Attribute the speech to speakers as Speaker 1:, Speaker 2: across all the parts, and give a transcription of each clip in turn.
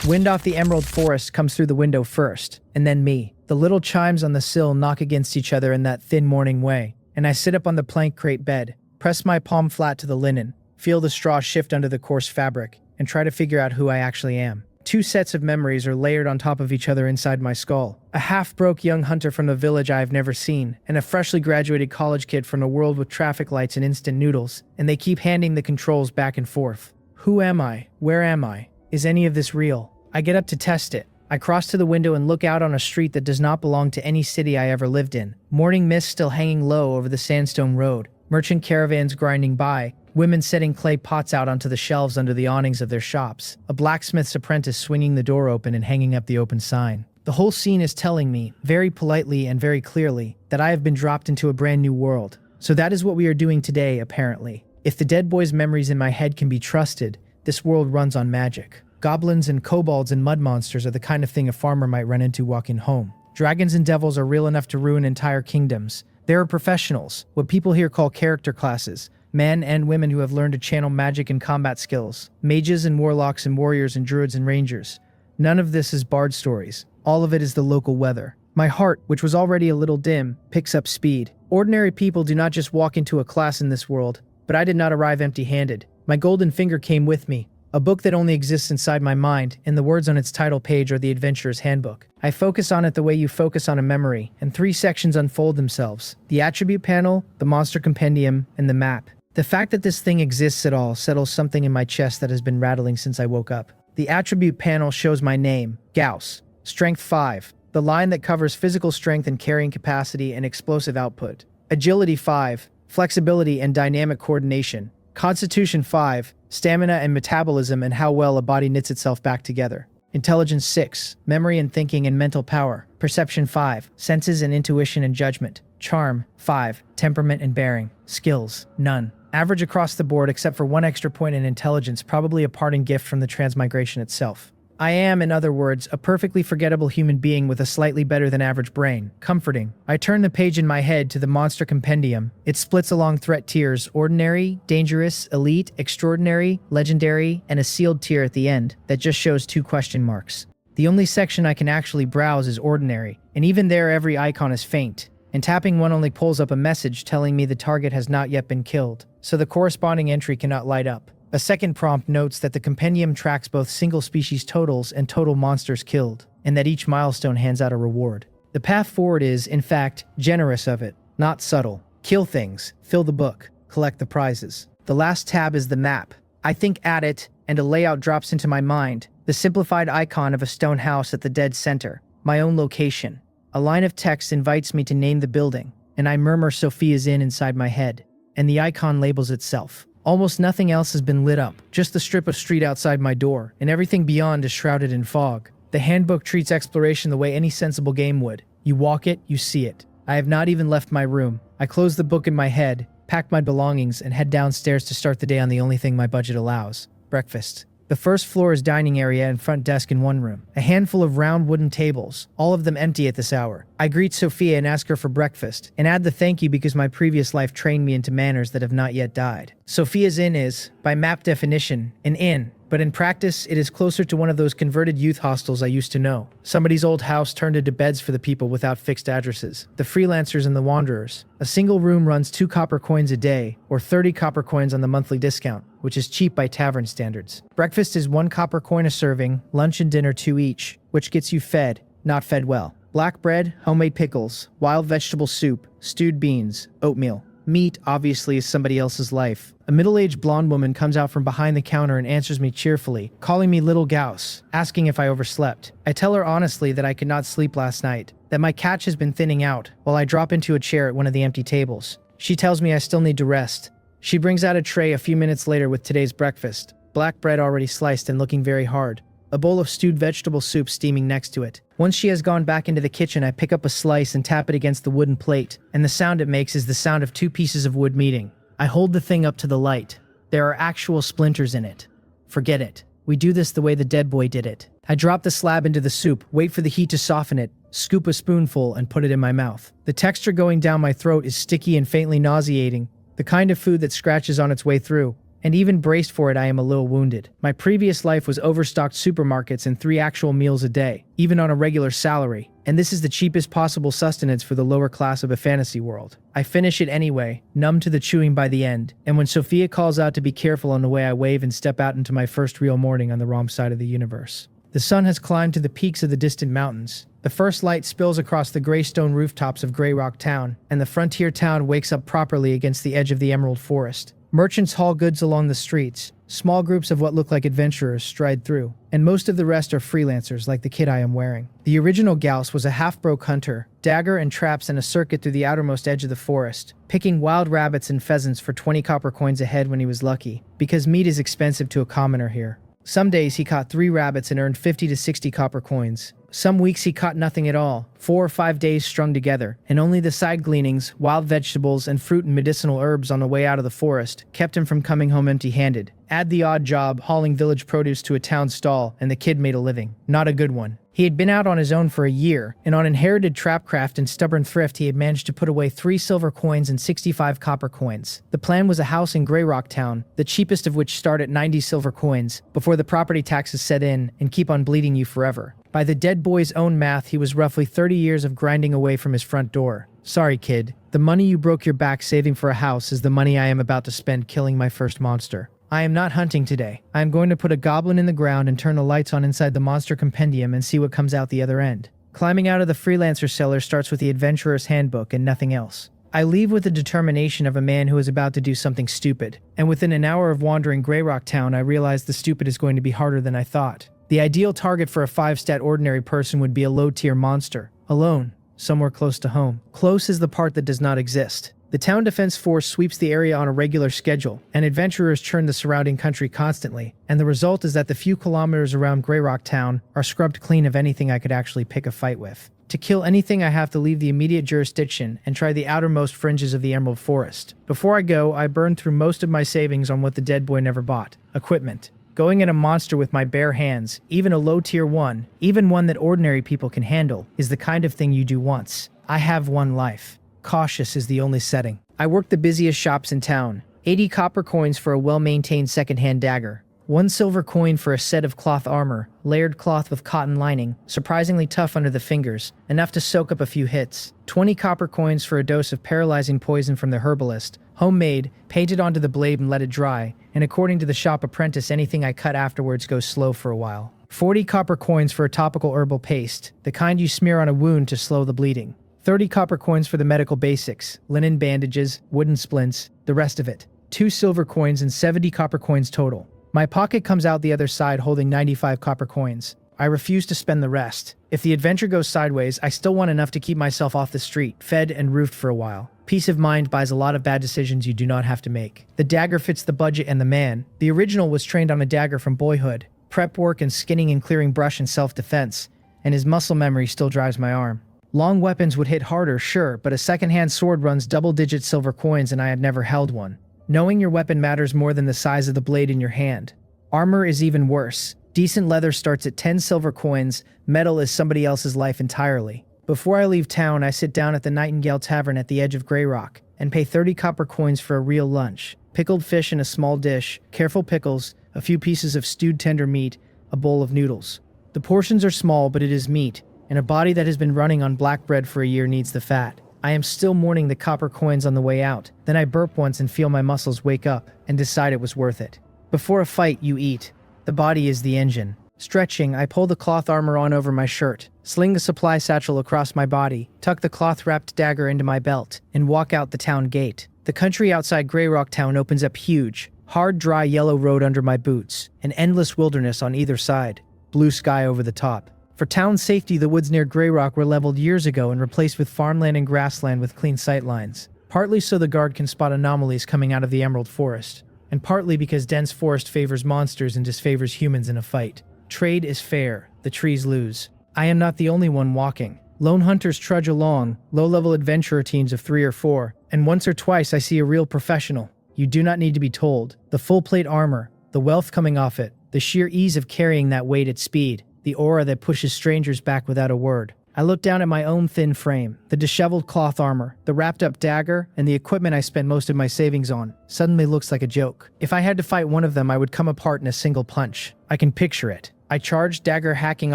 Speaker 1: Wind off the emerald forest comes through the window first, and then me. The little chimes on the sill knock against each other in that thin morning way, and I sit up on the plank crate bed, press my palm flat to the linen, feel the straw shift under the coarse fabric, and try to figure out who I actually am. Two sets of memories are layered on top of each other inside my skull. A half-broke young hunter from a village I have never seen, and a freshly graduated college kid from a world with traffic lights and instant noodles, and they keep handing the controls back and forth. Who am I? Where am I? Is any of this real? I get up to test it. I cross to the window and look out on a street that does not belong to any city I ever lived in. Morning mist still hanging low over the sandstone road. Merchant caravans grinding by. Women setting clay pots out onto the shelves under the awnings of their shops. A blacksmith's apprentice swinging the door open and hanging up the open sign. The whole scene is telling me, very politely and very clearly, that I have been dropped into a brand new world. So that is what we are doing today, apparently. If the dead boy's memories in my head can be trusted, this world runs on magic. Goblins and kobolds and mud monsters are the kind of thing a farmer might run into walking home. Dragons and devils are real enough to ruin entire kingdoms. There are professionals, what people here call character classes, men and women who have learned to channel magic and combat skills, mages and warlocks and warriors and druids and rangers. None of this is bard stories. All of it is the local weather. My heart, which was already a little dim, picks up speed. Ordinary people do not just walk into a class in this world, but I did not arrive empty-handed. My golden finger came with me. A book that only exists inside my mind, and the words on its title page are the Adventurer's Handbook. I focus on it the way you focus on a memory, and 3 sections unfold themselves. The attribute panel, the monster compendium, and the map. The fact that this thing exists at all settles something in my chest that has been rattling since I woke up. The attribute panel shows my name, Gauss. Strength 5, the line that covers physical strength and carrying capacity and explosive output. Agility 5, flexibility and dynamic coordination. Constitution 5, stamina and metabolism and how well a body knits itself back together. Intelligence 6, memory and thinking and mental power. Perception 5, senses and intuition and judgment. Charm 5, temperament and bearing. Skills, none. Average across the board except for 1 extra point in intelligence, probably a parting gift from the transmigration itself. I am, in other words, a perfectly forgettable human being with a slightly better than average brain. Comforting. I turn the page in my head to the monster compendium. It splits along threat tiers: ordinary, dangerous, elite, extraordinary, legendary, and a sealed tier at the end that just shows 2 question marks. The only section I can actually browse is ordinary, and even there every icon is faint, and tapping one only pulls up a message telling me the target has not yet been killed, so the corresponding entry cannot light up. A second prompt notes that the compendium tracks both single species totals and total monsters killed, and that each milestone hands out a reward. The path forward is, in fact, generous of it, not subtle. Kill things, fill the book, collect the prizes. The last tab is the map. I think at it, and a layout drops into my mind, the simplified icon of a stone house at the dead center, my own location. A line of text invites me to name the building, and I murmur Sophia's Inn inside my head, and the icon labels itself. Almost nothing else has been lit up, just the strip of street outside my door, and everything beyond is shrouded in fog. The handbook treats exploration the way any sensible game would. You walk it, you see it. I have not even left my room. I close the book in my head, pack my belongings, and head downstairs to start the day on the only thing my budget allows: breakfast. The first floor is dining area and front desk in one room. A handful of round wooden tables, all of them empty at this hour. I greet Sophia and ask her for breakfast, and add the thank you because my previous life trained me into manners that have not yet died. Sophia's Inn is, by map definition, an inn, but in practice it is closer to one of those converted youth hostels I used to know. Somebody's old house turned into beds for the people without fixed addresses, the freelancers and the wanderers. A single room runs 2 copper coins a day, or 30 copper coins on the monthly discount, which is cheap by tavern standards. Breakfast is 1 copper coin a serving, lunch and dinner 2 each, which gets you fed, not fed well. Black bread, homemade pickles, wild vegetable soup, stewed beans, oatmeal. Meat, obviously, is somebody else's life. A middle-aged blonde woman comes out from behind the counter and answers me cheerfully, calling me Little Gauss, asking if I overslept. I tell her honestly that I could not sleep last night, that my catch has been thinning out, while I drop into a chair at one of the empty tables. She tells me I still need to rest. She brings out a tray a few minutes later with today's breakfast. Black bread already sliced and looking very hard. A bowl of stewed vegetable soup steaming next to it. Once she has gone back into the kitchen, I pick up a slice and tap it against the wooden plate, and the sound it makes is the sound of 2 pieces of wood meeting. I hold the thing up to the light. There are actual splinters in it. Forget it. We do this the way the dead boy did it. I drop the slab into the soup, wait for the heat to soften it, scoop a spoonful, and put it in my mouth. The texture going down my throat is sticky and faintly nauseating, the kind of food that scratches on its way through, and even braced for it I am a little wounded. My previous life was overstocked supermarkets and 3 actual meals a day, even on a regular salary, and this is the cheapest possible sustenance for the lower class of a fantasy world. I finish it anyway, numb to the chewing by the end, and when Sophia calls out to be careful on the way I wave and step out into my first real morning on the wrong side of the universe. The sun has climbed to the peaks of the distant mountains. The first light spills across the gray stone rooftops of Grey Rock Town, and the frontier town wakes up properly against the edge of the Emerald Forest. Merchants haul goods along the streets. Small groups of what look like adventurers stride through, and most of the rest are freelancers like the kid I am wearing. The original Gauss was a half-broke hunter, dagger and traps and a circuit through the outermost edge of the forest, picking wild rabbits and pheasants for 20 copper coins a head when he was lucky, because meat is expensive to a commoner here. Some days he caught 3 rabbits and earned 50 to 60 copper coins. Some weeks he caught nothing at all, 4 or 5 days strung together, and only the side gleanings, wild vegetables, and fruit and medicinal herbs on the way out of the forest kept him from coming home empty-handed. Add the odd job hauling village produce to a town stall, and the kid made a living. Not a good one. He had been out on his own for a year, and on inherited trapcraft and stubborn thrift he had managed to put away 3 silver coins and 65 copper coins. The plan was a house in Grey Rock Town, the cheapest of which start at 90 silver coins, before the property taxes set in and keep on bleeding you forever. By the dead boy's own math, he was roughly 30 years of grinding away from his front door. Sorry, kid. The money you broke your back saving for a house is the money I am about to spend killing my first monster. I am not hunting today. I am going to put a goblin in the ground and turn the lights on inside the monster compendium and see what comes out the other end. Climbing out of the freelancer cellar starts with the adventurer's handbook and nothing else. I leave with the determination of a man who is about to do something stupid, and within an hour of wandering Grey Rock Town I realize the stupid is going to be harder than I thought. The ideal target for a 5-stat ordinary person would be a low-tier monster. Alone. Somewhere close to home. Close is the part that does not exist. The town defense force sweeps the area on a regular schedule, and adventurers churn the surrounding country constantly, and the result is that the few kilometers around Grey Rock Town are scrubbed clean of anything I could actually pick a fight with. To kill anything I have to leave the immediate jurisdiction and try the outermost fringes of the Emerald Forest. Before I go, I burn through most of my savings on what the dead boy never bought. Equipment. Going at a monster with my bare hands, even a low-tier one, even one that ordinary people can handle, is the kind of thing you do once. I have one life. Cautious is the only setting. I work the busiest shops in town. 80 copper coins for a well-maintained second-hand dagger. 1 silver coin for a set of cloth armor, layered cloth with cotton lining, surprisingly tough under the fingers, enough to soak up a few hits. 20 copper coins for a dose of paralyzing poison from the herbalist, homemade, painted onto the blade and let it dry, and according to the shop apprentice anything I cut afterwards goes slow for a while. 40 copper coins for a topical herbal paste, the kind you smear on a wound to slow the bleeding. 30 copper coins for the medical basics, linen bandages, wooden splints, the rest of it. 2 silver coins and 70 copper coins total. My pocket comes out the other side holding 95 copper coins. I refuse to spend the rest. If the adventure goes sideways, I still want enough to keep myself off the street, fed and roofed for a while. Peace of mind buys a lot of bad decisions you do not have to make. The dagger fits the budget and the man. The original was trained on a dagger from boyhood. Prep work and skinning and clearing brush and self-defense, and his muscle memory still drives my arm. Long weapons would hit harder, sure, but a second-hand sword runs double-digit silver coins and I had never held one. Knowing your weapon matters more than the size of the blade in your hand. Armor is even worse. Decent leather starts at 10 silver coins, metal is somebody else's life entirely. Before I leave town, I sit down at the Nightingale Tavern at the edge of Grey Rock and pay 30 copper coins for a real lunch. Pickled fish in a small dish, careful pickles, a few pieces of stewed tender meat, a bowl of noodles. The portions are small, but it is meat, and a body that has been running on black bread for a year needs the fat. I am still mourning the copper coins on the way out. Then I burp once and feel my muscles wake up and decide it was worth it. Before a fight, you eat. The body is the engine. Stretching, I pull the cloth armor on over my shirt, sling the supply satchel across my body, tuck the cloth-wrapped dagger into my belt, and walk out the town gate. The country outside Grey Rock Town opens up huge, hard, dry yellow road under my boots, an endless wilderness on either side, blue sky over the top. For town safety, the woods near Grey Rock were leveled years ago and replaced with farmland and grassland with clean sightlines, partly so the guard can spot anomalies coming out of the Emerald Forest, and partly because dense forest favors monsters and disfavors humans in a fight. Trade is fair, the trees lose. I am not the only one walking. Lone hunters trudge along, low-level adventurer teams of 3 or 4, and once or twice I see a real professional. You do not need to be told. The full-plate armor, the wealth coming off it, the sheer ease of carrying that weight at speed, the aura that pushes strangers back without a word. I look down at my own thin frame, the disheveled cloth armor, the wrapped-up dagger, and the equipment I spent most of my savings on. Suddenly looks like a joke. If I had to fight one of them, I would come apart in a single punch. I can picture it. I charge, dagger hacking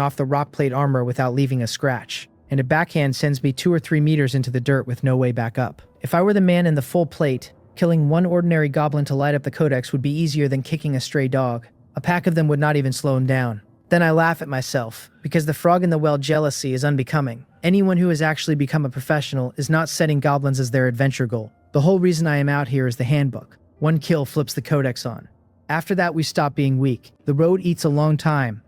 Speaker 1: off the rock plate armor without leaving a scratch, and a backhand sends me 2 or 3 meters into the dirt with no way back up. If I were the man in the full plate, killing one ordinary goblin to light up the codex would be easier than kicking a stray dog. A pack of them would not even slow him down. Then I laugh at myself, because the frog in the well jealousy is unbecoming. Anyone who has actually become a professional is not setting goblins as their adventure goal. The whole reason I am out here is the handbook. 1 kill flips the codex on. After that, we stop being weak. The road eats a long time.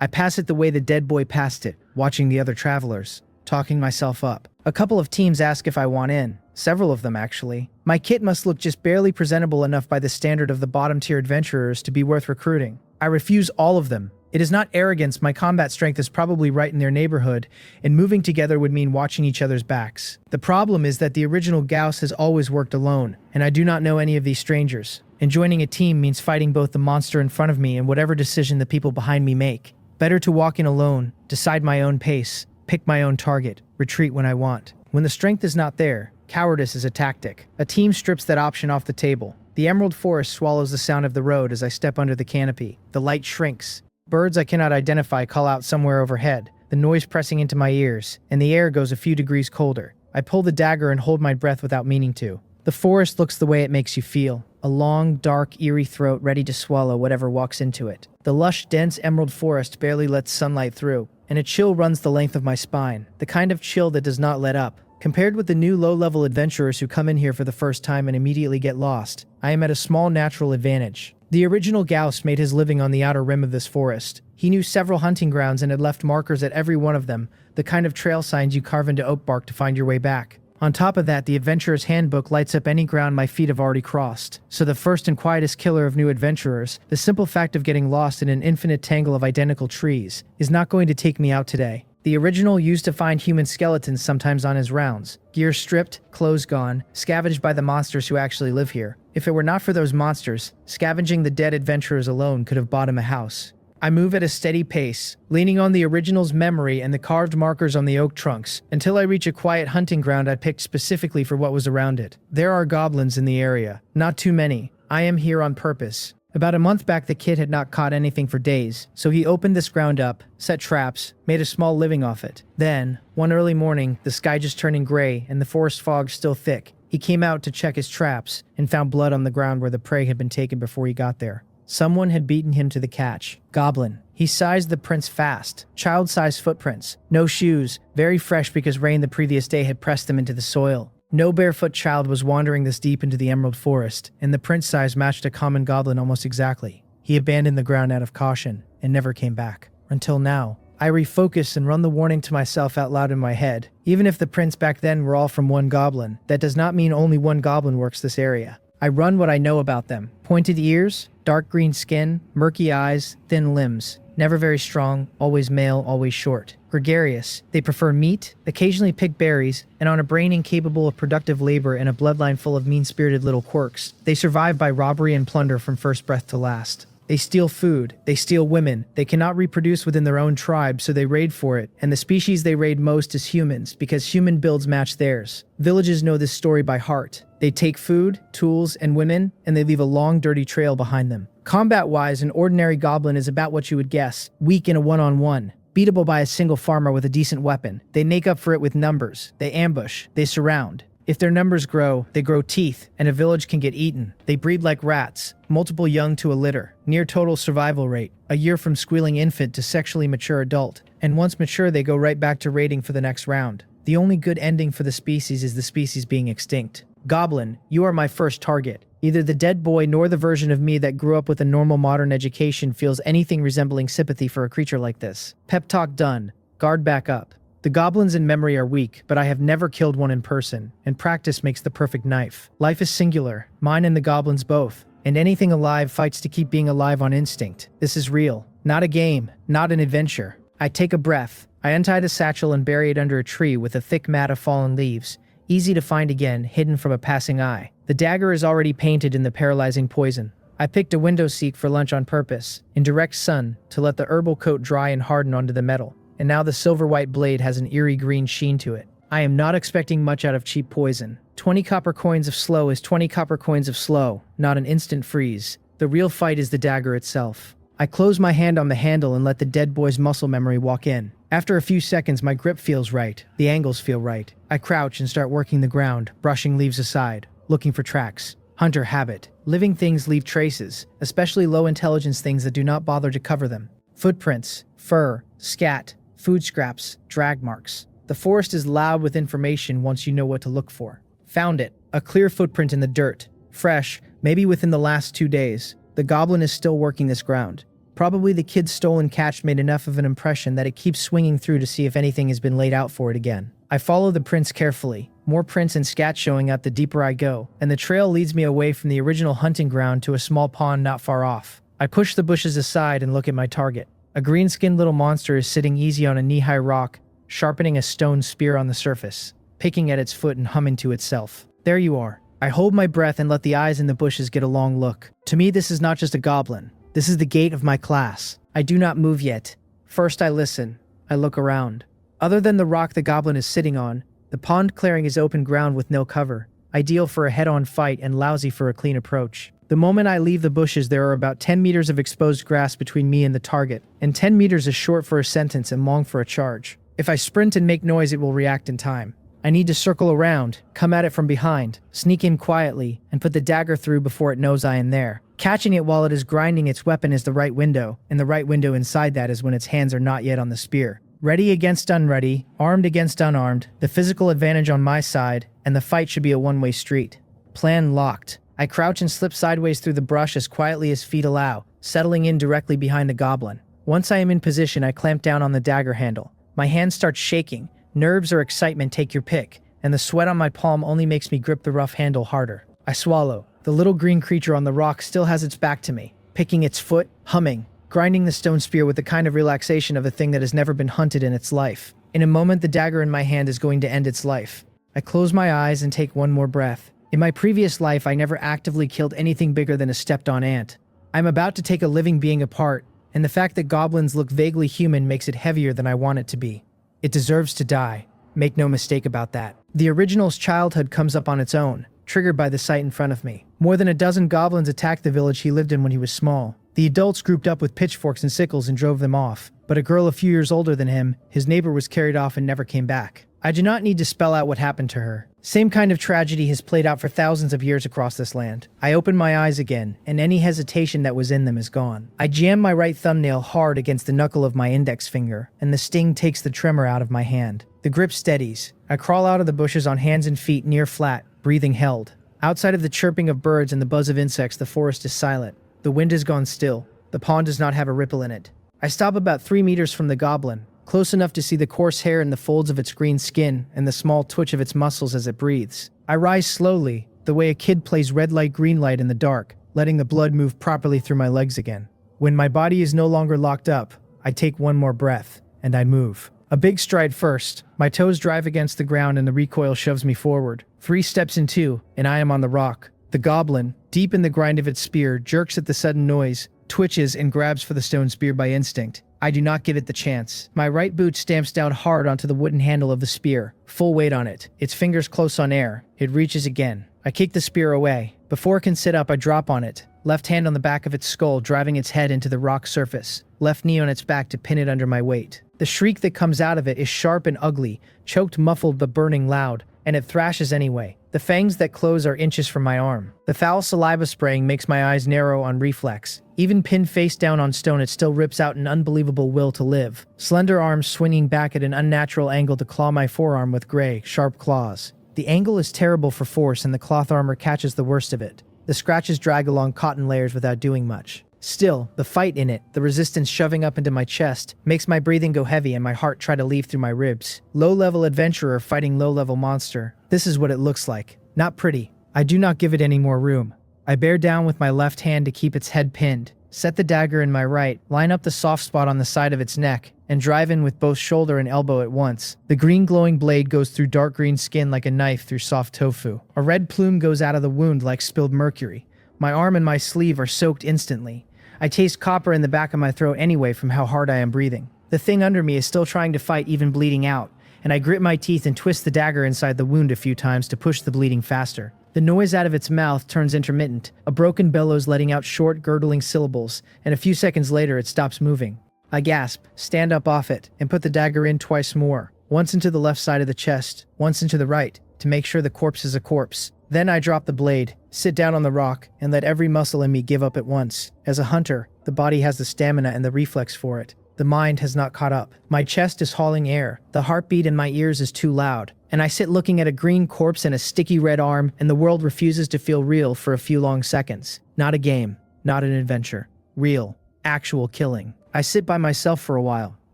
Speaker 1: I pass it the way the dead boy passed it, watching the other travelers, talking myself up. A couple of teams ask if I want in. Several of them, actually. My kit must look just barely presentable enough by the standard of the bottom-tier adventurers to be worth recruiting. I refuse all of them. It is not arrogance, my combat strength is probably right in their neighborhood, and moving together would mean watching each other's backs. The problem is that the original Gauss has always worked alone, and I do not know any of these strangers. And joining a team means fighting both the monster in front of me and whatever decision the people behind me make. Better to walk in alone, decide my own pace, pick my own target, retreat when I want. When the strength is not there, cowardice is a tactic. A team strips that option off the table. The emerald forest swallows the sound of the road as I step under the canopy. The light shrinks. Birds I cannot identify call out somewhere overhead, the noise pressing into my ears, and the air goes a few degrees colder. I pull the dagger and hold my breath without meaning to. The forest looks the way it makes you feel. A long, dark, eerie throat ready to swallow whatever walks into it. The lush, dense emerald forest barely lets sunlight through, and a chill runs the length of my spine, the kind of chill that does not let up. Compared with the new low-level adventurers who come in here for the first time and immediately get lost, I am at a small natural advantage. The original Gauss made his living on the outer rim of this forest. He knew several hunting grounds and had left markers at every one of them, the kind of trail signs you carve into oak bark to find your way back. On top of that, the Adventurer's Handbook lights up any ground my feet have already crossed. So the first and quietest killer of new adventurers, the simple fact of getting lost in an infinite tangle of identical trees, is not going to take me out today. The original used to find human skeletons sometimes on his rounds. Gear stripped, clothes gone, scavenged by the monsters who actually live here. If it were not for those monsters, scavenging the dead adventurers alone could have bought him a house. I move at a steady pace, leaning on the original's memory and the carved markers on the oak trunks, until I reach a quiet hunting ground I picked specifically for what was around it. There are goblins in the area. Not too many. I am here on purpose. About a month back, the kid had not caught anything for days, so he opened this ground up, set traps, made a small living off it. Then, one early morning, the sky just turning gray and the forest fog still thick, he came out to check his traps and found blood on the ground where the prey had been taken before he got there. Someone had beaten him to the catch. Goblin. He sized the prints fast. Child-sized footprints. No shoes. Very fresh because rain the previous day had pressed them into the soil. No barefoot child was wandering this deep into the emerald forest, and the print size matched a common goblin almost exactly. He abandoned the ground out of caution and never came back. Until now. I refocus and run the warning to myself out loud in my head. Even if the prints back then were all from one goblin, that does not mean only one goblin works this area. I run what I know about them. Pointed ears, dark green skin, murky eyes, thin limbs. Never very strong, always male, always short. Gregarious. They prefer meat, occasionally pick berries, and on a brain incapable of productive labor and a bloodline full of mean-spirited little quirks. They survive by robbery and plunder from first breath to last. They steal food. They steal women. They cannot reproduce within their own tribe, so they raid for it. And the species they raid most is humans, because human builds match theirs. Villages know this story by heart. They take food, tools, and women, and they leave a long, dirty trail behind them. Combat-wise, an ordinary goblin is about what you would guess. Weak in a one-on-one. Beatable by a single farmer with a decent weapon. They make up for it with numbers. They ambush. They surround. If their numbers grow, they grow teeth, and a village can get eaten. They breed like rats, multiple young to a litter, near total survival rate, a year from squealing infant to sexually mature adult, and once mature they go right back to raiding for the next round. The only good ending for the species is the species being extinct. Goblin, you are my first target. Either the dead boy nor the version of me that grew up with a normal modern education feels anything resembling sympathy for a creature like this. Pep talk done. Guard back up. The goblins in memory are weak, but I have never killed one in person, and practice makes the perfect knife. Life is singular, mine and the goblins both, and anything alive fights to keep being alive on instinct. This is real. Not a game, not an adventure. I take a breath. I untie the satchel and bury it under a tree with a thick mat of fallen leaves, easy to find again, hidden from a passing eye. The dagger is already painted in the paralyzing poison. I picked a window seat for lunch on purpose, in direct sun, to let the herbal coat dry and harden onto the metal. and now the silver-white blade has an eerie green sheen to it. I am not expecting much out of cheap poison. 20 copper coins of slow is 20 copper coins of slow, not an instant freeze. The real fight is the dagger itself. I close my hand on the handle and let the dead boy's muscle memory walk in. After a few seconds, my grip feels right. The angles feel right. I crouch and start working the ground, brushing leaves aside, looking for tracks. Hunter habit. Living things leave traces, especially low-intelligence things that do not bother to cover them. Footprints, fur, scat, food scraps, drag marks. The forest is loud with information once you know what to look for. Found it. A clear footprint in the dirt. Fresh, maybe within the last 2 days. The goblin is still working this ground. Probably the kid's stolen catch made enough of an impression that it keeps swinging through to see if anything has been laid out for it again. I follow the prints carefully, more prints and scat showing up the deeper I go, and the trail leads me away from the original hunting ground to a small pond not far off. I push the bushes aside and look at my target. A green-skinned little monster is sitting easy on a knee-high rock, sharpening a stone spear on the surface, picking at its foot and humming to itself. There you are. I hold my breath and let the eyes in the bushes get a long look. To me, this is not just a goblin. This is the gate of my class. I do not move yet. First I listen. I look around. Other than the rock the goblin is sitting on, the pond clearing is open ground with no cover, ideal for a head-on fight and lousy for a clean approach. The moment I leave the bushes, there are about 10 meters of exposed grass between me and the target, and 10 meters is short for a sentence and long for a charge. If I sprint and make noise, it will react in time. I need to circle around, come at it from behind, sneak in quietly, and put the dagger through before it knows I am there. Catching it while it is grinding its weapon is the right window, and the right window inside that is when its hands are not yet on the spear. Ready against unready, armed against unarmed, the physical advantage on my side, and the fight should be a one-way street. Plan locked. I crouch and slip sideways through the brush as quietly as feet allow, settling in directly behind the goblin. Once I am in position, I clamp down on the dagger handle. My hand starts shaking. Nerves or excitement, take your pick, and the sweat on my palm only makes me grip the rough handle harder. I swallow. The little green creature on the rock still has its back to me, picking its foot, humming, grinding the stone spear with the kind of relaxation of a thing that has never been hunted in its life. In a moment, the dagger in my hand is going to end its life. I close my eyes and take one more breath. In my previous life, I never actively killed anything bigger than a stepped-on ant. I'm about to take a living being apart, and the fact that goblins look vaguely human makes it heavier than I want it to be. It deserves to die. Make no mistake about that. The original's childhood comes up on its own, triggered by the sight in front of me. More than a dozen goblins attacked the village he lived in when he was small. The adults grouped up with pitchforks and sickles and drove them off. But a girl a few years older than him, his neighbor, was carried off and never came back. I do not need to spell out what happened to her. Same kind of tragedy has played out for thousands of years across this land. I open my eyes again, and any hesitation that was in them is gone. I jam my right thumbnail hard against the knuckle of my index finger, and the sting takes the tremor out of my hand. The grip steadies. I crawl out of the bushes on hands and feet near flat, breathing held. Outside of the chirping of birds and the buzz of insects, the forest is silent. The wind has gone still. The pond does not have a ripple in it. I stop about 3 meters from the goblin, close enough to see the coarse hair in the folds of its green skin and the small twitch of its muscles as it breathes. I rise slowly, the way a kid plays red light, green light in the dark, letting the blood move properly through my legs again. When my body is no longer locked up, I take one more breath, and I move. A big stride first. My toes drive against the ground and the recoil shoves me forward. 3 steps in 2, and I am on the rock. The goblin, deep in the grind of its spear, jerks at the sudden noise, twitches, and grabs for the stone spear by instinct. I do not give it the chance. My right boot stamps down hard onto the wooden handle of the spear, full weight on it, its fingers close on air. It reaches again. I kick the spear away. Before it can sit up, I drop on it, left hand on the back of its skull, driving its head into the rock surface, left knee on its back to pin it under my weight. The shriek that comes out of it is sharp and ugly, choked, muffled, but burning loud, and it thrashes anyway. The fangs that close are inches from my arm. The foul saliva spraying makes my eyes narrow on reflex. Even pinned face down on stone, it still rips out an unbelievable will to live. Slender arms swinging back at an unnatural angle to claw my forearm with gray, sharp claws. The angle is terrible for force, and the cloth armor catches the worst of it. The scratches drag along cotton layers without doing much. Still, the fight in it, the resistance shoving up into my chest, makes my breathing go heavy and my heart try to leave through my ribs. Low-level adventurer fighting low-level monster. This is what it looks like. Not pretty. I do not give it any more room. I bear down with my left hand to keep its head pinned, set the dagger in my right, line up the soft spot on the side of its neck, and drive in with both shoulder and elbow at once. The green glowing blade goes through dark green skin like a knife through soft tofu. A red plume goes out of the wound like spilled mercury. My arm and my sleeve are soaked instantly. I taste copper in the back of my throat anyway from how hard I am breathing. The thing under me is still trying to fight, even bleeding out, and I grit my teeth and twist the dagger inside the wound a few times to push the bleeding faster. The noise out of its mouth turns intermittent, a broken bellows letting out short, gurgling syllables, and a few seconds later it stops moving. I gasp, stand up off it, and put the dagger in twice more, once into the left side of the chest, once into the right, to make sure the corpse is a corpse. Then I drop the blade, sit down on the rock, and let every muscle in me give up at once. As a hunter, the body has the stamina and the reflex for it. The mind has not caught up. My chest is hauling air, the heartbeat in my ears is too loud, and I sit looking at a green corpse and a sticky red arm, and the world refuses to feel real for a few long seconds. Not a game, not an adventure. Real, actual killing. I sit by myself for a while.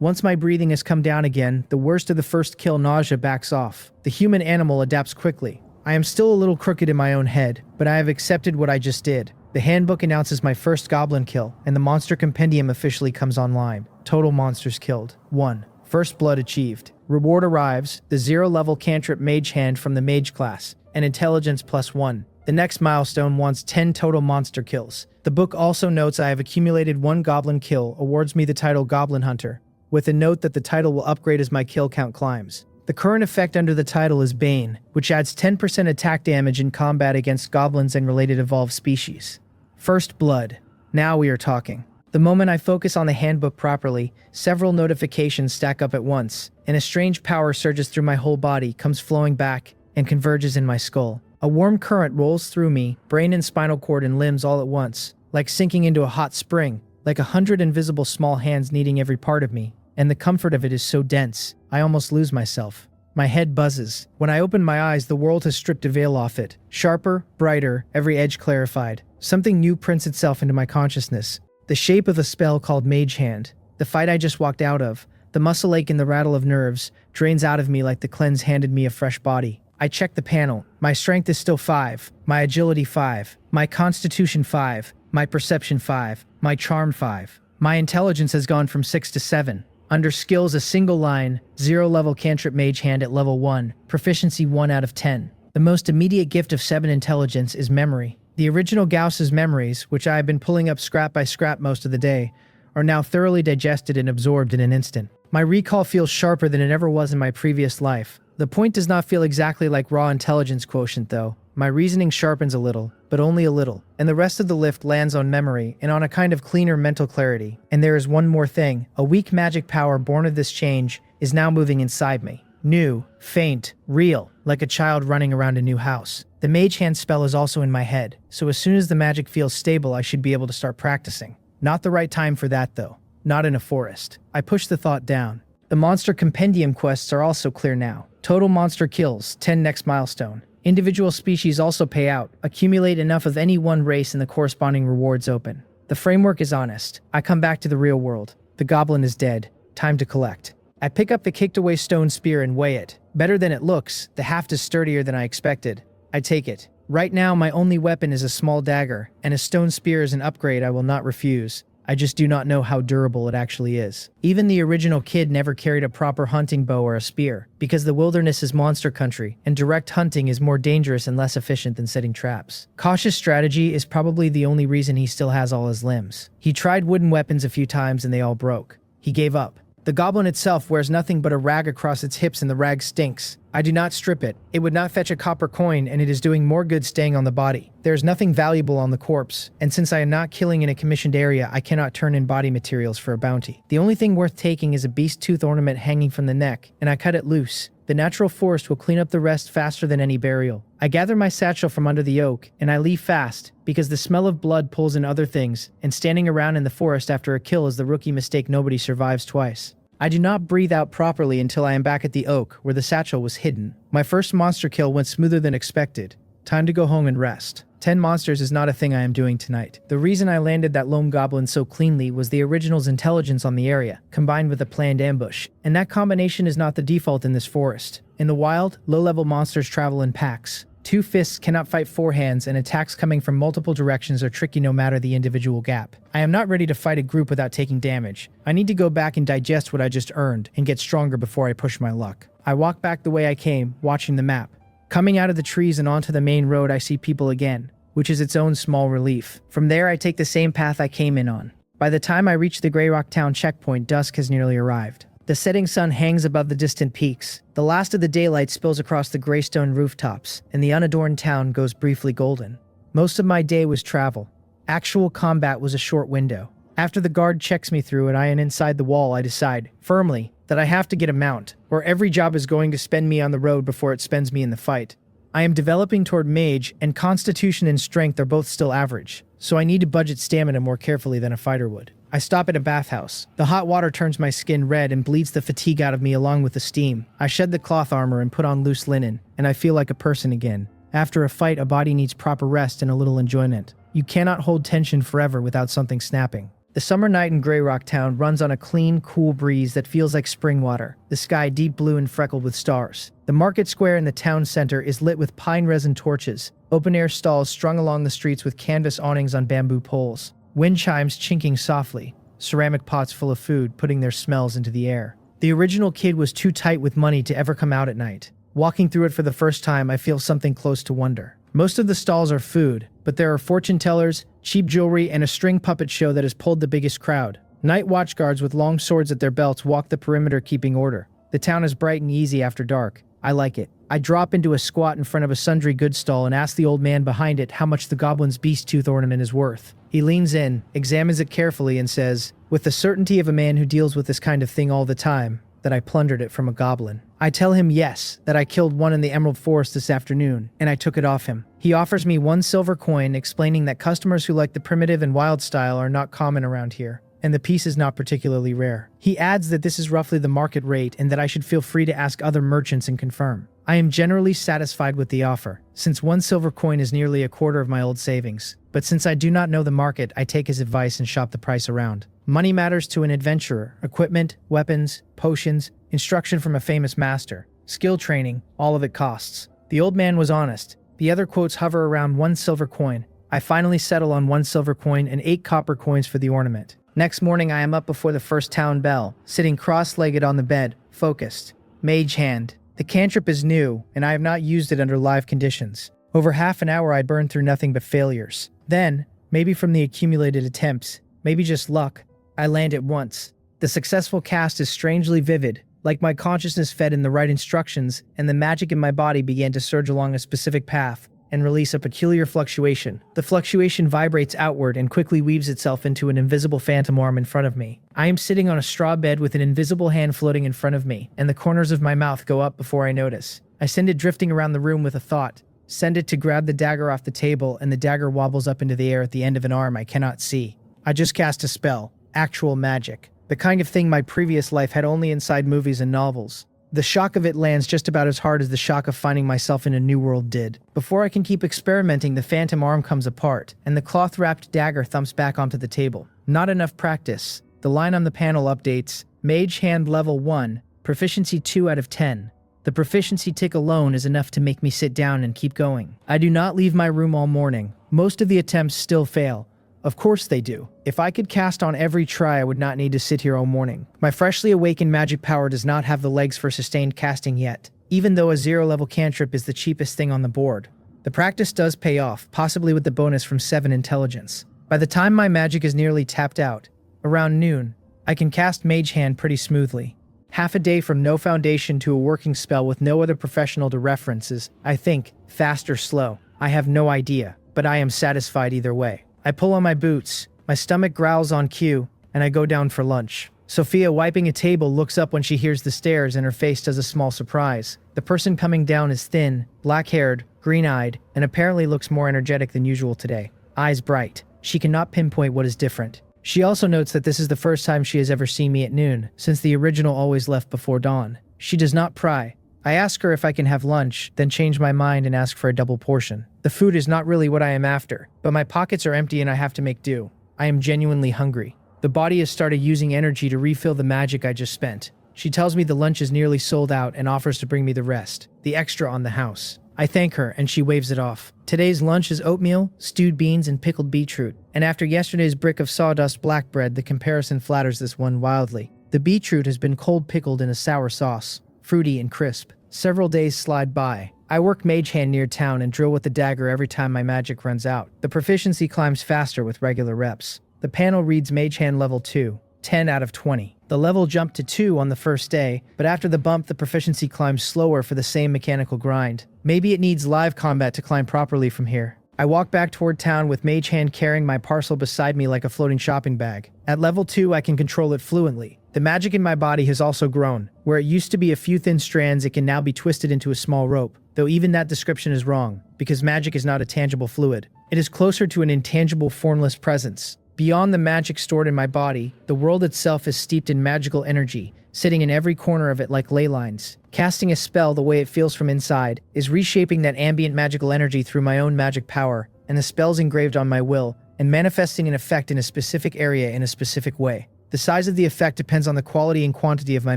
Speaker 1: Once my breathing has come down again, the worst of the first kill nausea backs off. The human animal adapts quickly. I am still a little crooked in my own head, but I have accepted what I just did. The handbook announces my first goblin kill, and the monster compendium officially comes online. Total monsters killed. 1. First blood achieved. Reward arrives, the 0-level cantrip mage hand from the mage class, and intelligence +1. The next milestone wants 10 total monster kills. The book also notes I have accumulated 1 goblin kill, awards me the title Goblin Hunter, with a note that the title will upgrade as my kill count climbs. The current effect under the title is Bane, which adds 10% attack damage in combat against goblins and related evolved species. First blood. Now we are talking. The moment I focus on the handbook properly, several notifications stack up at once, and a strange power surges through my whole body, comes flowing back, and converges in my skull. A warm current rolls through me, brain and spinal cord and limbs all at once, like sinking into a hot spring, like 100 invisible small hands kneading every part of me, and the comfort of it is so dense, I almost lose myself. My head buzzes. When I open my eyes, the world has stripped a veil off it. Sharper, brighter, every edge clarified. Something new prints itself into my consciousness. The shape of a spell called Mage Hand. The fight I just walked out of. The muscle ache and the rattle of nerves drains out of me like the cleanse handed me a fresh body. I check the panel. My strength is still 5. My agility 5. My constitution 5. My perception 5. My charm 5. My intelligence has gone from 6 to 7. Under skills, a single line, 0-level cantrip mage hand at level 1, proficiency 1 out of 10. The most immediate gift of 7 intelligence is memory. The original Gauss's memories, which I have been pulling up scrap by scrap most of the day, are now thoroughly digested and absorbed in an instant. My recall feels sharper than it ever was in my previous life. The point does not feel exactly like raw intelligence quotient though. My reasoning sharpens a little, but only a little, and the rest of the lift lands on memory and on a kind of cleaner mental clarity. And there is one more thing. A weak magic power born of this change is now moving inside me. New, faint, real, like a child running around a new house. The mage hand spell is also in my head, so as soon as the magic feels stable I should be able to start practicing. Not the right time for that though. Not in a forest. I push the thought down. The monster compendium quests are also clear now. Total monster kills, 10 next milestone. Individual species also pay out. Accumulate enough of any one race and the corresponding rewards open. The framework is honest. I come back to the real world. The goblin is dead. Time to collect. I pick up the kicked away stone spear and weigh it. Better than it looks. The haft is sturdier than I expected. I take it. Right now my only weapon is a small dagger, and a stone spear is an upgrade I will not refuse. I just do not know how durable it actually is. Even the original kid never carried a proper hunting bow or a spear, because the wilderness is monster country, and direct hunting is more dangerous and less efficient than setting traps. Cautious strategy is probably the only reason he still has all his limbs. He tried wooden weapons a few times and they all broke. He gave up. The goblin itself wears nothing but a rag across its hips and the rag stinks. I do not strip it. It would not fetch a copper coin and it is doing more good staying on the body. There is nothing valuable on the corpse, and since I am not killing in a commissioned area, I cannot turn in body materials for a bounty. The only thing worth taking is a beast tooth ornament hanging from the neck, and I cut it loose. The natural forest will clean up the rest faster than any burial. I gather my satchel from under the oak, and I leave fast, because the smell of blood pulls in other things, and standing around in the forest after a kill is the rookie mistake nobody survives twice. I do not breathe out properly until I am back at the oak, where the satchel was hidden. My first monster kill went smoother than expected. Time to go home and rest. 10 monsters is not a thing I am doing tonight. The reason I landed that lone goblin so cleanly was the original's intelligence on the area, combined with a planned ambush. And that combination is not the default in this forest. In the wild, low-level monsters travel in packs. 2 fists cannot fight 4 hands, and attacks coming from multiple directions are tricky no matter the individual gap. I am not ready to fight a group without taking damage. I need to go back and digest what I just earned, and get stronger before I push my luck. I walk back the way I came, watching the map. Coming out of the trees and onto the main road I see people again, which is its own small relief. From there I take the same path I came in on. By the time I reach the Grey Rock Town checkpoint, dusk has nearly arrived. The setting sun hangs above the distant peaks. The last of the daylight spills across the graystone rooftops, and the unadorned town goes briefly golden. Most of my day was travel. Actual combat was a short window. After the guard checks me through and I am inside the wall, I decide, firmly, that I have to get a mount, or every job is going to spend me on the road before it spends me in the fight. I am developing toward mage, and constitution and strength are both still average, so I need to budget stamina more carefully than a fighter would. I stop at a bathhouse. The hot water turns my skin red and bleeds the fatigue out of me along with the steam. I shed the cloth armor and put on loose linen, and I feel like a person again. After a fight, a body needs proper rest and a little enjoyment. You cannot hold tension forever without something snapping. The summer night in Grey Rock Town runs on a clean, cool breeze that feels like spring water, the sky deep blue and freckled with stars. The market square in the town center is lit with pine resin torches, open-air stalls strung along the streets with canvas awnings on bamboo poles, wind chimes chinking softly, ceramic pots full of food putting their smells into the air. The original kid was too tight with money to ever come out at night. Walking through it for the first time, I feel something close to wonder. Most of the stalls are food, but there are fortune tellers, cheap jewelry, and a string puppet show that has pulled the biggest crowd. Night watch guards with long swords at their belts walk the perimeter keeping order. The town is bright and easy after dark. I like it. I drop into a squat in front of a sundry goods stall and ask the old man behind it how much the goblin's beast tooth ornament is worth. He leans in, examines it carefully, and says, with the certainty of a man who deals with this kind of thing all the time, that I plundered it from a goblin. I tell him yes, that I killed one in the Emerald Forest this afternoon, and I took it off him. He offers me 1 silver coin, explaining that customers who like the primitive and wild style are not common around here, and the piece is not particularly rare. He adds that this is roughly the market rate and that I should feel free to ask other merchants and confirm. I am generally satisfied with the offer, since 1 silver coin is nearly a quarter of my old savings. But since I do not know the market, I take his advice and shop the price around. Money matters to an adventurer. Equipment, weapons, potions, instruction from a famous master, skill training, all of it costs. The old man was honest. The other quotes hover around 1 silver coin. I finally settle on 1 silver coin and 8 copper coins for the ornament. Next morning I am up before the first town bell, sitting cross-legged on the bed, focused. Mage hand. The cantrip is new, and I have not used it under live conditions. Over half an hour I burned through nothing but failures. Then, maybe from the accumulated attempts, maybe just luck, I land it once. The successful cast is strangely vivid, like my consciousness fed in the right instructions, and the magic in my body began to surge along a specific path and release a peculiar fluctuation. The fluctuation vibrates outward and quickly weaves itself into an invisible phantom arm in front of me. I am sitting on a straw bed with an invisible hand floating in front of me, and the corners of my mouth go up before I notice. I send it drifting around the room with a thought. Send it to grab the dagger off the table, and the dagger wobbles up into the air at the end of an arm I cannot see. I just cast a spell. Actual magic. The kind of thing my previous life had only inside movies and novels. The shock of it lands just about as hard as the shock of finding myself in a new world did. Before I can keep experimenting, the phantom arm comes apart, and the cloth-wrapped dagger thumps back onto the table. Not enough practice. The line on the panel updates, Mage Hand Level 1, Proficiency 2 out of 10. The proficiency tick alone is enough to make me sit down and keep going. I do not leave my room all morning. Most of the attempts still fail. Of course they do. If I could cast on every try, I would not need to sit here all morning. My freshly awakened magic power does not have the legs for sustained casting yet, even though a 0-level cantrip is the cheapest thing on the board. The practice does pay off, possibly with the bonus from 7 intelligence. By the time my magic is nearly tapped out, around noon, I can cast Mage Hand pretty smoothly. Half a day from no foundation to a working spell with no other professional to reference is, I think, fast or slow. I have no idea, but I am satisfied either way. I pull on my boots, my stomach growls on cue, and I go down for lunch. Sophia, wiping a table, looks up when she hears the stairs and her face does a small surprise. The person coming down is thin, black-haired, green-eyed, and apparently looks more energetic than usual today. Eyes bright. She cannot pinpoint what is different. She also notes that this is the first time she has ever seen me at noon, since the original always left before dawn. She does not pry. I ask her if I can have lunch, then change my mind and ask for a double portion. The food is not really what I am after, but my pockets are empty and I have to make do. I am genuinely hungry. The body has started using energy to refill the magic I just spent. She tells me the lunch is nearly sold out and offers to bring me the rest, the extra on the house. I thank her and she waves it off. Today's lunch is oatmeal, stewed beans, and pickled beetroot. And after yesterday's brick of sawdust black bread, the comparison flatters this one wildly. The beetroot has been cold pickled in a sour sauce, fruity and crisp. Several days slide by. I work Mage Hand near town and drill with the dagger every time my magic runs out. The proficiency climbs faster with regular reps. The The panel reads Mage Hand Level 2, 10 out of 20. The level jumped to 2 on the first day, but after the bump the proficiency climbs slower for the same mechanical grind. Maybe it needs live combat to climb properly from here. I walk back toward town with Mage Hand carrying my parcel beside me like a floating shopping bag. At level 2 I can control it fluently. The magic in my body has also grown. Where it used to be a few thin strands, it can now be twisted into a small rope. Though even that description is wrong, because magic is not a tangible fluid. It is closer to an intangible, formless presence. Beyond the magic stored in my body, the world itself is steeped in magical energy, sitting in every corner of it like ley lines. Casting a spell the way it feels from inside is reshaping that ambient magical energy through my own magic power, and the spell's engraved on my will, and manifesting an effect in a specific area in a specific way. The size of the effect depends on the quality and quantity of my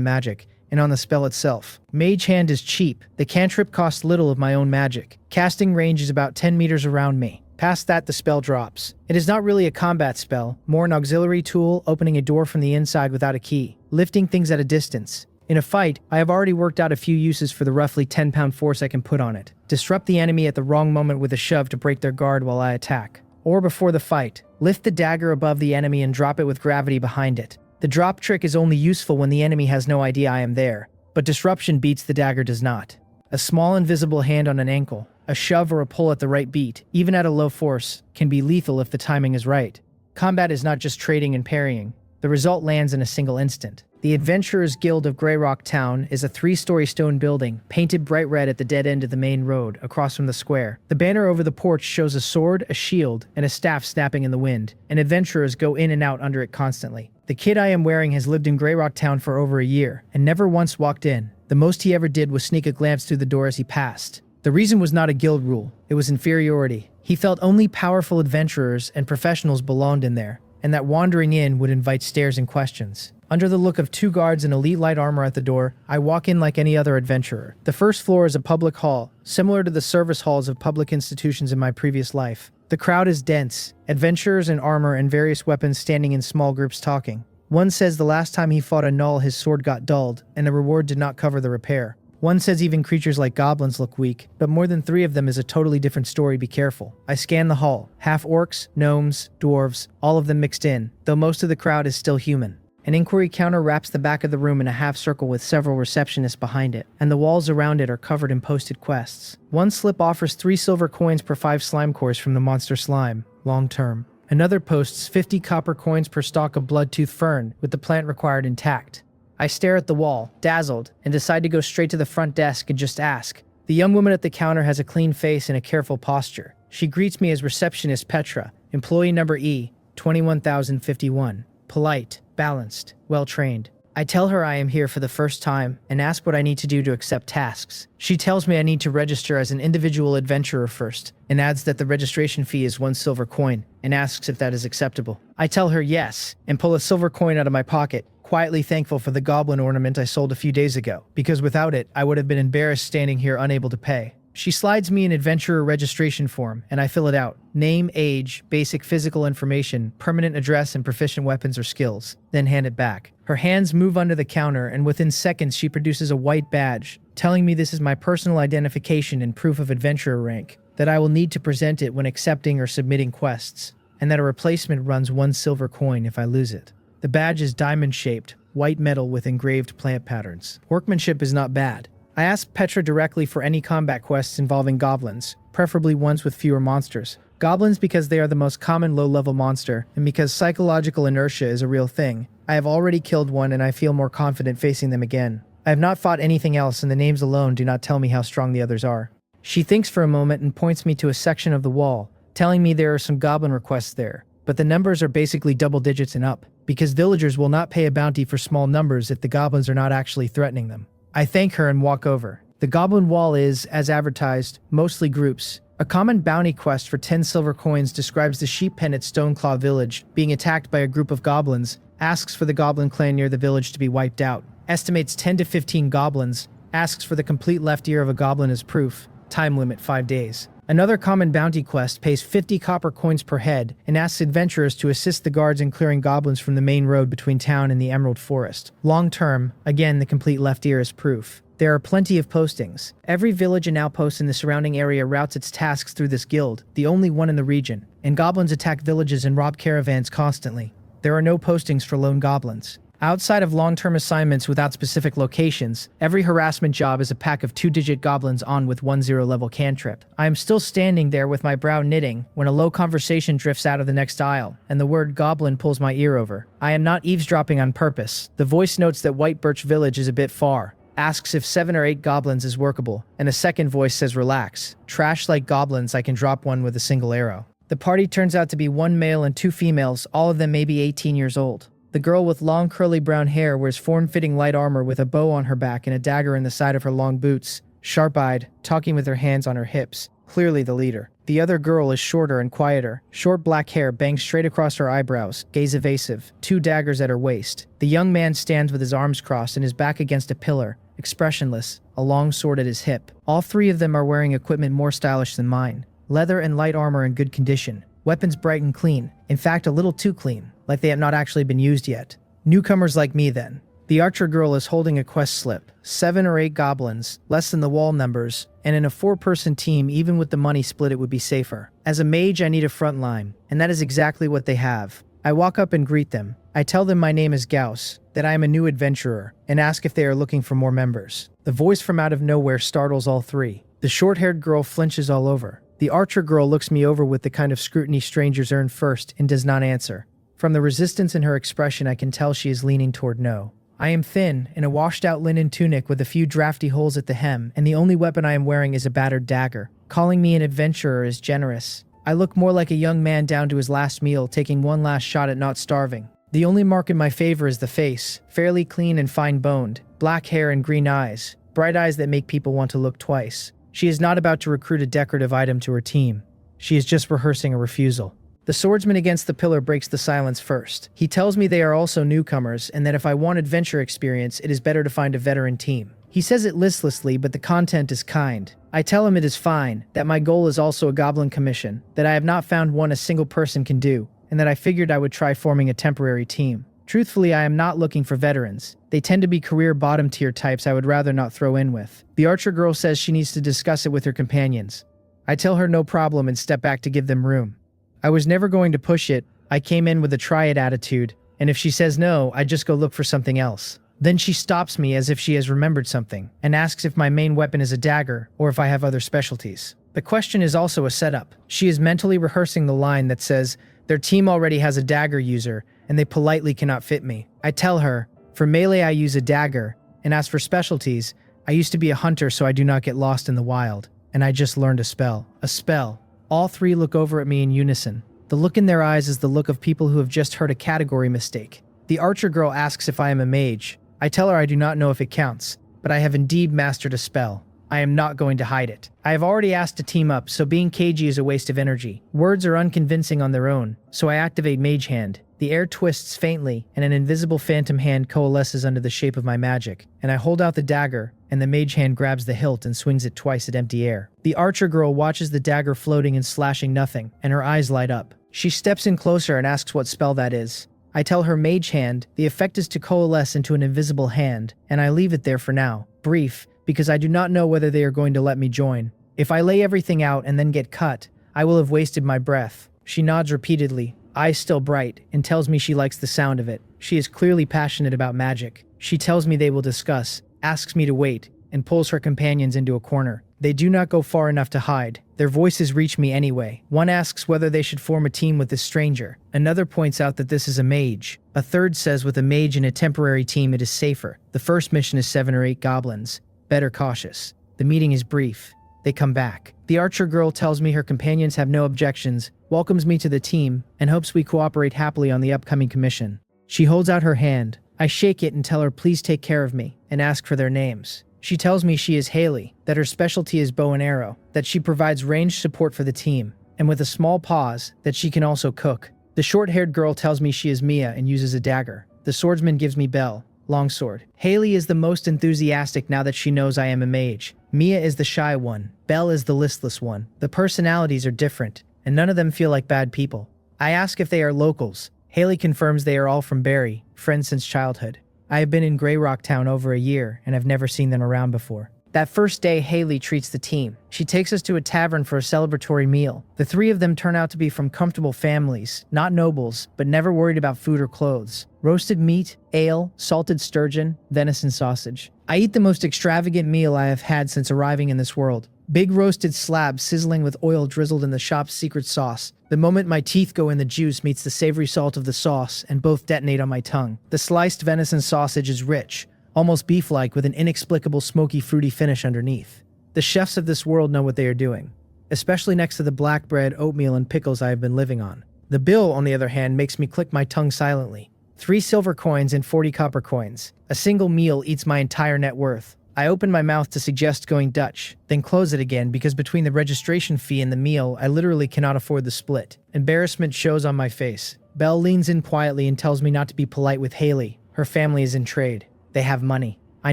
Speaker 1: magic, and on the spell itself. Mage Hand is cheap. The cantrip costs little of my own magic. Casting range is about 10 meters around me. Past that, the spell drops. It is not really a combat spell, more an auxiliary tool, opening a door from the inside without a key, lifting things at a distance. In a fight, I have already worked out a few uses for the roughly 10-pound force I can put on it. Disrupt the enemy at the wrong moment with a shove to break their guard while I attack. Or before the fight, lift the dagger above the enemy and drop it with gravity behind it. The drop trick is only useful when the enemy has no idea I am there, but disruption beats the dagger does not. A small invisible hand on an ankle, a shove or a pull at the right beat, even at a low force, can be lethal if the timing is right. Combat is not just trading and parrying. The result lands in a single instant. The Adventurers Guild of Grey Rock Town is a 3-story stone building, painted bright red at the dead end of the main road, across from the square. The banner over the porch shows a sword, a shield, and a staff snapping in the wind, and adventurers go in and out under it constantly. The kid I am wearing has lived in Grey Rock Town for over a year, and never once walked in. The most he ever did was sneak a glance through the door as he passed. The reason was not a guild rule, it was inferiority. He felt only powerful adventurers and professionals belonged in there, and that wandering in would invite stares and questions. Under the look of 2 guards in elite light armor at the door, I walk in like any other adventurer. The first floor is a public hall, similar to the service halls of public institutions in my previous life. The crowd is dense, adventurers in armor and various weapons standing in small groups talking. One says the last time he fought a gnoll his sword got dulled, and the reward did not cover the repair. One says even creatures like goblins look weak, but more than 3 of them is a totally different story, be careful. I scan the hall. Half-orcs, gnomes, dwarves, all of them mixed in, though most of the crowd is still human. An inquiry counter wraps the back of the room in a half-circle with several receptionists behind it, and the walls around it are covered in posted quests. One slip offers 3 silver coins per 5 slime cores from the monster slime, long-term. Another posts 50 copper coins per stalk of bloodtooth fern, with the plant required intact. I stare at the wall, dazzled, and decide to go straight to the front desk and just ask. The young woman at the counter has a clean face and a careful posture. She greets me as receptionist Petra, employee number E, 21051. Polite, balanced, well-trained. I tell her I am here for the first time and ask what I need to do to accept tasks. She tells me I need to register as an individual adventurer first, and adds that the registration fee is 1 silver coin, and asks if that is acceptable. I tell her yes, and pull a silver coin out of my pocket, quietly thankful for the goblin ornament I sold a few days ago, because without it, I would have been embarrassed standing here unable to pay. She slides me an adventurer registration form, and I fill it out. Name, age, basic physical information, permanent address, and proficient weapons or skills. Then hand it back. Her hands move under the counter, and within seconds she produces a white badge, telling me this is my personal identification and proof of adventurer rank, that I will need to present it when accepting or submitting quests, and that a replacement runs 1 silver coin if I lose it. The badge is diamond-shaped, white metal with engraved plant patterns. Workmanship is not bad. I asked Petra directly for any combat quests involving goblins, preferably ones with fewer monsters. Goblins because they are the most common low-level monster, and because psychological inertia is a real thing. I have already killed one and I feel more confident facing them again. I have not fought anything else and the names alone do not tell me how strong the others are. She thinks for a moment and points me to a section of the wall, telling me there are some goblin requests there, but the numbers are basically double digits and up, because villagers will not pay a bounty for small numbers if the goblins are not actually threatening them. I thank her and walk over. The goblin wall is, as advertised, mostly groups. A common bounty quest for 10 silver coins describes the sheep pen at Stoneclaw village being attacked by a group of goblins, asks for the goblin clan near the village to be wiped out, estimates 10 to 15 goblins, asks for the complete left ear of a goblin as proof, time limit 5 days. Another common bounty quest pays 50 copper coins per head and asks adventurers to assist the guards in clearing goblins from the main road between town and the Emerald Forest. Long term, again the complete left ear is proof. There are plenty of postings. Every village and outpost in the surrounding area routes its tasks through this guild, the only one in the region. and goblins attack villages and rob caravans constantly. There are no postings for lone goblins. Outside of long-term assignments without specific locations, every harassment job is a pack of 2-digit goblins on with 1-0 level cantrip. I am still standing there with my brow knitting when a low conversation drifts out of the next aisle, and the word goblin pulls my ear over. I am not eavesdropping on purpose. The voice notes that White Birch Village is a bit far, asks if 7 or 8 goblins is workable, and a second voice says relax. Trash like goblins, I can drop one with a single arrow. The party turns out to be 1 male and 2 females, all of them maybe 18 years old. The girl with long curly brown hair wears form-fitting light armor with a bow on her back and a dagger in the side of her long boots, sharp-eyed, talking with her hands on her hips, clearly the leader. The other girl is shorter and quieter, short black hair bangs straight across her eyebrows, gaze evasive, 2 daggers at her waist. The young man stands with his arms crossed and his back against a pillar, expressionless, a long sword at his hip. All 3 of them are wearing equipment more stylish than mine. Leather and light armor in good condition. Weapons bright and clean. In fact, a little too clean, like they have not actually been used yet. Newcomers like me then. The archer girl is holding a quest slip. 7 or 8 goblins, less than the wall numbers, and in a 4-person team even with the money split it would be safer. As a mage I need a front line, and that is exactly what they have. I walk up and greet them. I tell them my name is Gauss, that I am a new adventurer, and ask if they are looking for more members. The voice from out of nowhere startles all 3. The short-haired girl flinches all over. The archer girl looks me over with the kind of scrutiny strangers earn first and does not answer. From the resistance in her expression I can tell she is leaning toward no. I am thin, in a washed-out linen tunic with a few drafty holes at the hem, and the only weapon I am wearing is a battered dagger. Calling me an adventurer is generous. I look more like a young man down to his last meal, taking one last shot at not starving. The only mark in my favor is the face, fairly clean and fine-boned, black hair and green eyes, bright eyes that make people want to look twice. She is not about to recruit a decorative item to her team. She is just rehearsing a refusal. The swordsman against the pillar breaks the silence first. He tells me they are also newcomers and that if I want adventure experience, it is better to find a veteran team. He says it listlessly, but the content is kind. I tell him it is fine, that my goal is also a goblin commission, that I have not found one a single person can do, and that I figured I would try forming a temporary team. Truthfully, I am not looking for veterans. They tend to be career bottom-tier types I would rather not throw in with. The archer girl says she needs to discuss it with her companions. I tell her no problem and step back to give them room. I was never going to push it. I came in with a try it attitude, and if she says no, I just go look for something else. Then she stops me as if she has remembered something, and asks if my main weapon is a dagger, or if I have other specialties. The question is also a setup. She is mentally rehearsing the line that says, their team already has a dagger user, and they politely cannot fit me. I tell her, for melee I use a dagger, and as for specialties, I used to be a hunter so I do not get lost in the wild, and I just learned a spell. A spell. All 3 look over at me in unison. The look in their eyes is the look of people who have just heard a category mistake. The archer girl asks if I am a mage. I tell her I do not know if it counts, but I have indeed mastered a spell. I am not going to hide it. I have already asked to team up, so being cagey is a waste of energy. Words are unconvincing on their own, so I activate Mage Hand. The air twists faintly, and an invisible phantom hand coalesces under the shape of my magic, and I hold out the dagger, and the mage hand grabs the hilt and swings it twice at empty air. The archer girl watches the dagger floating and slashing nothing, and her eyes light up. She steps in closer and asks what spell that is. I tell her Mage Hand. The effect is to coalesce into an invisible hand, and I leave it there for now. Brief, because I do not know whether they are going to let me join. If I lay everything out and then get cut, I will have wasted my breath. She nods repeatedly, eyes still bright, and tells me she likes the sound of it. She is clearly passionate about magic. She tells me they will discuss, asks me to wait, and pulls her companions into a corner. They do not go far enough to hide. Their voices reach me anyway. One asks whether they should form a team with this stranger. Another points out that this is a mage. A third says with a mage and a temporary team it is safer. The first mission is 7 or 8 goblins. Better cautious. The meeting is brief. They come back. The archer girl tells me her companions have no objections, welcomes me to the team, and hopes we cooperate happily on the upcoming commission. She holds out her hand. I shake it and tell her please take care of me, and ask for their names. She tells me she is Haley, that her specialty is bow and arrow, that she provides ranged support for the team, and with a small pause, that she can also cook. The short-haired girl tells me she is Mia and uses a dagger. The swordsman gives me Bell, longsword. Haley is the most enthusiastic now that she knows I am a mage. Mia is the shy one. Bell is the listless one. The personalities are different, and none of them feel like bad people. I ask if they are locals. Haley confirms they are all from Barry, friends since childhood. I have been in Grey Rock Town over a year, and have never seen them around before. That first day, Haley treats the team. She takes us to a tavern for a celebratory meal. The three of them turn out to be from comfortable families, not nobles, but never worried about food or clothes. Roasted meat, ale, salted sturgeon, venison sausage. I eat the most extravagant meal I have had since arriving in this world. Big roasted slabs sizzling with oil drizzled in the shop's secret sauce. The moment my teeth go in, the juice meets the savory salt of the sauce, and both detonate on my tongue. The sliced venison sausage is rich, almost beef-like, with an inexplicable smoky, fruity finish underneath. The chefs of this world know what they are doing, especially next to the black bread, oatmeal, and pickles I have been living on. The bill, on the other hand, makes me click my tongue silently. 3 silver coins and 40 copper coins. A single meal eats my entire net worth. I open my mouth to suggest going Dutch, then close it again because between the registration fee and the meal, I literally cannot afford the split. Embarrassment shows on my face. Belle leans in quietly and tells me not to be polite with Haley. Her family is in trade. They have money. I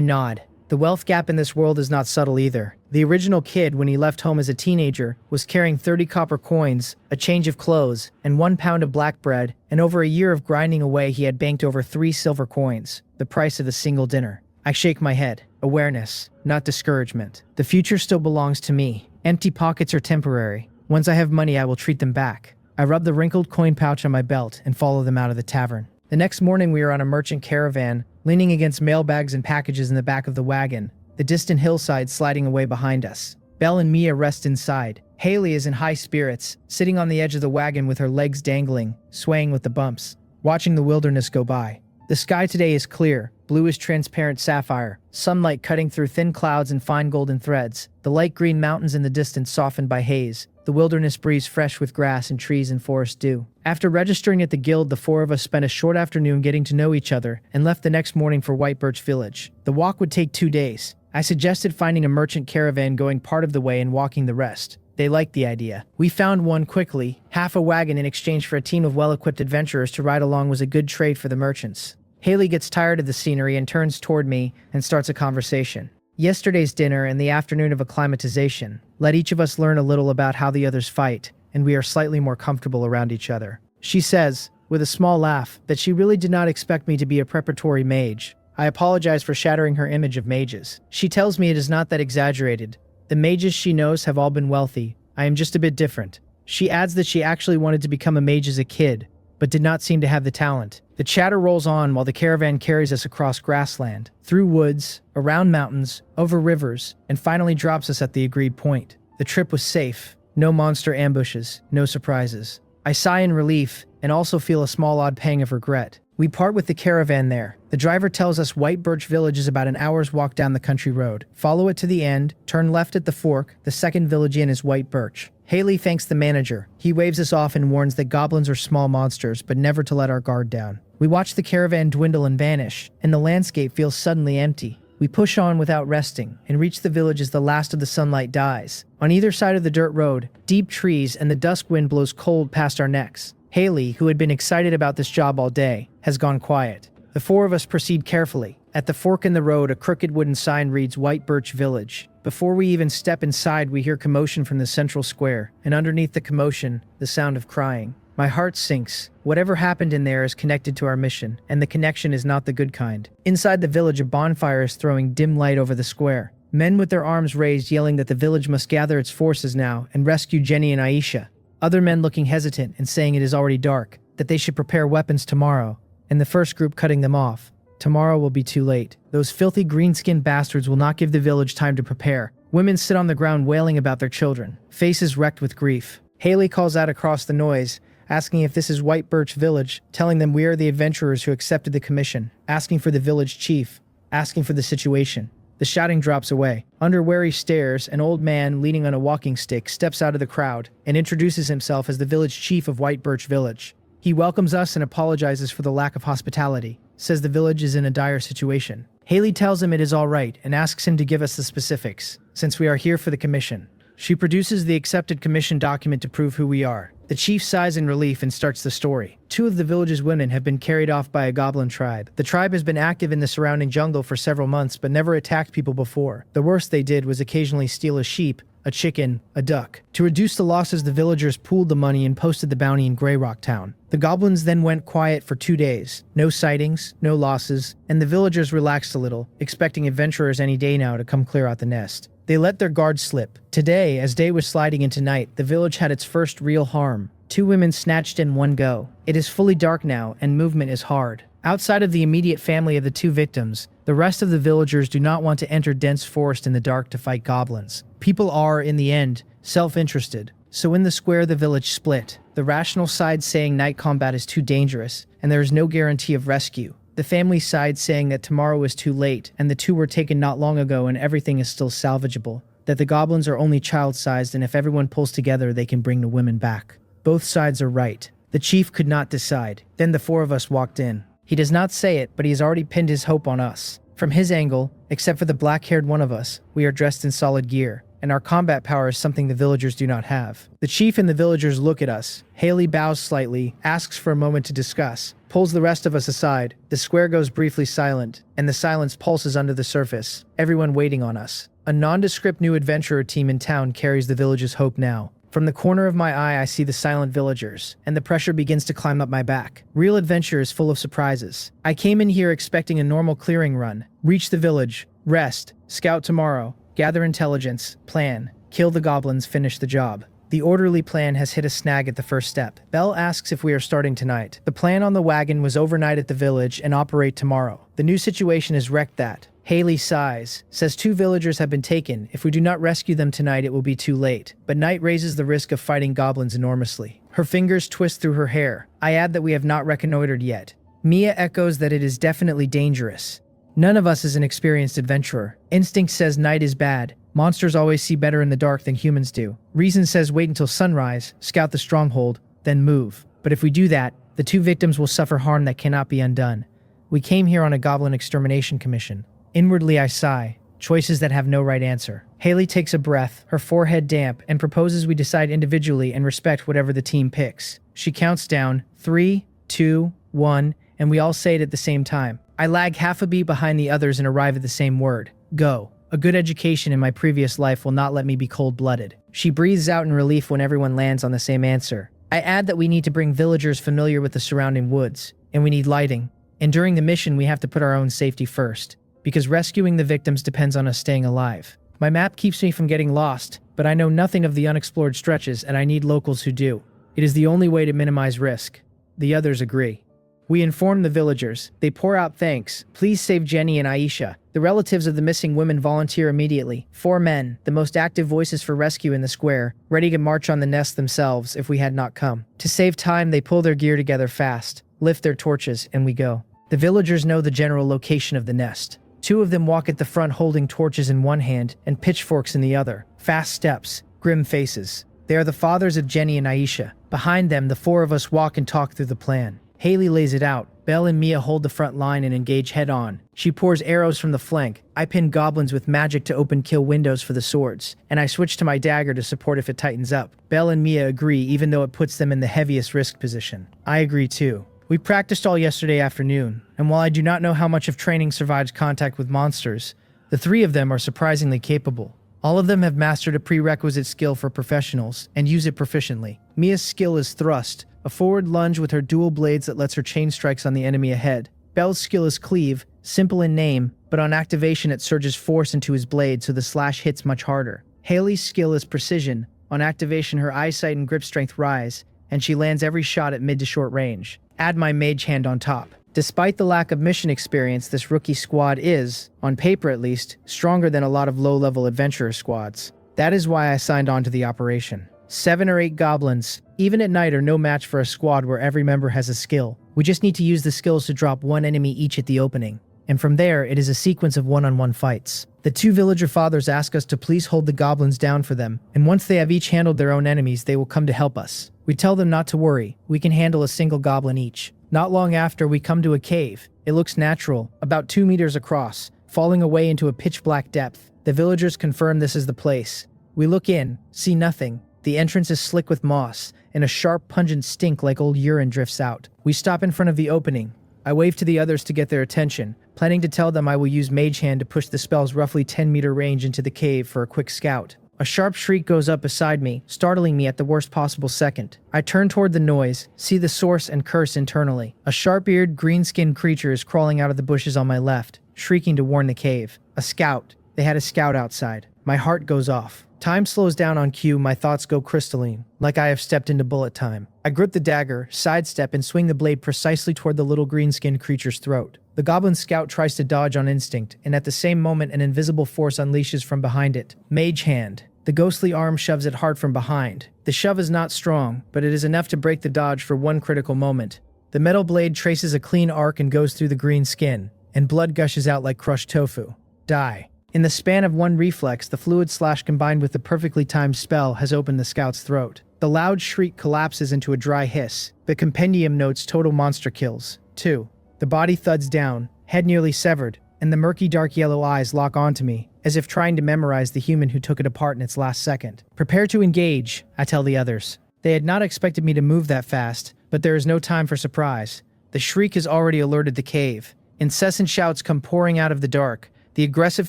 Speaker 1: nod. The wealth gap in this world is not subtle either. The original kid, when he left home as a teenager, was carrying 30 copper coins, a change of clothes, and 1 pound of black bread, and over a year of grinding away he had banked over 3 silver coins, the price of a single dinner. I shake my head. Awareness, not discouragement. The future still belongs to me. Empty pockets are temporary. Once I have money, I will treat them back. I rub the wrinkled coin pouch on my belt and follow them out of the tavern. The next morning we are on a merchant caravan, leaning against mailbags and packages in the back of the wagon, the distant hillside sliding away behind us. Belle and Mia rest inside. Haley is in high spirits, sitting on the edge of the wagon with her legs dangling, swaying with the bumps, watching the wilderness go by. The sky today is clear, blue as transparent sapphire, sunlight cutting through thin clouds and fine golden threads, the light green mountains in the distance softened by haze, the wilderness breeze fresh with grass and trees and forest dew. After registering at the guild, the 4 of us spent a short afternoon getting to know each other and left the next morning for White Birch Village. The walk would take 2 days. I suggested finding a merchant caravan going part of the way and walking the rest. They liked the idea. We found one quickly. Half a wagon in exchange for a team of well-equipped adventurers to ride along was a good trade for the merchants. Haley gets tired of the scenery and turns toward me and starts a conversation. Yesterday's dinner and the afternoon of acclimatization let each of us learn a little about how the others fight, and we are slightly more comfortable around each other. She says, with a small laugh, that she really did not expect me to be a preparatory mage. I apologize for shattering her image of mages. She tells me it is not that exaggerated. The mages she knows have all been wealthy. I am just a bit different. She adds that she actually wanted to become a mage as a kid, but did not seem to have the talent. The chatter rolls on while the caravan carries us across grassland, through woods, around mountains, over rivers, and finally drops us at the agreed point. The trip was safe. No monster ambushes, no surprises. I sigh in relief and also feel a small odd pang of regret. We part with the caravan there. The driver tells us White Birch Village is about an hour's walk down the country road. Follow it to the end, turn left at the fork. The second village in is White Birch. Haley thanks the manager. He waves us off and warns that goblins are small monsters, but never to let our guard down. We watch the caravan dwindle and vanish, and the landscape feels suddenly empty. We push on without resting, and reach the village as the last of the sunlight dies. On either side of the dirt road, deep trees and the dusk wind blows cold past our necks. Haley, who had been excited about this job all day, has gone quiet. The 4 of us proceed carefully. At the fork in the road, a crooked wooden sign reads White Birch Village. Before we even step inside, we hear commotion from the central square, and underneath the commotion, the sound of crying. My heart sinks. Whatever happened in there is connected to our mission, and the connection is not the good kind. Inside the village, a bonfire is throwing dim light over the square. Men with their arms raised yelling that the village must gather its forces now and rescue Jenny and Aisha. Other men looking hesitant and saying it is already dark, that they should prepare weapons tomorrow, and the first group cutting them off. Tomorrow will be too late. Those filthy green-skinned bastards will not give the village time to prepare. Women sit on the ground wailing about their children, faces wrecked with grief. Haley calls out across the noise, asking if this is White Birch Village, telling them we are the adventurers who accepted the commission, asking for the village chief, asking for the situation. The shouting drops away. Under wary stares, an old man leaning on a walking stick steps out of the crowd and introduces himself as the village chief of White Birch Village. He welcomes us and apologizes for the lack of hospitality, says the village is in a dire situation. Haley tells him it is all right and asks him to give us the specifics, since we are here for the commission. She produces the accepted commission document to prove who we are. The chief sighs in relief and starts the story. 2 of the village's women have been carried off by a goblin tribe. The tribe has been active in the surrounding jungle for several months but never attacked people before. The worst they did was occasionally steal a sheep, a chicken, a duck. To reduce the losses, the villagers pooled the money and posted the bounty in Grey Rock Town. The goblins then went quiet for 2 days. No sightings, no losses, and the villagers relaxed a little, expecting adventurers any day now to come clear out the nest. They let their guards slip. Today, as day was sliding into night, the village had its first real harm. 2 women snatched in one go. It is fully dark now, and movement is hard. Outside of the immediate family of the 2 victims, the rest of the villagers do not want to enter dense forest in the dark to fight goblins. People are, in the end, self-interested. So in the square, the village split. The rational side saying night combat is too dangerous, and there is no guarantee of rescue. The family side saying that tomorrow is too late, and the 2 were taken not long ago and everything is still salvageable. That the goblins are only child-sized, and if everyone pulls together, they can bring the women back. Both sides are right. The chief could not decide. Then the 4 of us walked in. He does not say it, but he has already pinned his hope on us. From his angle, except for the black-haired one of us, we are dressed in solid gear, and our combat power is something the villagers do not have. The chief and the villagers look at us. Haley bows slightly, asks for a moment to discuss, pulls the rest of us aside. The square goes briefly silent, and the silence pulses under the surface, everyone waiting on us. A nondescript new adventurer team in town carries the village's hope now. From the corner of my eye, I see the silent villagers, and the pressure begins to climb up my back. Real adventure is full of surprises. I came in here expecting a normal clearing run. Reach the village, rest, scout tomorrow, gather intelligence, plan, kill the goblins, finish the job. The orderly plan has hit a snag at the first step. Belle asks if we are starting tonight. The plan on the wagon was overnight at the village and operate tomorrow. The new situation is reccaped. Haley sighs, says 2 villagers have been taken. If we do not rescue them tonight, it will be too late. But night raises the risk of fighting goblins enormously. Her fingers twist through her hair. I add that we have not reconnoitered yet. Mia echoes that it is definitely dangerous. None of us is an experienced adventurer. Instinct says night is bad. Monsters always see better in the dark than humans do. Reason says wait until sunrise, scout the stronghold, then move. But if we do that, the 2 victims will suffer harm that cannot be undone. We came here on a goblin extermination commission. Inwardly, I sigh. Choices that have no right answer. Haley takes a breath, her forehead damp, and proposes we decide individually and respect whatever the team picks. She counts down 3, 2, 1, and we all say it at the same time. I lag half a beat behind the others and arrive at the same word. Go. A good education in my previous life will not let me be cold-blooded. She breathes out in relief when everyone lands on the same answer. I add that we need to bring villagers familiar with the surrounding woods, and we need lighting. And during the mission, we have to put our own safety first, because rescuing the victims depends on us staying alive. My map keeps me from getting lost, but I know nothing of the unexplored stretches, and I need locals who do. It is the only way to minimize risk. The others agree. We inform the villagers. They pour out thanks. Please save Jenny and Aisha. The relatives of the missing women volunteer immediately. 4 men, the most active voices for rescue in the square, ready to march on the nest themselves if we had not come. To save time, they pull their gear together fast, lift their torches, and we go. The villagers know the general location of the nest. 2 of them walk at the front holding torches in one hand and pitchforks in the other. Fast steps, grim faces. They are the fathers of Jenny and Aisha. Behind them, the 4 of us walk and talk through the plan. Haley lays it out. Belle and Mia hold the front line and engage head-on. She pours arrows from the flank. I pin goblins with magic to open kill windows for the swords, and I switch to my dagger to support if it tightens up. Belle and Mia agree even though it puts them in the heaviest risk position. I agree too. We practiced all yesterday afternoon, and while I do not know how much of training survives contact with monsters, the 3 of them are surprisingly capable. All of them have mastered a prerequisite skill for professionals and use it proficiently. Mia's skill is thrust, a forward lunge with her dual blades that lets her chain strikes on the enemy ahead. Belle's skill is cleave, simple in name, but on activation it surges force into his blade so the slash hits much harder. Haley's skill is precision. On activation her eyesight and grip strength rise, and she lands every shot at mid to short range. Add my mage hand on top. Despite the lack of mission experience, this rookie squad is, on paper at least, stronger than a lot of low-level adventurer squads. That is why I signed on to the operation. 7 or 8 goblins, even at night, are no match for a squad where every member has a skill. We just need to use the skills to drop 1 enemy each at the opening. And from there, it is a sequence of one-on-one fights. The 2 villager fathers ask us to please hold the goblins down for them, and once they have each handled their own enemies, they will come to help us. We tell them not to worry, we can handle a single goblin each. Not long after, we come to a cave. It looks natural, about 2 meters across, falling away into a pitch-black depth. The villagers confirm this is the place. We look in, see nothing. The entrance is slick with moss, and a sharp, pungent stink like old urine drifts out. We stop in front of the opening. I wave to the others to get their attention, planning to tell them I will use Mage Hand to push the spell's roughly 10-meter range into the cave for a quick scout. A sharp shriek goes up beside me, startling me at the worst possible second. I turn toward the noise, see the source, and curse internally. A sharp-eared, green-skinned creature is crawling out of the bushes on my left, shrieking to warn the cave. A scout. They had a scout outside. My heart goes off. Time slows down on cue, my thoughts go crystalline, like I have stepped into bullet time. I grip the dagger, sidestep, and swing the blade precisely toward the little green-skinned creature's throat. The goblin scout tries to dodge on instinct, and at the same moment an invisible force unleashes from behind it. Mage hand. The ghostly arm shoves it hard from behind. The shove is not strong, but it is enough to break the dodge for one critical moment. The metal blade traces a clean arc and goes through the green skin, and blood gushes out like crushed tofu. Die. In the span of one reflex, the fluid slash combined with the perfectly timed spell has opened the scout's throat. The loud shriek collapses into a dry hiss. The compendium notes total monster kills. 2. The body thuds down, head nearly severed, and the murky dark yellow eyes lock onto me, as if trying to memorize the human who took it apart in its last second. Prepare to engage, I tell the others. They had not expected me to move that fast, but there is no time for surprise. The shriek has already alerted the cave. Incessant shouts come pouring out of the dark, the aggressive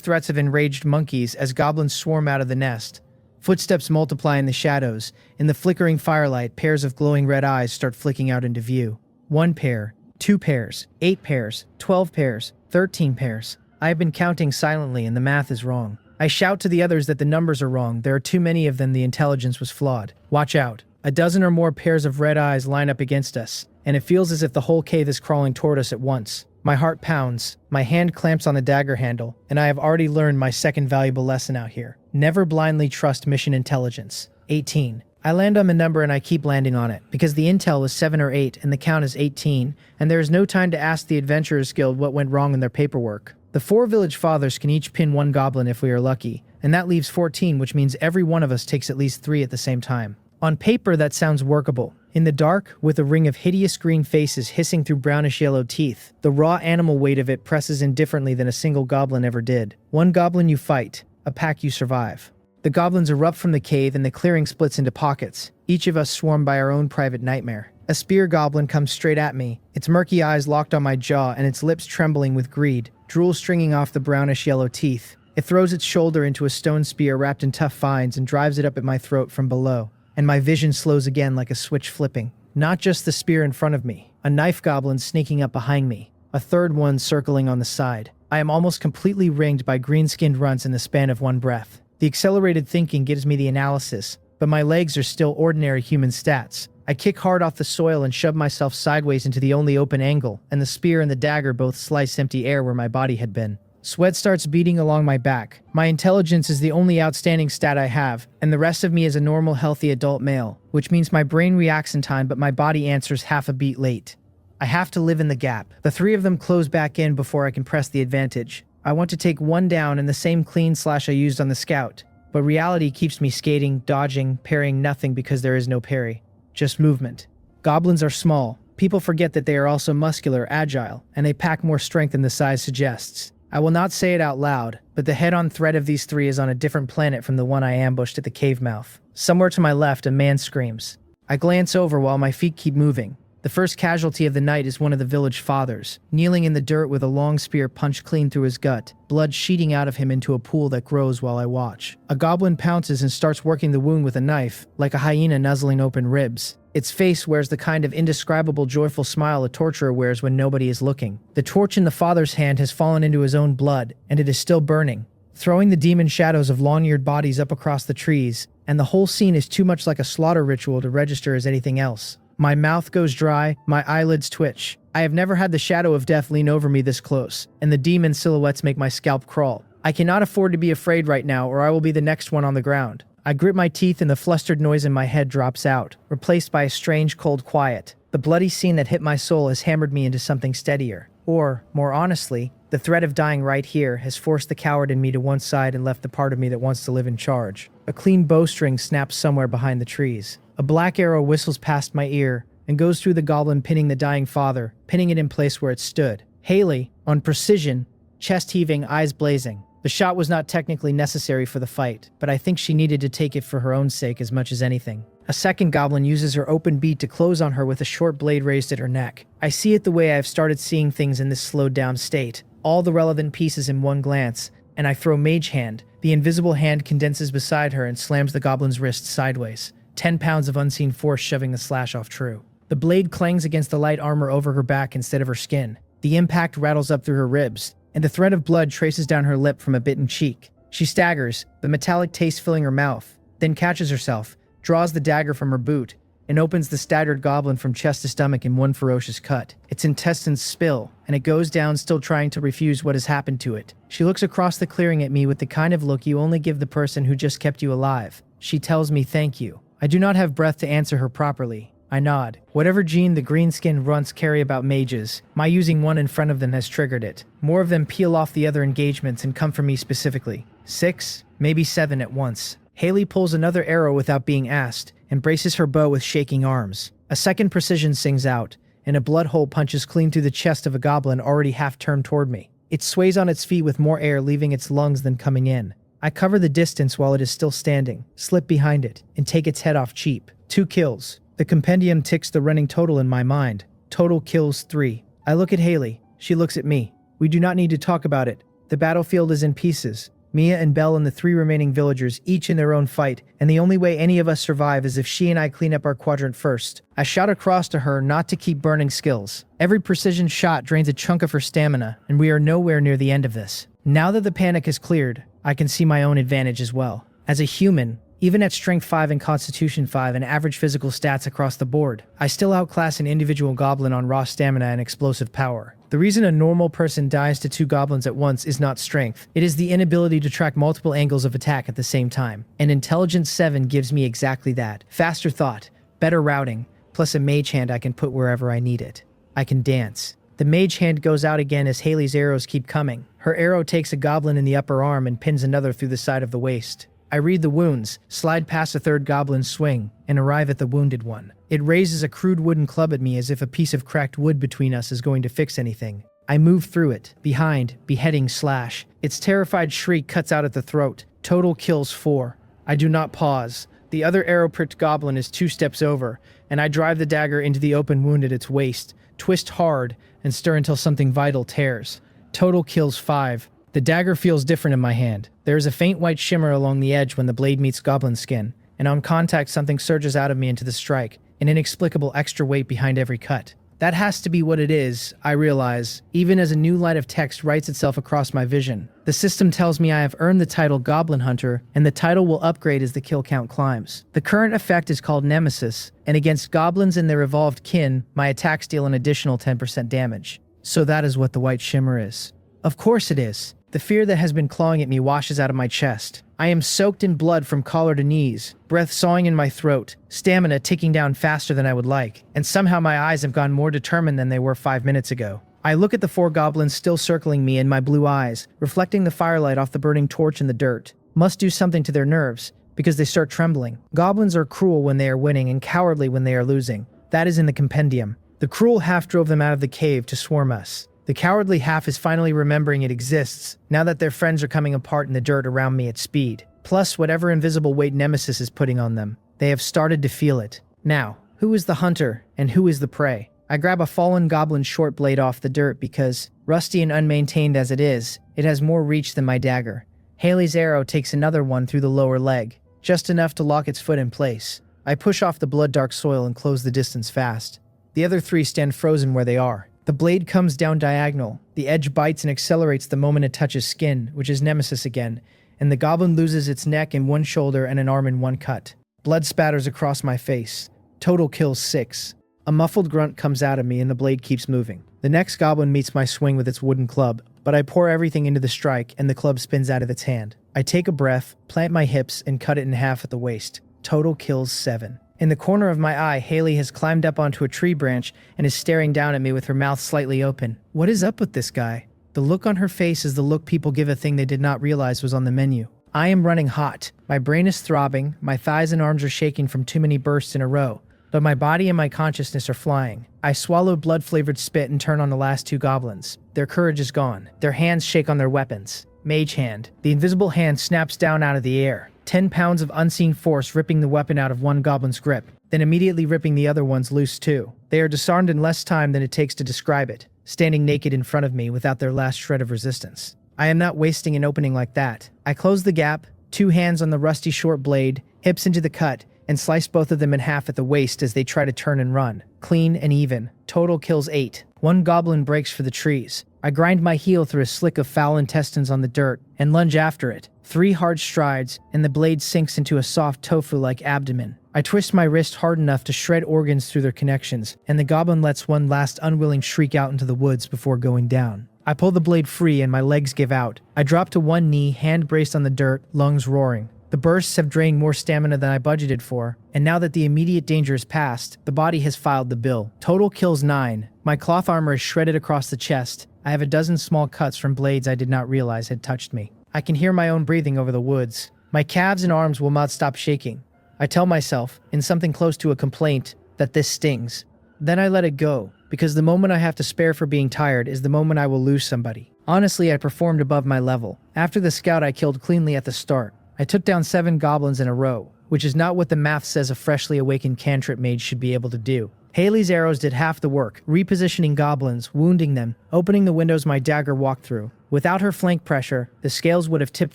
Speaker 1: threats of enraged monkeys as goblins swarm out of the nest. Footsteps multiply in the shadows. In the flickering firelight, pairs of glowing red eyes start flicking out into view. 1 pair, 2 pairs, 8 pairs, 12 pairs, 13 pairs. I have been counting silently and the math is wrong. I shout to the others that the numbers are wrong. There are too many of them, the intelligence was flawed. Watch out. A dozen or more pairs of red eyes line up against us, and it feels as if the whole cave is crawling toward us at once. My heart pounds, my hand clamps on the dagger handle, and I have already learned my second valuable lesson out here. Never blindly trust mission intelligence. 18. I land on the number and I keep landing on it, because the intel was 7 or 8 and the count is 18, and there is no time to ask the Adventurers Guild what went wrong in their paperwork. The 4 village fathers can each pin 1 goblin if we are lucky, and that leaves 14, which means every one of us takes at least 3 at the same time. On paper, that sounds workable. In the dark, with a ring of hideous green faces hissing through brownish-yellow teeth, the raw animal weight of it presses in differently than a single goblin ever did. 1 goblin you fight, a pack you survive. The goblins erupt from the cave and the clearing splits into pockets, each of us swarmed by our own private nightmare. A spear goblin comes straight at me, its murky eyes locked on my jaw and its lips trembling with greed, drool stringing off the brownish-yellow teeth. It throws its shoulder into a stone spear wrapped in tough vines and drives it up at my throat from below. And my vision slows again like a switch flipping. Not just the spear in front of me, a knife goblin sneaking up behind me, a third one circling on the side. I am almost completely ringed by green-skinned runts in the span of one breath. The accelerated thinking gives me the analysis, but my legs are still ordinary human stats. I kick hard off the soil and shove myself sideways into the only open angle, and the spear and the dagger both slice empty air where my body had been. Sweat starts beating along my back. My intelligence is the only outstanding stat I have, and the rest of me is a normal, healthy adult male, which means my brain reacts in time but my body answers half a beat late. I have to live in the gap. The 3 of them close back in before I can press the advantage. I want to take 1 down in the same clean slash I used on the scout, but reality keeps me skating, dodging, parrying nothing because there is no parry. Just movement. Goblins are small. People forget that they are also muscular, agile, and they pack more strength than the size suggests. I will not say it out loud, but the head-on threat of these 3 is on a different planet from the one I ambushed at the cave mouth. Somewhere to my left, a man screams. I glance over while my feet keep moving. The first casualty of the night is one of the village fathers, kneeling in the dirt with a long spear punched clean through his gut, blood sheeting out of him into a pool that grows while I watch. A goblin pounces and starts working the wound with a knife, like a hyena nuzzling open ribs. Its face wears the kind of indescribable joyful smile a torturer wears when nobody is looking. The torch in the father's hand has fallen into his own blood, and it is still burning, throwing the demon shadows of long-eared bodies up across the trees, and the whole scene is too much like a slaughter ritual to register as anything else. My mouth goes dry, my eyelids twitch. I have never had the shadow of death lean over me this close, and the demon silhouettes make my scalp crawl. I cannot afford to be afraid right now, or I will be the next one on the ground. I grit my teeth and the flustered noise in my head drops out, replaced by a strange cold quiet. The bloody scene that hit my soul has hammered me into something steadier. Or, more honestly, the threat of dying right here has forced the coward in me to one side and left the part of me that wants to live in charge. A clean bowstring snaps somewhere behind the trees. A black arrow whistles past my ear and goes through the goblin pinning the dying father, pinning it in place where it stood. Haley, on precision, chest heaving, eyes blazing. The shot was not technically necessary for the fight, but I think she needed to take it for her own sake as much as anything. A second goblin uses her open beat to close on her with a short blade raised at her neck. I see it the way I have started seeing things in this slowed down state, all the relevant pieces in one glance, and I throw Mage Hand, The invisible hand condenses beside her and slams the goblin's wrist sideways, 10 pounds of unseen force shoving the slash off true. The blade clangs against the light armor over her back instead of her skin. The impact rattles up through her ribs, and the thread of blood traces down her lip from a bitten cheek. She staggers, the metallic taste filling her mouth, then catches herself, draws the dagger from her boot, and opens the staggered goblin from chest to stomach in one ferocious cut. Its intestines spill, and it goes down still trying to refuse what has happened to it. She looks across the clearing at me with the kind of look you only give the person who just kept you alive. She tells me thank you. I do not have breath to answer her properly. I nod. Whatever gene the green-skinned runts carry about mages, my using one in front of them has triggered it. More of them peel off the other engagements and come for me specifically. 6, maybe 7 at once. Haley pulls another arrow without being asked, and braces her bow with shaking arms. A second precision sings out, and a blood hole punches clean through the chest of a goblin already half turned toward me. It sways on its feet with more air leaving its lungs than coming in. I cover the distance while it is still standing, slip behind it, and take its head off cheap. 2 kills. The compendium ticks the running total in my mind. Total kills 3. I look at Haley. She looks at me. We do not need to talk about it. The battlefield is in pieces. Mia and Belle and the 3 remaining villagers, each in their own fight, and the only way any of us survive is if she and I clean up our quadrant first. I shout across to her not to keep burning skills. Every precision shot drains a chunk of her stamina, and we are nowhere near the end of this. Now that the panic is cleared, I can see my own advantage as well. As a human, even at Strength 5 and Constitution 5 and average physical stats across the board, I still outclass an individual goblin on raw stamina and explosive power. The reason a normal person dies to 2 goblins at once is not strength. It is the inability to track multiple angles of attack at the same time. And Intelligence 7 gives me exactly that. Faster thought, better routing, plus a mage hand I can put wherever I need it. I can dance. The mage hand goes out again as Haley's arrows keep coming. Her arrow takes a goblin in the upper arm and pins another through the side of the waist. I read the wounds, slide past a third goblin's swing, and arrive at the wounded one. It raises a crude wooden club at me as if a piece of cracked wood between us is going to fix anything. I move through it, behind, beheading slash. Its terrified shriek cuts out at the throat. Total kills 4. I do not pause. The other arrow-pricked goblin is 2 steps over, and I drive the dagger into the open wound at its waist, twist hard, and stir until something vital tears. Total kills 5. The dagger feels different in my hand. There is a faint white shimmer along the edge when the blade meets goblin skin, and on contact something surges out of me into the strike, an inexplicable extra weight behind every cut. That has to be what it is, I realize, even as a new light of text writes itself across my vision. The system tells me I have earned the title Goblin Hunter, and the title will upgrade as the kill count climbs. The current effect is called Nemesis, and against goblins and their evolved kin, my attacks deal an additional 10% damage. So that is what the white shimmer is. Of course it is. The fear that has been clawing at me washes out of my chest. I am soaked in blood from collar to knees, breath sawing in my throat, stamina ticking down faster than I would like, and somehow my eyes have gone more determined than they were 5 minutes ago. I look at the 4 goblins still circling me in my blue eyes, reflecting the firelight off the burning torch in the dirt. Must do something to their nerves, because they start trembling. Goblins are cruel when they are winning and cowardly when they are losing. That is in the compendium. The cruel half drove them out of the cave to swarm us. The cowardly half is finally remembering it exists, now that their friends are coming apart in the dirt around me at speed. Plus whatever invisible weight Nemesis is putting on them. They have started to feel it. Now, who is the hunter, and who is the prey? I grab a fallen goblin short blade off the dirt because, rusty and unmaintained as it is, it has more reach than my dagger. Haley's arrow takes another one through the lower leg, just enough to lock its foot in place. I push off the blood-dark soil and close the distance fast. The other 3 stand frozen where they are. The blade comes down diagonal. The edge bites and accelerates the moment it touches skin, which is Nemesis again, and the goblin loses its neck in one shoulder and an arm in one cut. Blood spatters across my face. Total kills 6. A muffled grunt comes out of me and the blade keeps moving. The next goblin meets my swing with its wooden club, but I pour everything into the strike and the club spins out of its hand. I take a breath, plant my hips, and cut it in half at the waist. Total kills 7. In the corner of my eye, Haley has climbed up onto a tree branch and is staring down at me with her mouth slightly open. What is up with this guy? The look on her face is the look people give a thing they did not realize was on the menu. I am running hot. My brain is throbbing, my thighs and arms are shaking from too many bursts in a row, but my body and my consciousness are flying. I swallow blood-flavored spit and turn on the last 2 goblins. Their courage is gone. Their hands shake on their weapons. Mage hand. The invisible hand snaps down out of the air. 10 pounds of unseen force ripping the weapon out of one goblin's grip, then immediately ripping the other ones loose too. They are disarmed in less time than it takes to describe it, standing naked in front of me without their last shred of resistance. I am not wasting an opening like that. I close the gap, 2 hands on the rusty short blade, hips into the cut, and slice both of them in half at the waist as they try to turn and run. Clean and even. Total kills 8. 1 goblin breaks for the trees. I grind my heel through a slick of foul intestines on the dirt and lunge after it. 3 hard strides, and the blade sinks into a soft tofu-like abdomen. I twist my wrist hard enough to shred organs through their connections, and the goblin lets one last unwilling shriek out into the woods before going down. I pull the blade free and my legs give out. I drop to one knee, hand braced on the dirt, lungs roaring. The bursts have drained more stamina than I budgeted for, and now that the immediate danger is past, the body has filed the bill. Total kills 9. My cloth armor is shredded across the chest. I have a dozen small cuts from blades I did not realize had touched me. I can hear my own breathing over the woods. My calves and arms will not stop shaking. I tell myself, in something close to a complaint, that this stings. Then I let it go, because the moment I have to spare for being tired is the moment I will lose somebody. Honestly, I performed above my level. After the scout I killed cleanly at the start, I took down 7 goblins in a row, which is not what the math says a freshly awakened cantrip mage should be able to do. Haley's arrows did half the work, repositioning goblins, wounding them, opening the windows my dagger walked through. Without her flank pressure, the scales would have tipped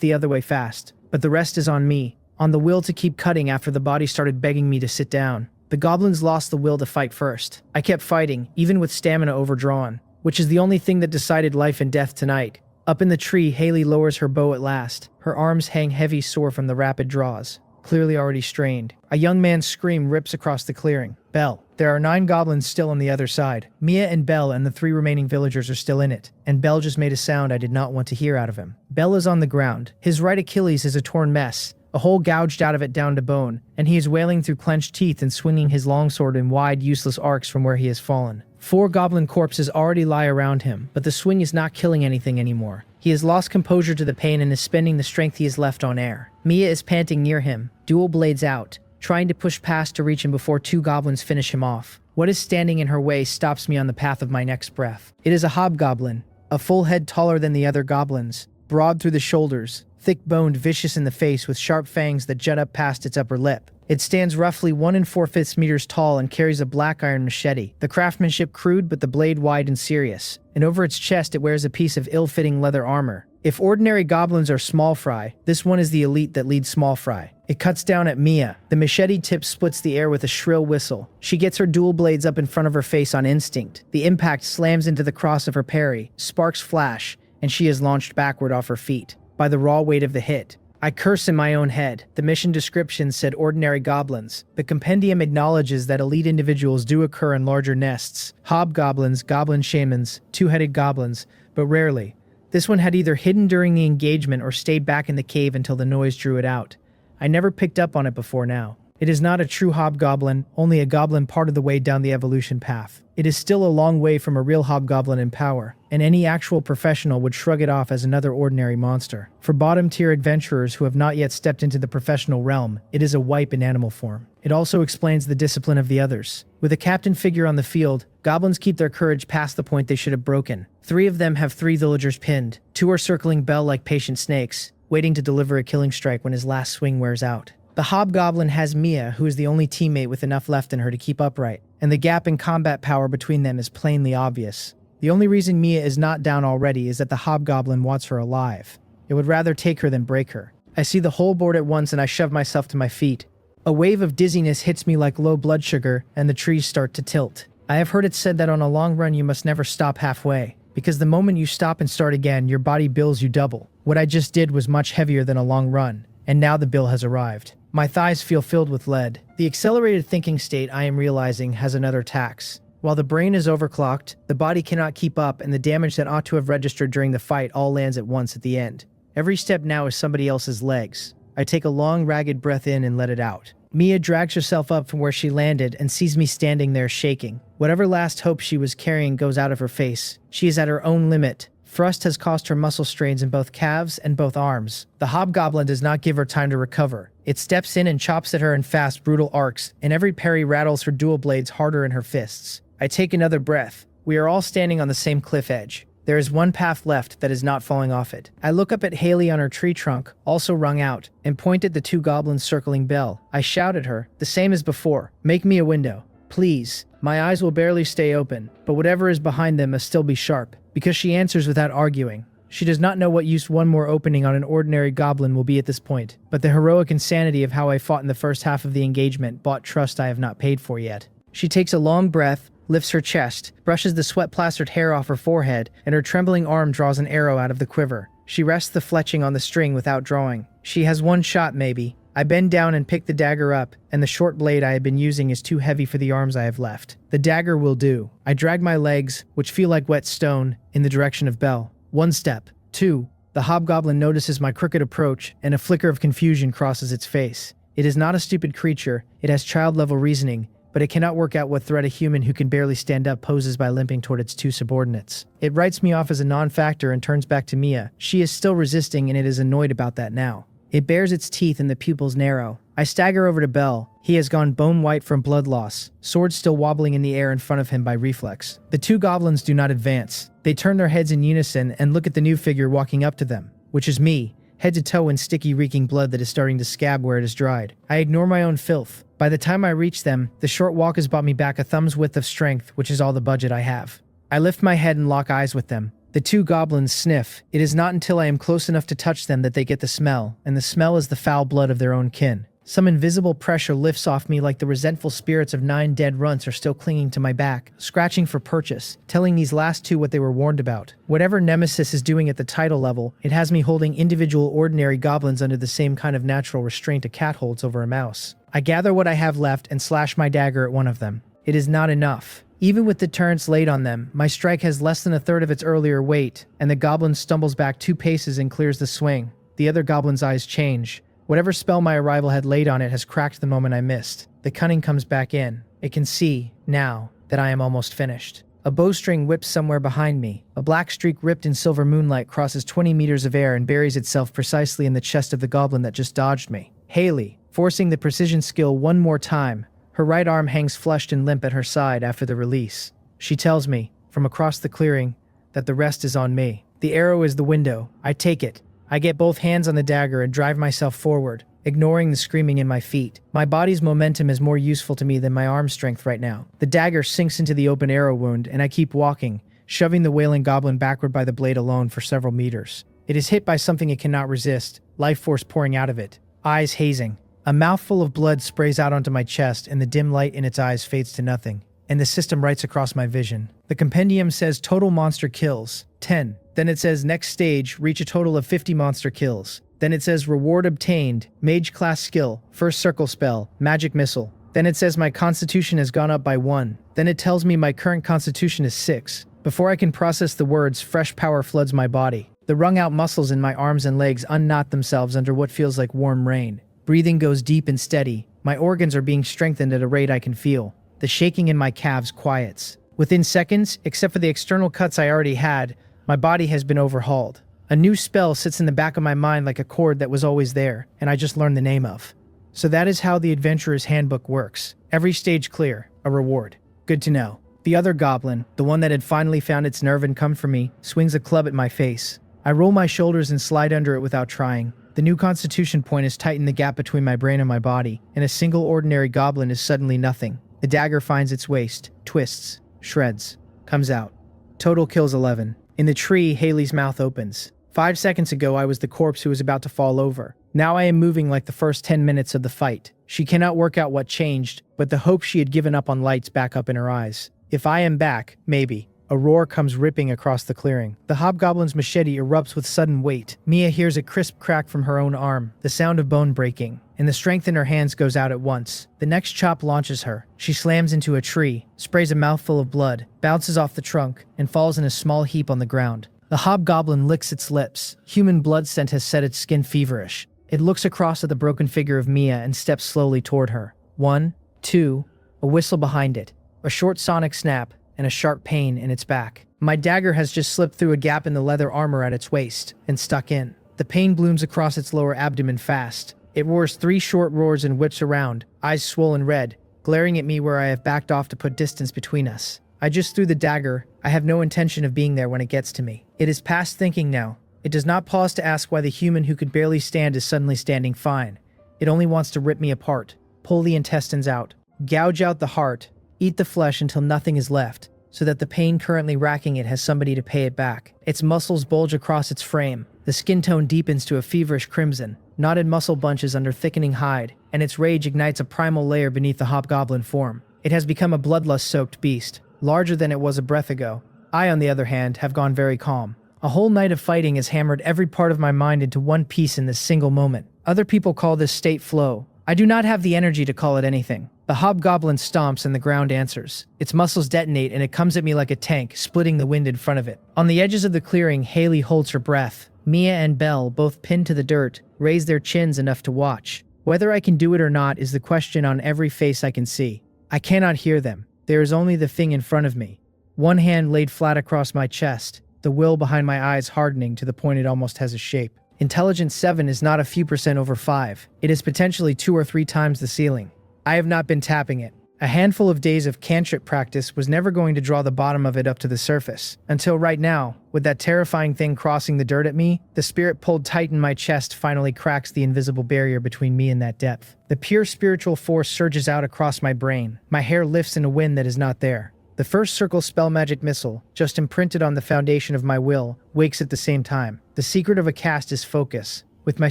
Speaker 1: the other way fast. But the rest is on me, on the will to keep cutting after the body started begging me to sit down. The goblins lost the will to fight first. I kept fighting, even with stamina overdrawn, which is the only thing that decided life and death tonight. Up in the tree, Haley lowers her bow at last. Her arms hang heavy sore from the rapid draws, clearly already strained. A young man's scream rips across the clearing. Belle. There are 9 goblins still on the other side. Mia and Belle and the 3 remaining villagers are still in it, and Belle just made a sound I did not want to hear out of him. Belle is on the ground. His right Achilles is a torn mess, a hole gouged out of it down to bone, and he is wailing through clenched teeth and swinging his longsword in wide, useless arcs from where he has fallen. 4 goblin corpses already lie around him, but the swing is not killing anything anymore. He has lost composure to the pain and is spending the strength he has left on air. Mia is panting near him, dual blades out, trying to push past to reach him before 2 goblins finish him off. What is standing in her way stops me on the path of my next breath. It is a hobgoblin, a full head taller than the other goblins, broad through the shoulders, thick-boned, vicious in the face with sharp fangs that jut up past its upper lip. It stands roughly 1 4/5 meters tall and carries a black iron machete, the craftsmanship crude but the blade wide and serious, and over its chest it wears a piece of ill-fitting leather armor. If ordinary goblins are small fry, this one is the elite that leads small fry. It cuts down at Mia. The machete tip splits the air with a shrill whistle. She gets her dual blades up in front of her face on instinct. The impact slams into the cross of her parry, sparks flash, and she is launched backward off her feet by the raw weight of the hit. I curse in my own head. The mission description said ordinary goblins. The compendium acknowledges that elite individuals do occur in larger nests. Hobgoblins, goblin shamans, 2-headed goblins, but rarely. This one had either hidden during the engagement or stayed back in the cave until the noise drew it out. I never picked up on it before now. It is not a true hobgoblin, only a goblin part of the way down the evolution path. It is still a long way from a real hobgoblin in power, and any actual professional would shrug it off as another ordinary monster. For bottom-tier adventurers who have not yet stepped into the professional realm, it is a wipe in animal form. It also explains the discipline of the others. With a captain figure on the field, goblins keep their courage past the point they should have broken. 3 of them have 3 villagers pinned. 2 are circling Belle like patient snakes, waiting to deliver a killing strike when his last swing wears out. The hobgoblin has Mia, who is the only teammate with enough left in her to keep upright, and the gap in combat power between them is plainly obvious. The only reason Mia is not down already is that the hobgoblin wants her alive. It would rather take her than break her. I see the whole board at once and I shove myself to my feet. A wave of dizziness hits me like low blood sugar, and the trees start to tilt. I have heard it said that on a long run you must never stop halfway, because the moment you stop and start again, your body bills you double. What I just did was much heavier than a long run, and now the bill has arrived. My thighs feel filled with lead. The accelerated thinking state I am realizing has another tax. While the brain is overclocked, the body cannot keep up, and the damage that ought to have registered during the fight all lands at once at the end. Every step now is somebody else's legs. I take a long, ragged breath in and let it out. Mia drags herself up from where she landed and sees me standing there shaking. Whatever last hope she was carrying goes out of her face. She is at her own limit. Thrust has caused her muscle strains in both calves and both arms. The hobgoblin does not give her time to recover. It steps in and chops at her in fast, brutal arcs, and every parry rattles her dual blades harder in her fists. I take another breath. We are all standing on the same cliff edge. There is one path left that is not falling off it. I look up at Haley on her tree trunk, also wrung out, and point at the 2 goblins circling Belle. I shout at her, the same as before, "Make me a window. Please." My eyes will barely stay open, but whatever is behind them must still be sharp, because she answers without arguing. She does not know what use one more opening on an ordinary goblin will be at this point, but the heroic insanity of how I fought in the first half of the engagement bought trust I have not paid for yet. She takes a long breath, lifts her chest, brushes the sweat-plastered hair off her forehead, and her trembling arm draws an arrow out of the quiver. She rests the fletching on the string without drawing. She has one shot, maybe. I bend down and pick the dagger up, and the short blade I had been using is too heavy for the arms I have left. The dagger will do. I drag my legs, which feel like wet stone, in the direction of Belle. 1 step. 2. The hobgoblin notices my crooked approach, and a flicker of confusion crosses its face. It is not a stupid creature. It has child-level reasoning, but it cannot work out what threat a human who can barely stand up poses by limping toward its 2 subordinates. It writes me off as a non-factor and turns back to Mia. She is still resisting, and it is annoyed about that now. It bares its teeth and the pupils narrow. I stagger over to Belle. He has gone bone white from blood loss, sword still wobbling in the air in front of him by reflex. The 2 goblins do not advance. They turn their heads in unison and look at the new figure walking up to them, which is me, head to toe in sticky reeking blood that is starting to scab where it is dried. I ignore my own filth. By the time I reach them, the short walk has brought me back a thumb's width of strength, which is all the budget I have. I lift my head and lock eyes with them. The 2 goblins sniff. It is not until I am close enough to touch them that they get the smell, and the smell is the foul blood of their own kin. Some invisible pressure lifts off me like the resentful spirits of 9 dead runts are still clinging to my back, scratching for purchase, telling these last 2 what they were warned about. Whatever Nemesis is doing at the title level, it has me holding individual ordinary goblins under the same kind of natural restraint a cat holds over a mouse. I gather what I have left and slash my dagger at one of them. It is not enough. Even with deterrence laid on them, my strike has less than a third of its earlier weight, and the goblin stumbles back 2 paces and clears the swing. The other goblin's eyes change. Whatever spell my arrival had laid on it has cracked the moment I missed. The cunning comes back in. It can see, now, that I am almost finished. A bowstring whips somewhere behind me. A black streak ripped in silver moonlight crosses 20 meters of air and buries itself precisely in the chest of the goblin that just dodged me. Haley, forcing the precision skill one more time. Her right arm hangs flushed and limp at her side after the release. She tells me, from across the clearing, that the rest is on me. The arrow is the window. I take it. I get both hands on the dagger and drive myself forward, ignoring the screaming in my feet. My body's momentum is more useful to me than my arm strength right now. The dagger sinks into the open arrow wound, and I keep walking, shoving the wailing goblin backward by the blade alone for several meters. It is hit by something it cannot resist, life force pouring out of it, eyes hazing. A mouthful of blood sprays out onto my chest, and the dim light in its eyes fades to nothing, and the system writes across my vision. The compendium says total monster kills, 10. Then it says next stage, reach a total of 50 monster kills. Then it says reward obtained, mage class skill, first circle spell, magic missile. Then it says my constitution has gone up by 1. Then it tells me my current constitution is 6. Before I can process the words, fresh power floods my body. The wrung out muscles in my arms and legs unknot themselves under what feels like warm rain. Breathing goes deep and steady. My organs are being strengthened at a rate I can feel. The shaking in my calves quiets. Within seconds, except for the external cuts I already had, my body has been overhauled. A new spell sits in the back of my mind like a chord that was always there, and I just learned the name of. So that is how the Adventurer's Handbook works. Every stage clear, a reward. Good to know. The other goblin, the one that had finally found its nerve and come for me, swings a club at my face. I roll my shoulders and slide under it without trying. The new constitution point has tightened the gap between my brain and my body, and a single ordinary goblin is suddenly nothing. The dagger finds its waist, twists, shreds, comes out. Total kills 11. In the tree, Haley's mouth opens. 5 seconds ago, I was the corpse who was about to fall over. Now I am moving like the first 10 minutes of the fight. She cannot work out what changed, but the hope she had given up on lights back up in her eyes. If I am back, maybe. A roar comes ripping across the clearing. The hobgoblin's machete erupts with sudden weight. Mia hears a crisp crack from her own arm, the sound of bone breaking, and the strength in her hands goes out at once. The next chop launches her. She slams into a tree, sprays a mouthful of blood, bounces off the trunk, and falls in a small heap on the ground. The hobgoblin licks its lips. Human blood scent has set its skin feverish. It looks across at the broken figure of Mia and steps slowly toward her. 1, 2, a whistle behind it, a short sonic snap, and a sharp pain in its back. My dagger has just slipped through a gap in the leather armor at its waist and stuck in. The pain blooms across its lower abdomen fast. It roars 3 short roars and whips around, eyes swollen red, glaring at me where I have backed off to put distance between us. I just threw the dagger. I have no intention of being there when it gets to me. It is past thinking now. It does not pause to ask why the human who could barely stand is suddenly standing fine. It only wants to rip me apart, pull the intestines out, gouge out the heart, eat the flesh until nothing is left, so that the pain currently racking it has somebody to pay it back. Its muscles bulge across its frame. The skin tone deepens to a feverish crimson. Knotted muscle bunches under thickening hide, and its rage ignites a primal layer beneath the hobgoblin form. It has become a bloodlust-soaked beast, larger than it was a breath ago. I, on the other hand, have gone very calm. A whole night of fighting has hammered every part of my mind into one piece in this single moment. Other people call this state flow. I do not have the energy to call it anything. The hobgoblin stomps and the ground answers. Its muscles detonate and it comes at me like a tank, splitting the wind in front of it. On the edges of the clearing, Haley holds her breath. Mia and Belle, both pinned to the dirt, raise their chins enough to watch. Whether I can do it or not is the question on every face I can see. I cannot hear them. There is only the thing in front of me. One hand laid flat across my chest, the will behind my eyes hardening to the point it almost has a shape. Intelligence 7 is not a few percent over 5. It is potentially 2 or 3 times the ceiling. I have not been tapping it. A handful of days of cantrip practice was never going to draw the bottom of it up to the surface. Until right now, with that terrifying thing crossing the dirt at me, the spirit pulled tight in my chest finally cracks the invisible barrier between me and that depth. The pure spiritual force surges out across my brain. My hair lifts in a wind that is not there. The first circle spell magic missile, just imprinted on the foundation of my will, wakes at the same time. The secret of a cast is focus. With my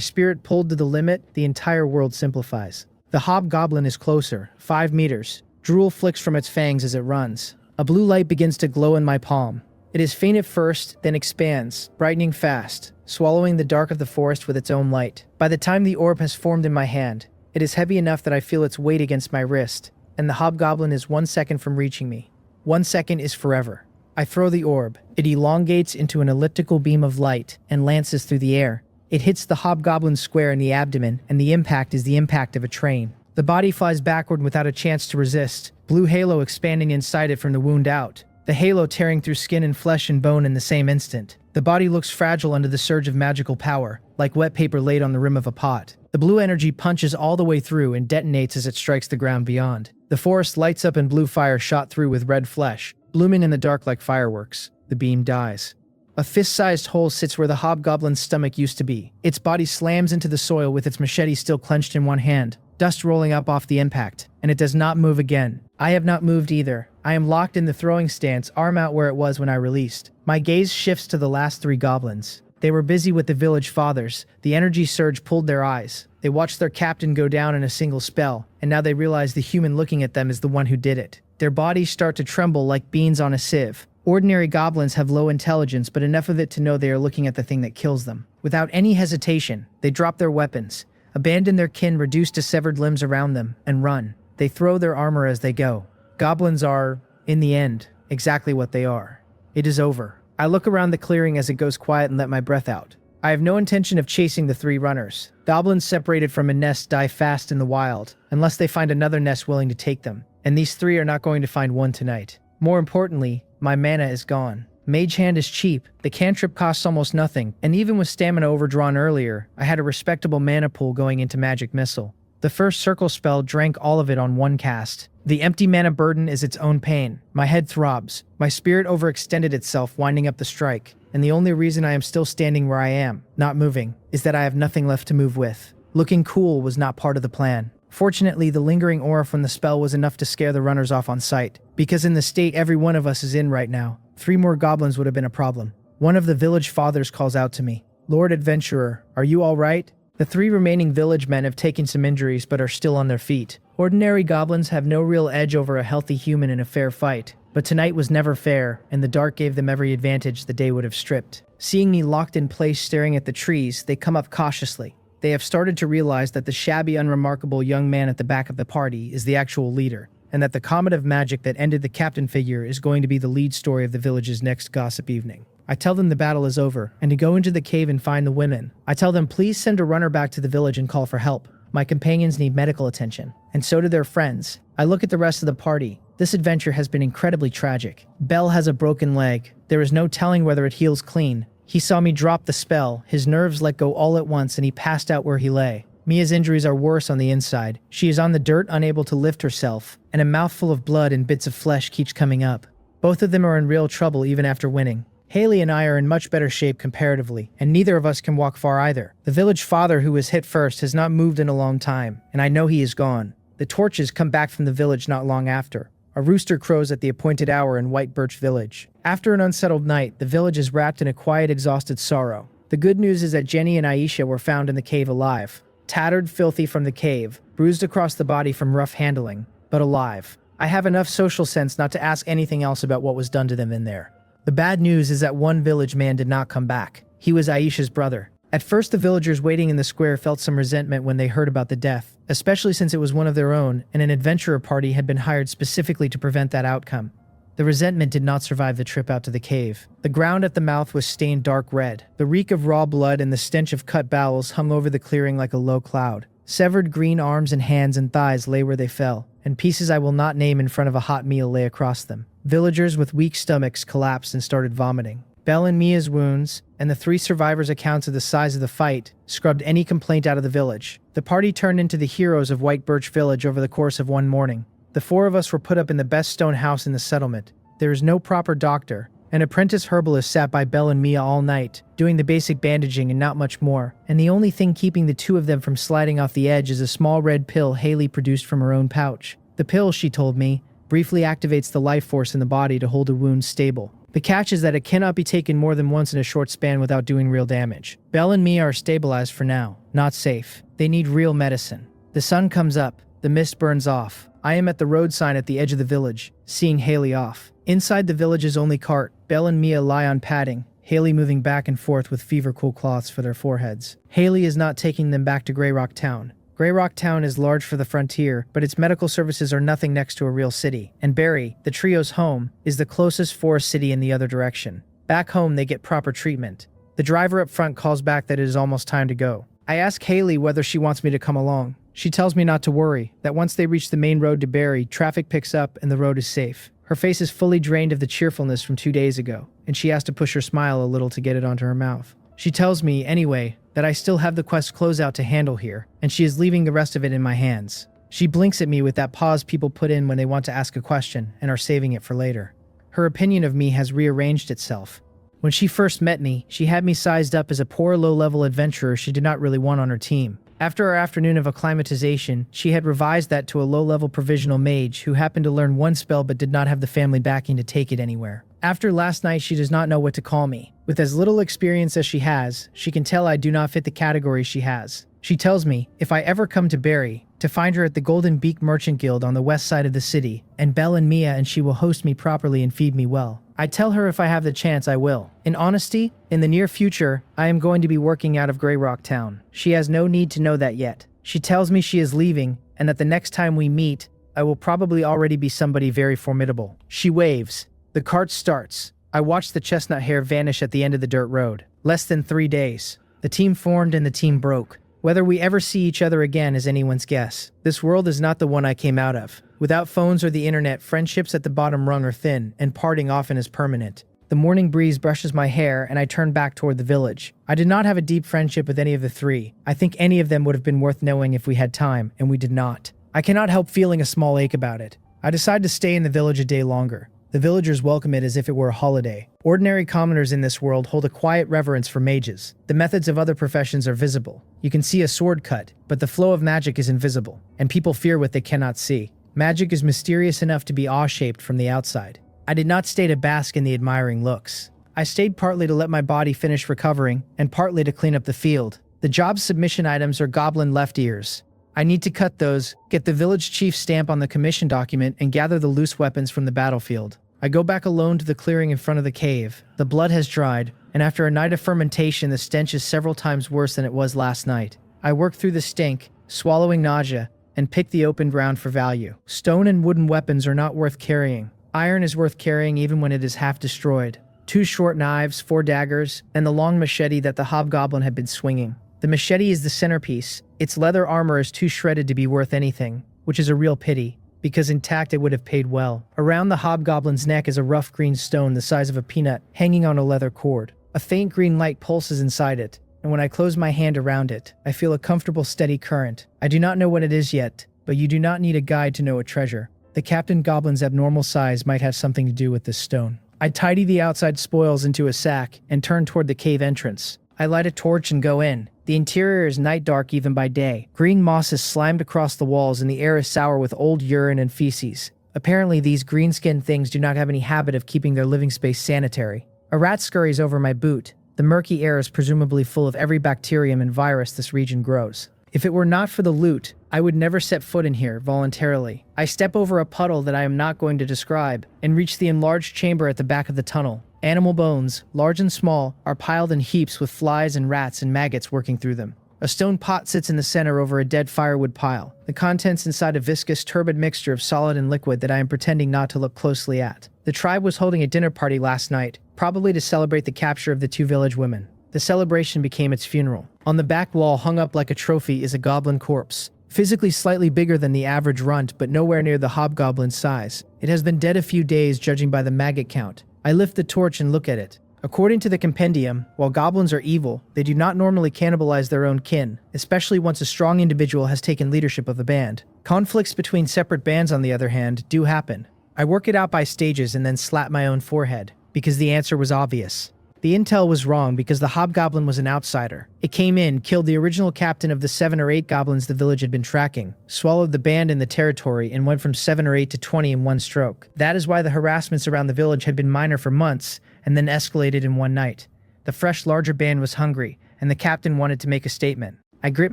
Speaker 1: spirit pulled to the limit, the entire world simplifies. The hobgoblin is closer, 5 meters. Drool flicks from its fangs as it runs. A blue light begins to glow in my palm. It is faint at first, then expands, brightening fast, swallowing the dark of the forest with its own light. By the time the orb has formed in my hand, it is heavy enough that I feel its weight against my wrist, and the hobgoblin is 1 second from reaching me. 1 second is forever. I throw the orb. It elongates into an elliptical beam of light and lances through the air. It hits the hobgoblin square in the abdomen, and the impact is the impact of a train. The body flies backward without a chance to resist, blue halo expanding inside it from the wound out. The halo tearing through skin and flesh and bone in the same instant. The body looks fragile under the surge of magical power, like wet paper laid on the rim of a pot. The blue energy punches all the way through and detonates as it strikes the ground beyond. The forest lights up and blue fire shot through with red flesh, blooming in the dark like fireworks. The beam dies. A fist-sized hole sits where the hobgoblin's stomach used to be. Its body slams into the soil with its machete still clenched in one hand, dust rolling up off the impact, and it does not move again. I have not moved either. I am locked in the throwing stance, arm out where it was when I released. My gaze shifts to the last 3 goblins. They were busy with the village fathers. The energy surge pulled their eyes. They watched their captain go down in a single spell, and now they realize the human looking at them is the one who did it. Their bodies start to tremble like beans on a sieve. Ordinary goblins have low intelligence, but enough of it to know they are looking at the thing that kills them. Without any hesitation, they drop their weapons, abandon their kin reduced to severed limbs around them, and run. They throw their armor as they go. Goblins are, in the end, exactly what they are. It is over. I look around the clearing as it goes quiet and let my breath out. I have no intention of chasing the 3 runners. Goblins separated from a nest die fast in the wild, unless they find another nest willing to take them. And these 3 are not going to find one tonight. More importantly, my mana is gone. Mage Hand is cheap, the cantrip costs almost nothing, and even with stamina overdrawn earlier, I had a respectable mana pool going into Magic Missile. The first circle spell drank all of it on 1 cast. The empty mana burden is its own pain. My head throbs. My spirit overextended itself, winding up the strike. And the only reason I am still standing where I am, not moving, is that I have nothing left to move with. Looking cool was not part of the plan. Fortunately, the lingering aura from the spell was enough to scare the runners off on sight. Because in the state every one of us is in right now, 3 more goblins would have been a problem. One of the village fathers calls out to me. "Lord Adventurer, are you all right?" The 3 remaining village men have taken some injuries but are still on their feet. Ordinary goblins have no real edge over a healthy human in a fair fight. But tonight was never fair, and the dark gave them every advantage the day would have stripped. Seeing me locked in place staring at the trees, they come up cautiously. They have started to realize that the shabby, unremarkable young man at the back of the party is the actual leader, and that the comet of magic that ended the captain figure is going to be the lead story of the village's next gossip evening. I tell them the battle is over, and to go into the cave and find the women. I tell them please send a runner back to the village and call for help. My companions need medical attention, and so do their friends. I look at the rest of the party. This adventure has been incredibly tragic. Belle has a broken leg. There is no telling whether it heals clean. He saw me drop the spell, his nerves let go all at once, and he passed out where he lay. Mia's injuries are worse on the inside. She is on the dirt, unable to lift herself, and a mouthful of blood and bits of flesh keeps coming up. Both of them are in real trouble even after winning. Haley and I are in much better shape comparatively, and neither of us can walk far either. The village father who was hit first has not moved in a long time, and I know he is gone. The torches come back from the village not long after. A rooster crows at the appointed hour in White Birch Village. After an unsettled night, the village is wrapped in a quiet, exhausted sorrow. The good news is that Jenny and Aisha were found in the cave alive. Tattered, filthy from the cave, bruised across the body from rough handling, but alive. I have enough social sense not to ask anything else about what was done to them in there. The bad news is that one village man did not come back. He was Aisha's brother. At first, the villagers waiting in the square felt some resentment when they heard about the death, especially since it was one of their own and an adventurer party had been hired specifically to prevent that outcome. The resentment did not survive the trip out to the cave. The ground at the mouth was stained dark red. The reek of raw blood and the stench of cut bowels hung over the clearing like a low cloud. Severed green arms and hands and thighs lay where they fell, and pieces I will not name in front of a hot meal lay across them. Villagers with weak stomachs collapsed and started vomiting. Belle and Mia's wounds, and the 3 survivors' accounts of the size of the fight, scrubbed any complaint out of the village. The party turned into the heroes of White Birch Village over the course of one morning. The 4 of us were put up in the best stone house in the settlement. There is no proper doctor. An apprentice herbalist sat by Belle and Mia all night, doing the basic bandaging and not much more, and the only thing keeping the 2 of them from sliding off the edge is a small red pill Haley produced from her own pouch. The pill, she told me, briefly activates the life force in the body to hold a wound stable. The catch is that it cannot be taken more than once in a short span without doing real damage. Belle and Mia are stabilized for now, not safe. They need real medicine. The sun comes up, the mist burns off. I am at the road sign at the edge of the village, seeing Haley off. Inside the village's only cart, Belle and Mia lie on padding, Haley moving back and forth with fever-cool cloths for their foreheads. Haley is not taking them back to Grey Rock Town. Grey Rock Town is large for the frontier, but its medical services are nothing next to a real city. And Barry, the trio's home, is the closest forest city in the other direction. Back home, they get proper treatment. The driver up front calls back that it is almost time to go. I ask Haley whether she wants me to come along. She tells me not to worry, that once they reach the main road to Barry, traffic picks up and the road is safe. Her face is fully drained of the cheerfulness from 2 days ago, and she has to push her smile a little to get it onto her mouth. She tells me, anyway, that I still have the quest closeout to handle here, and she is leaving the rest of it in my hands. She blinks at me with that pause people put in when they want to ask a question and are saving it for later. Her opinion of me has rearranged itself. When she first met me, she had me sized up as a poor low-level adventurer she did not really want on her team. After our afternoon of acclimatization, she had revised that to a low-level provisional mage who happened to learn one spell but did not have the family backing to take it anywhere. After last night, she does not know what to call me. With as little experience as she has, she can tell I do not fit the category she has. She tells me, if I ever come to Barry, to find her at the Golden Beak Merchant Guild on the west side of the city, and Belle and Mia, and she will host me properly and feed me well. I tell her if I have the chance, I will. In honesty, in the near future, I am going to be working out of Grey Rock Town. She has no need to know that yet. She tells me she is leaving, and that the next time we meet, I will probably already be somebody very formidable. She waves. The cart starts. I watch the chestnut hair vanish at the end of the dirt road. Less than 3 days. The team formed and the team broke. Whether we ever see each other again is anyone's guess. This world is not the one I came out of. Without phones or the internet, friendships at the bottom rung are thin, and parting often is permanent. The morning breeze brushes my hair, and I turn back toward the village. I did not have a deep friendship with any of the 3. I think any of them would have been worth knowing if we had time, and we did not. I cannot help feeling a small ache about it. I decide to stay in the village a day longer. The villagers welcome it as if it were a holiday. Ordinary commoners in this world hold a quiet reverence for mages. The methods of other professions are visible. You can see a sword cut, but the flow of magic is invisible, and people fear what they cannot see. Magic is mysterious enough to be awe-shaped from the outside. I did not stay to bask in the admiring looks. I stayed partly to let my body finish recovering, and partly to clean up the field. The job submission items are goblin left ears. I need to cut those, get the village chief's stamp on the commission document, and gather the loose weapons from the battlefield. I go back alone to the clearing in front of the cave. The blood has dried, and after a night of fermentation, the stench is several times worse than it was last night. I work through the stink, swallowing nausea, and pick the open ground for value. Stone and wooden weapons are not worth carrying. Iron is worth carrying even when it is half destroyed. 2 short knives, 4 daggers, and the long machete that the hobgoblin had been swinging. The machete is the centerpiece. Its leather armor is too shredded to be worth anything, which is a real pity, because intact it would have paid well. Around the hobgoblin's neck is a rough green stone the size of a peanut, hanging on a leather cord. A faint green light pulses inside it, and when I close my hand around it, I feel a comfortable steady current. I do not know what it is yet, but you do not need a guide to know a treasure. The Captain Goblin's abnormal size might have something to do with this stone. I tidy the outside spoils into a sack and turn toward the cave entrance. I light a torch and go in. The interior is night dark even by day. Green moss is slimed across the walls and the air is sour with old urine and feces. Apparently, these green-skinned things do not have any habit of keeping their living space sanitary. A rat scurries over my boot. The murky air is presumably full of every bacterium and virus this region grows. If it were not for the loot, I would never set foot in here voluntarily. I step over a puddle that I am not going to describe and reach the enlarged chamber at the back of the tunnel. Animal bones, large and small, are piled in heaps with flies and rats and maggots working through them. A stone pot sits in the center over a dead firewood pile, the contents inside a viscous, turbid mixture of solid and liquid that I am pretending not to look closely at. The tribe was holding a dinner party last night, probably to celebrate the capture of the 2 village women. The celebration became its funeral. On the back wall, hung up like a trophy, is a goblin corpse. Physically slightly bigger than the average runt, but nowhere near the hobgoblin's size. It has been dead a few days, judging by the maggot count. I lift the torch and look at it. According to the compendium, while goblins are evil, they do not normally cannibalize their own kin, especially once a strong individual has taken leadership of a band. Conflicts between separate bands, on the other hand, do happen. I work it out by stages and then slap my own forehead, because the answer was obvious. The intel was wrong because the hobgoblin was an outsider. It came in, killed the original captain of the 7 or 8 goblins the village had been tracking, swallowed the band in the territory, and went from 7 or 8 to 20 in one stroke. That is why the harassments around the village had been minor for months, and then escalated in one night. The fresh, larger band was hungry, and the captain wanted to make a statement. I grit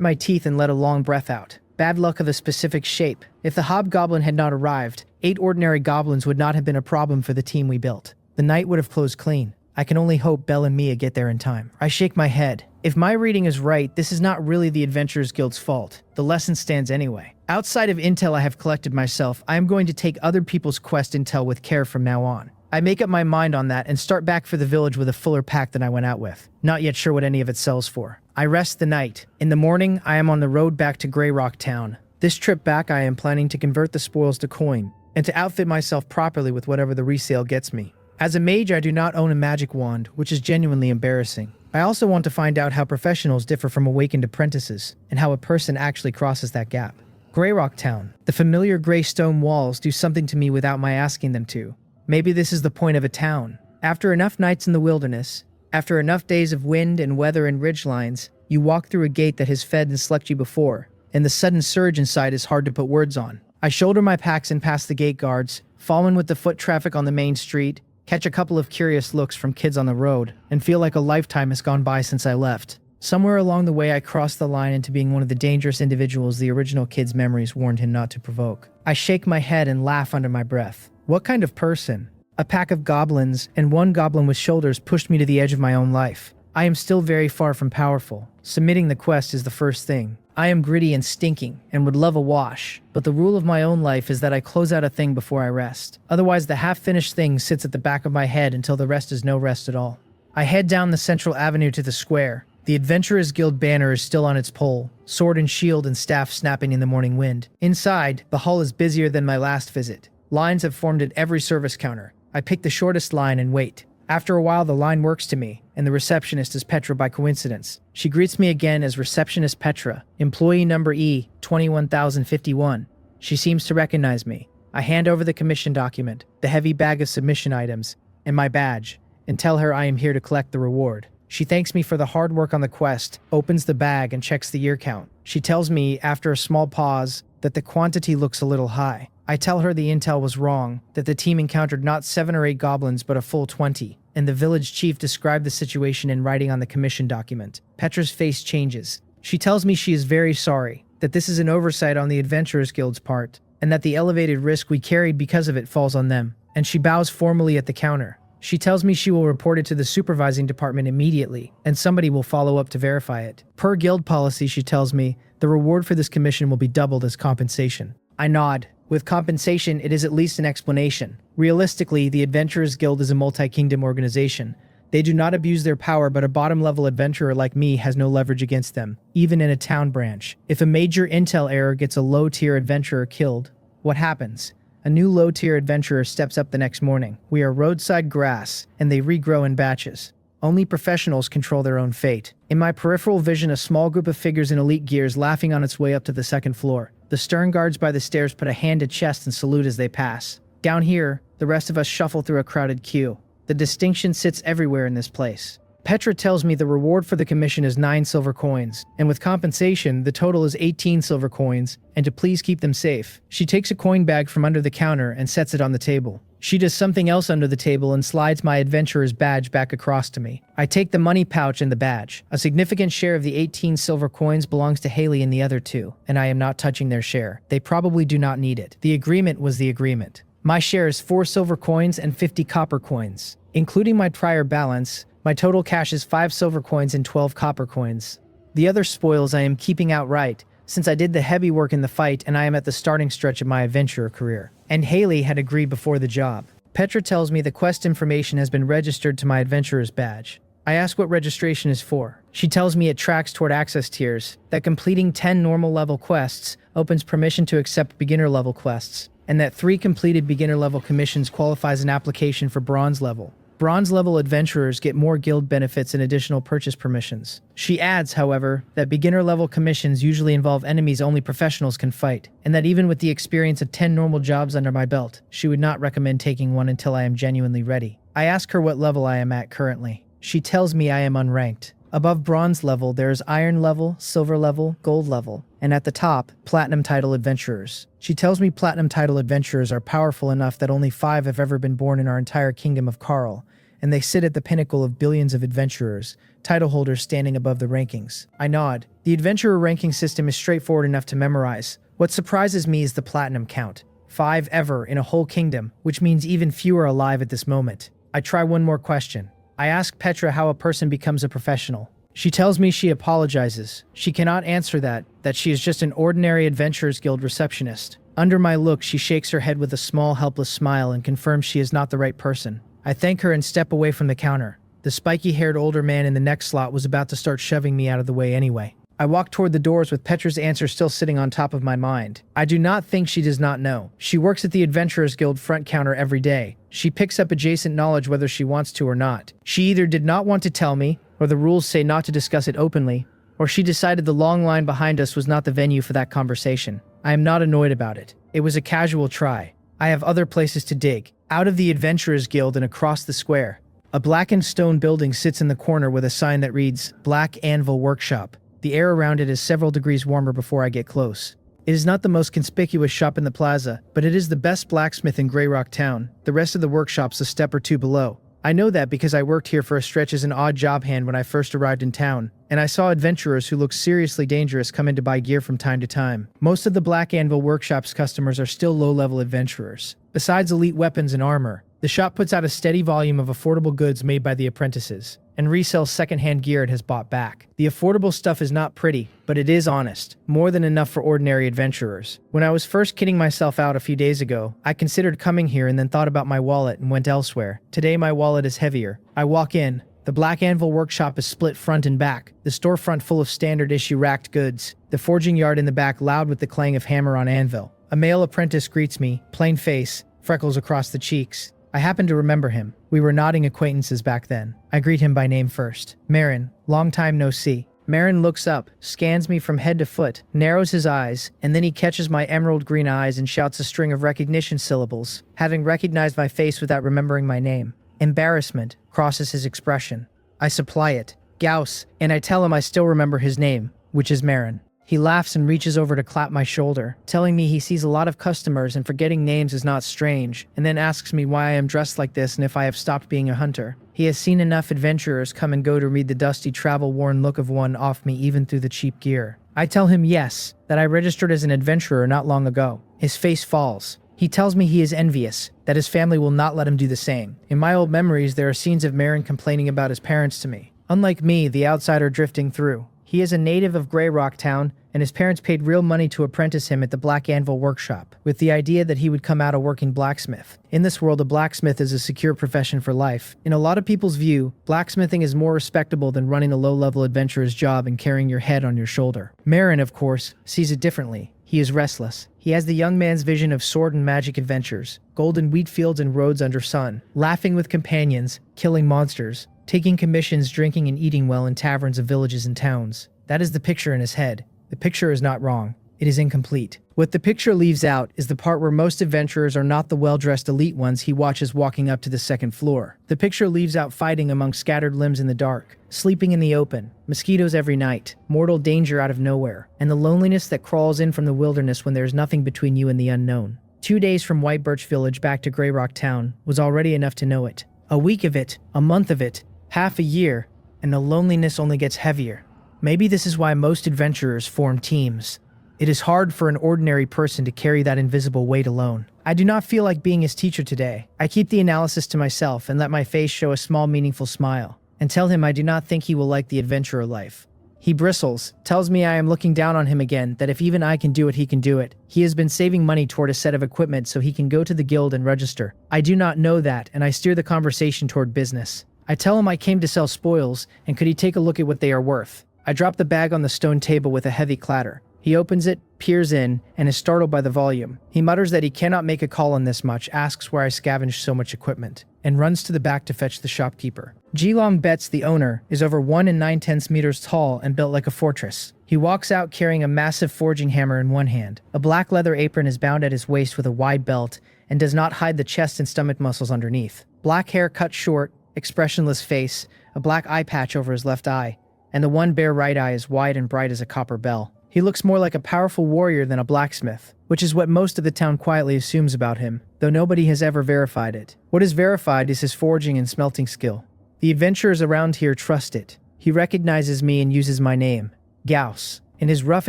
Speaker 1: my teeth and let a long breath out. Bad luck of a specific shape. If the hobgoblin had not arrived, 8 ordinary goblins would not have been a problem for the team we built. The night would have closed clean. I can only hope Belle and Mia get there in time. I shake my head. If my reading is right, this is not really the Adventurers Guild's fault. The lesson stands anyway. Outside of intel I have collected myself, I am going to take other people's quest intel with care from now on. I make up my mind on that and start back for the village with a fuller pack than I went out with. Not yet sure what any of it sells for. I rest the night. In the morning, I am on the road back to Grey Rock Town. This trip back, I am planning to convert the spoils to coin, and to outfit myself properly with whatever the resale gets me. As a mage, I do not own a magic wand, which is genuinely embarrassing. I also want to find out how professionals differ from awakened apprentices, and how a person actually crosses that gap. Grey Rock Town. The familiar grey stone walls do something to me without my asking them to. Maybe this is the point of a town. After enough nights in the wilderness, after enough days of wind and weather and ridgelines, you walk through a gate that has fed and slept you before, and the sudden surge inside is hard to put words on. I shoulder my packs and pass the gate guards, fall in with the foot traffic on the main street, catch a couple of curious looks from kids on the road, and feel like a lifetime has gone by since I left. Somewhere along the way, I crossed the line into being one of the dangerous individuals the original kid's memories warned him not to provoke. I shake my head and laugh under my breath. What kind of person? A pack of goblins and one goblin with shoulders pushed me to the edge of my own life. I am still very far from powerful. Submitting the quest is the first thing. I am gritty and stinking, and would love a wash, but the rule of my own life is that I close out a thing before I rest. Otherwise, the half-finished thing sits at the back of my head until the rest is no rest at all. I head down the central avenue to the square. The Adventurers Guild banner is still on its pole, sword and shield and staff snapping in the morning wind. Inside, the hall is busier than my last visit. Lines have formed at every service counter. I pick the shortest line and wait. After a while, the line works to me, and the receptionist is Petra by coincidence. She greets me again as Receptionist Petra, employee number E, 21051. She seems to recognize me. I hand over the commission document, the heavy bag of submission items, and my badge, and tell her I am here to collect the reward. She thanks me for the hard work on the quest, opens the bag, and checks the year count. She tells me, after a small pause, that the quantity looks a little high. I tell her the intel was wrong, that the team encountered not 7 or 8 goblins but a full 20, and the village chief described the situation in writing on the commission document. Petra's face changes. She tells me she is very sorry, that this is an oversight on the Adventurers Guild's part, and that the elevated risk we carried because of it falls on them, and she bows formally at the counter. She tells me she will report it to the supervising department immediately, and somebody will follow up to verify it. Per guild policy, she tells me, the reward for this commission will be doubled as compensation. I nod. With compensation, it is at least an explanation. Realistically, the Adventurers Guild is a multi-kingdom organization. They do not abuse their power, but a bottom-level adventurer like me has no leverage against them, even in a town branch. If a major intel error gets a low-tier adventurer killed, what happens? A new low-tier adventurer steps up the next morning. We are roadside grass, and they regrow in batches. Only professionals control their own fate. In my peripheral vision, a small group of figures in elite gears laughing on its way up to the second floor. The stern guards by the stairs put a hand to chest and salute as they pass. Down here, the rest of us shuffle through a crowded queue. The distinction sits everywhere in this place. Petra tells me the reward for the commission is 9 silver coins, and with compensation, the total is 18 silver coins, and to please keep them safe. She takes a coin bag from under the counter and sets it on the table. She does something else under the table and slides my adventurer's badge back across to me. I take the money pouch and the badge. A significant share of the 18 silver coins belongs to Haley and the other 2, and I am not touching their share. They probably do not need it. The agreement was the agreement. My share is 4 silver coins and 50 copper coins. Including my prior balance, my total cash is 5 silver coins and 12 copper coins. The other spoils I am keeping outright, since I did the heavy work in the fight and I am at the starting stretch of my adventurer career. And Haley had agreed before the job. Petra tells me the quest information has been registered to my adventurer's badge. I ask what registration is for. She tells me it tracks toward access tiers, that completing 10 normal level quests opens permission to accept beginner level quests, and that 3 completed beginner level commissions qualifies an application for bronze level. Bronze level adventurers get more guild benefits and additional purchase permissions. She adds, however, that beginner level commissions usually involve enemies only professionals can fight, and that even with the experience of 10 normal jobs under my belt, she would not recommend taking one until I am genuinely ready. I ask her what level I am at currently. She tells me I am unranked. Above bronze level, there is iron level, silver level, gold level, and at the top, platinum title adventurers. She tells me platinum title adventurers are powerful enough that only 5 have ever been born in our entire kingdom of Karl, and they sit at the pinnacle of billions of adventurers, title holders standing above the rankings. I nod. The adventurer ranking system is straightforward enough to memorize. What surprises me is the platinum count. 5 ever in a whole kingdom, which means even fewer alive at this moment. I try one more question. I ask Petra how a person becomes a professional. She tells me she apologizes. She cannot answer that she is just an ordinary Adventurers Guild receptionist. Under my look, she shakes her head with a small, helpless smile and confirms she is not the right person. I thank her and step away from the counter. The spiky-haired older man in the next slot was about to start shoving me out of the way anyway. I walk toward the doors with Petra's answer still sitting on top of my mind. I do not think she does not know. She works at the Adventurers Guild front counter every day. She picks up adjacent knowledge whether she wants to or not. She either did not want to tell me, or the rules say not to discuss it openly, or she decided the long line behind us was not the venue for that conversation. I am not annoyed about it. It was a casual try. I have other places to dig. Out of the Adventurers Guild and across the square. A blackened stone building sits in the corner with a sign that reads, Black Anvil Workshop. The air around it is several degrees warmer before I get close. It is not the most conspicuous shop in the plaza, but it is the best blacksmith in Grey Rock Town. The rest of the workshop's a step or two below. I know that because I worked here for a stretch as an odd job hand when I first arrived in town, and I saw adventurers who looked seriously dangerous come in to buy gear from time to time. Most of the Black Anvil Workshop's customers are still low-level adventurers. Besides elite weapons and armor, the shop puts out a steady volume of affordable goods made by the apprentices, and resells second-hand gear it has bought back. The affordable stuff is not pretty, but it is honest, more than enough for ordinary adventurers. When I was first kidding myself out a few days ago, I considered coming here and then thought about my wallet and went elsewhere. Today my wallet is heavier. I walk in. The Black Anvil Workshop is split front and back, the storefront full of standard-issue racked goods, the forging yard in the back loud with the clang of hammer on anvil. A male apprentice greets me, plain face, freckles across the cheeks. I happen to remember him. We were nodding acquaintances back then. I greet him by name first. Marin, long time no see. Marin looks up, scans me from head to foot, narrows his eyes, and then he catches my emerald green eyes and shouts a string of recognition syllables, having recognized my face without remembering my name. Embarrassment crosses his expression. I supply it, Gauss, and I tell him I still remember his name, which is Marin. He laughs and reaches over to clap my shoulder, telling me he sees a lot of customers and forgetting names is not strange, and then asks me why I am dressed like this and if I have stopped being a hunter. He has seen enough adventurers come and go to read the dusty, travel-worn look of one off me even through the cheap gear. I tell him yes, that I registered as an adventurer not long ago. His face falls. He tells me he is envious, that his family will not let him do the same. In my old memories, there are scenes of Marin complaining about his parents to me. Unlike me, the outsider drifting through. He is a native of Grey Rock Town, and his parents paid real money to apprentice him at the Black Anvil Workshop, with the idea that he would come out a working blacksmith. In this world, a blacksmith is a secure profession for life. In a lot of people's view, blacksmithing is more respectable than running a low-level adventurer's job and carrying your head on your shoulder. Marin, of course, sees it differently. He is restless. He has the young man's vision of sword and magic adventures, golden wheat fields and roads under sun, laughing with companions, killing monsters, taking commissions, drinking and eating well in taverns of villages and towns. That is the picture in his head. The picture is not wrong. it is incomplete. What the picture leaves out is the part where most adventurers are not the well-dressed elite ones he watches walking up to the second floor. The picture leaves out fighting among scattered limbs in the dark, sleeping in the open, mosquitoes every night, mortal danger out of nowhere, and the loneliness that crawls in from the wilderness when there is nothing between you and the unknown. 2 days from White Birch Village back to Grey Rock Town was already enough to know it. A week of it, a month of it, half a year, and the loneliness only gets heavier. Maybe this is why most adventurers form teams. It is hard for an ordinary person to carry that invisible weight alone. I do not feel like being his teacher today. I keep the analysis to myself and let my face show a small meaningful smile, and tell him I do not think he will like the adventurer life. He bristles, tells me I am looking down on him again, that if even I can do it, he can do it. He has been saving money toward a set of equipment so he can go to the guild and register. I do not know that, and I steer the conversation toward business. I tell him I came to sell spoils, and could he take a look at what they are worth. I drop the bag on the stone table with a heavy clatter. He opens it, peers in, and is startled by the volume. He mutters that he cannot make a call on this much, asks where I scavenged so much equipment, and runs to the back to fetch the shopkeeper. G-Long Betts, the owner, is over 1 9/10 meters tall and built like a fortress. He walks out carrying a massive forging hammer in one hand. A black leather apron is bound at his waist with a wide belt and does not hide the chest and stomach muscles underneath. Black hair cut short, expressionless face, a black eye patch over his left eye, and the one bare right eye is wide and bright as a copper bell. He looks more like a powerful warrior than a blacksmith, which is what most of the town quietly assumes about him, though nobody has ever verified it. What is verified is his forging and smelting skill. The adventurers around here trust it. He recognizes me and uses my name, Gauss, and his rough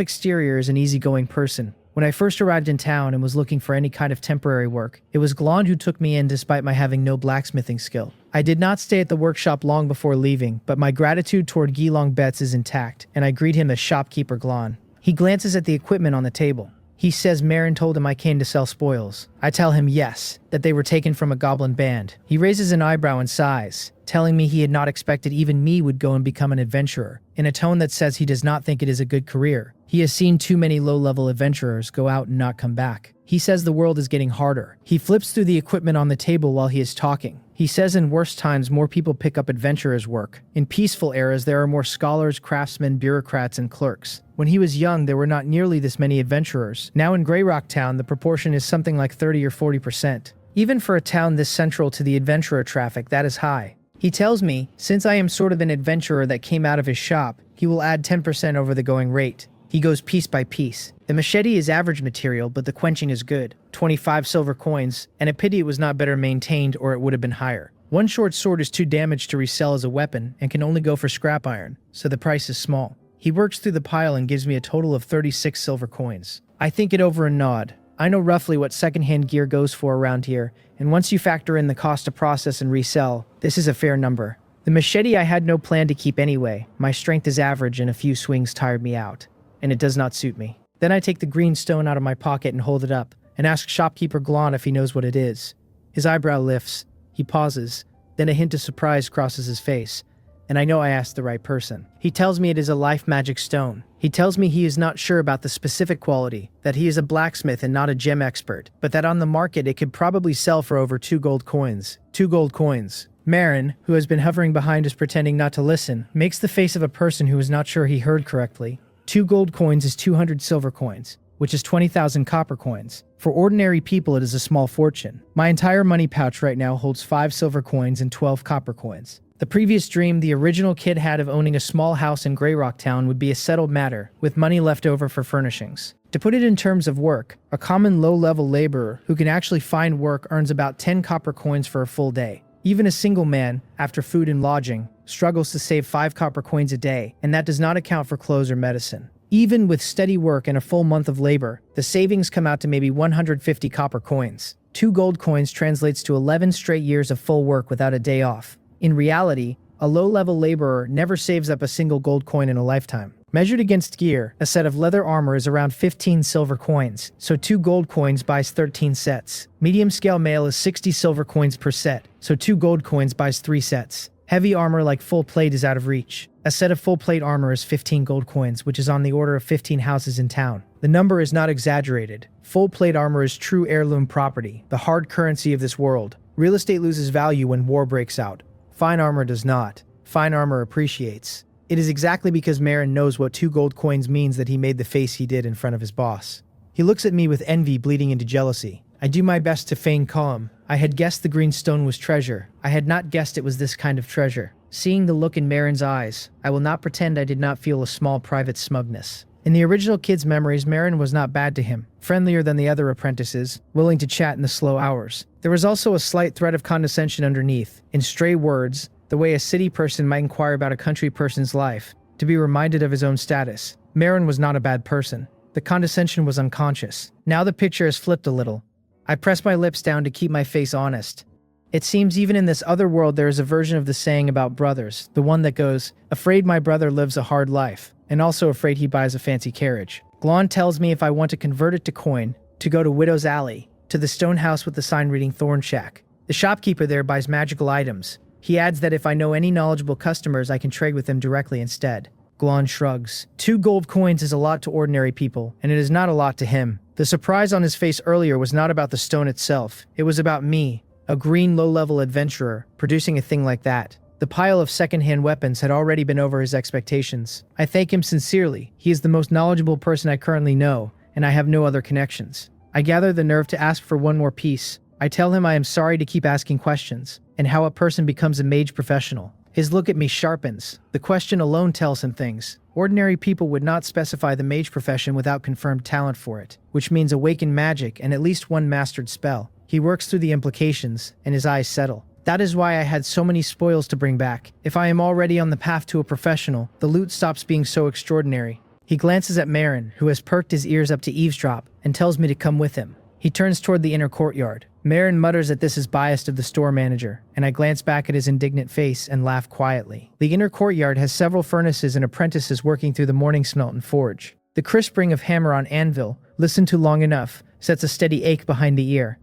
Speaker 1: exterior is an easygoing person. When I first arrived in town and was looking for any kind of temporary work, it was Glon who took me in despite my having no blacksmithing skill. I did not stay at the workshop long before leaving, but my gratitude toward G-Long Betts is intact, and I greet him as shopkeeper Glon. He glances at the equipment on the table. He says Marin told him I came to sell spoils. I tell him yes, that they were taken from a goblin band. He raises an eyebrow and sighs, telling me he had not expected even me would go and become an adventurer, in a tone that says he does not think it is a good career. He has seen too many low-level adventurers go out and not come back. He says the world is getting harder. He flips through the equipment on the table while he is talking. He says in worse times more people pick up adventurers' work. In peaceful eras there are more scholars, craftsmen, bureaucrats, and clerks. When he was young there were not nearly this many adventurers. Now in Grey Rock Town the proportion is something like 30 or 40%. Even for a town this central to the adventurer traffic, that is high. He tells me, since I am sort of an adventurer that came out of his shop, he will add 10% over the going rate. He goes piece by piece. The machete is average material, but the quenching is good. 25 silver coins, and a pity it was not better maintained or it would have been higher. One short sword is too damaged to resell as a weapon and can only go for scrap iron, so the price is small. He works through the pile and gives me a total of 36 silver coins. I think it over and nod. I know roughly what secondhand gear goes for around here, and once you factor in the cost to process and resell, this is a fair number. The machete I had no plan to keep anyway. My strength is average and a few swings tired me out, and it does not suit me. Then I take the green stone out of my pocket and hold it up, and ask shopkeeper Glon if he knows what it is. His eyebrow lifts. He pauses. Then a hint of surprise crosses his face, and I know I asked the right person. He tells me it is a life magic stone. He tells me he is not sure about the specific quality, that he is a blacksmith and not a gem expert, but that on the market it could probably sell for over 2 gold coins. 2 gold coins. Marin, who has been hovering behind us pretending not to listen, makes the face of a person who is not sure he heard correctly. 2 gold coins is 200 silver coins, which is 20,000 copper coins. For ordinary people it is a small fortune. My entire money pouch right now holds 5 silver coins and 12 copper coins. The previous dream the original kid had of owning a small house in Grey Rock Town would be a settled matter, with money left over for furnishings. To put it in terms of work, a common low-level laborer who can actually find work earns about 10 copper coins for a full day. Even a single man, after food and lodging, struggles to save 5 copper coins a day, and that does not account for clothes or medicine. Even with steady work and a full month of labor, the savings come out to maybe 150 copper coins. 2 gold coins translates to 11 straight years of full work without a day off. In reality, a low-level laborer never saves up a single gold coin in a lifetime. Measured against gear, a set of leather armor is around 15 silver coins, so 2 gold coins buys 13 sets. Medium-scale mail is 60 silver coins per set, so 2 gold coins buys 3 sets. Heavy armor like full plate is out of reach. A set of full plate armor is 15 gold coins, which is on the order of 15 houses in town. The number is not exaggerated. Full plate armor is true heirloom property, the hard currency of this world. Real estate loses value when war breaks out. Fine armor does not. Fine armor appreciates. It is exactly because Marin knows what 2 gold coins means that he made the face he did in front of his boss. He looks at me with envy bleeding into jealousy. I do my best to feign calm. I had guessed the green stone was treasure. I had not guessed it was this kind of treasure. Seeing the look in Marin's eyes, I will not pretend I did not feel a small private smugness. In the original kid's memories, Marin was not bad to him, friendlier than the other apprentices, willing to chat in the slow hours. There was also a slight thread of condescension underneath, in stray words, the way a city person might inquire about a country person's life, to be reminded of his own status. Marin was not a bad person. The condescension was unconscious. Now the picture has flipped a little. I press my lips down to keep my face honest. It seems even in this other world there is a version of the saying about brothers, the one that goes, "Afraid my brother lives a hard life, and also afraid he buys a fancy carriage." Glon tells me if I want to convert it to coin, to go to Widow's Alley, to the stone house with the sign reading Thorn Shack. The shopkeeper there buys magical items. He adds that if I know any knowledgeable customers, I can trade with them directly instead. Glon shrugs. 2 gold coins is a lot to ordinary people, and it is not a lot to him. The surprise on his face earlier was not about the stone itself. It was about me, a green low-level adventurer, producing a thing like that. The pile of second-hand weapons had already been over his expectations. I thank him sincerely. He is the most knowledgeable person I currently know, and I have no other connections. I gather the nerve to ask for one more piece. I tell him I am sorry to keep asking questions, and how a person becomes a mage professional. His look at me sharpens. The question alone tells him things. Ordinary people would not specify the mage profession without confirmed talent for it, which means awakened magic and at least one mastered spell. He works through the implications, and his eyes settle. That is why I had so many spoils to bring back. If I am already on the path to a professional, the loot stops being so extraordinary. He glances at Marin, who has perked his ears up to eavesdrop, and tells me to come with him. He turns toward the inner courtyard. Marin mutters that this is biased of the store manager, and I glance back at his indignant face and laugh quietly. The inner courtyard has several furnaces and apprentices working through the morning smelt and forge. The crisp ring of hammer on anvil, listened to long enough, sets a steady ache behind the ear.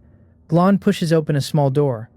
Speaker 1: Glon pushes open a small door.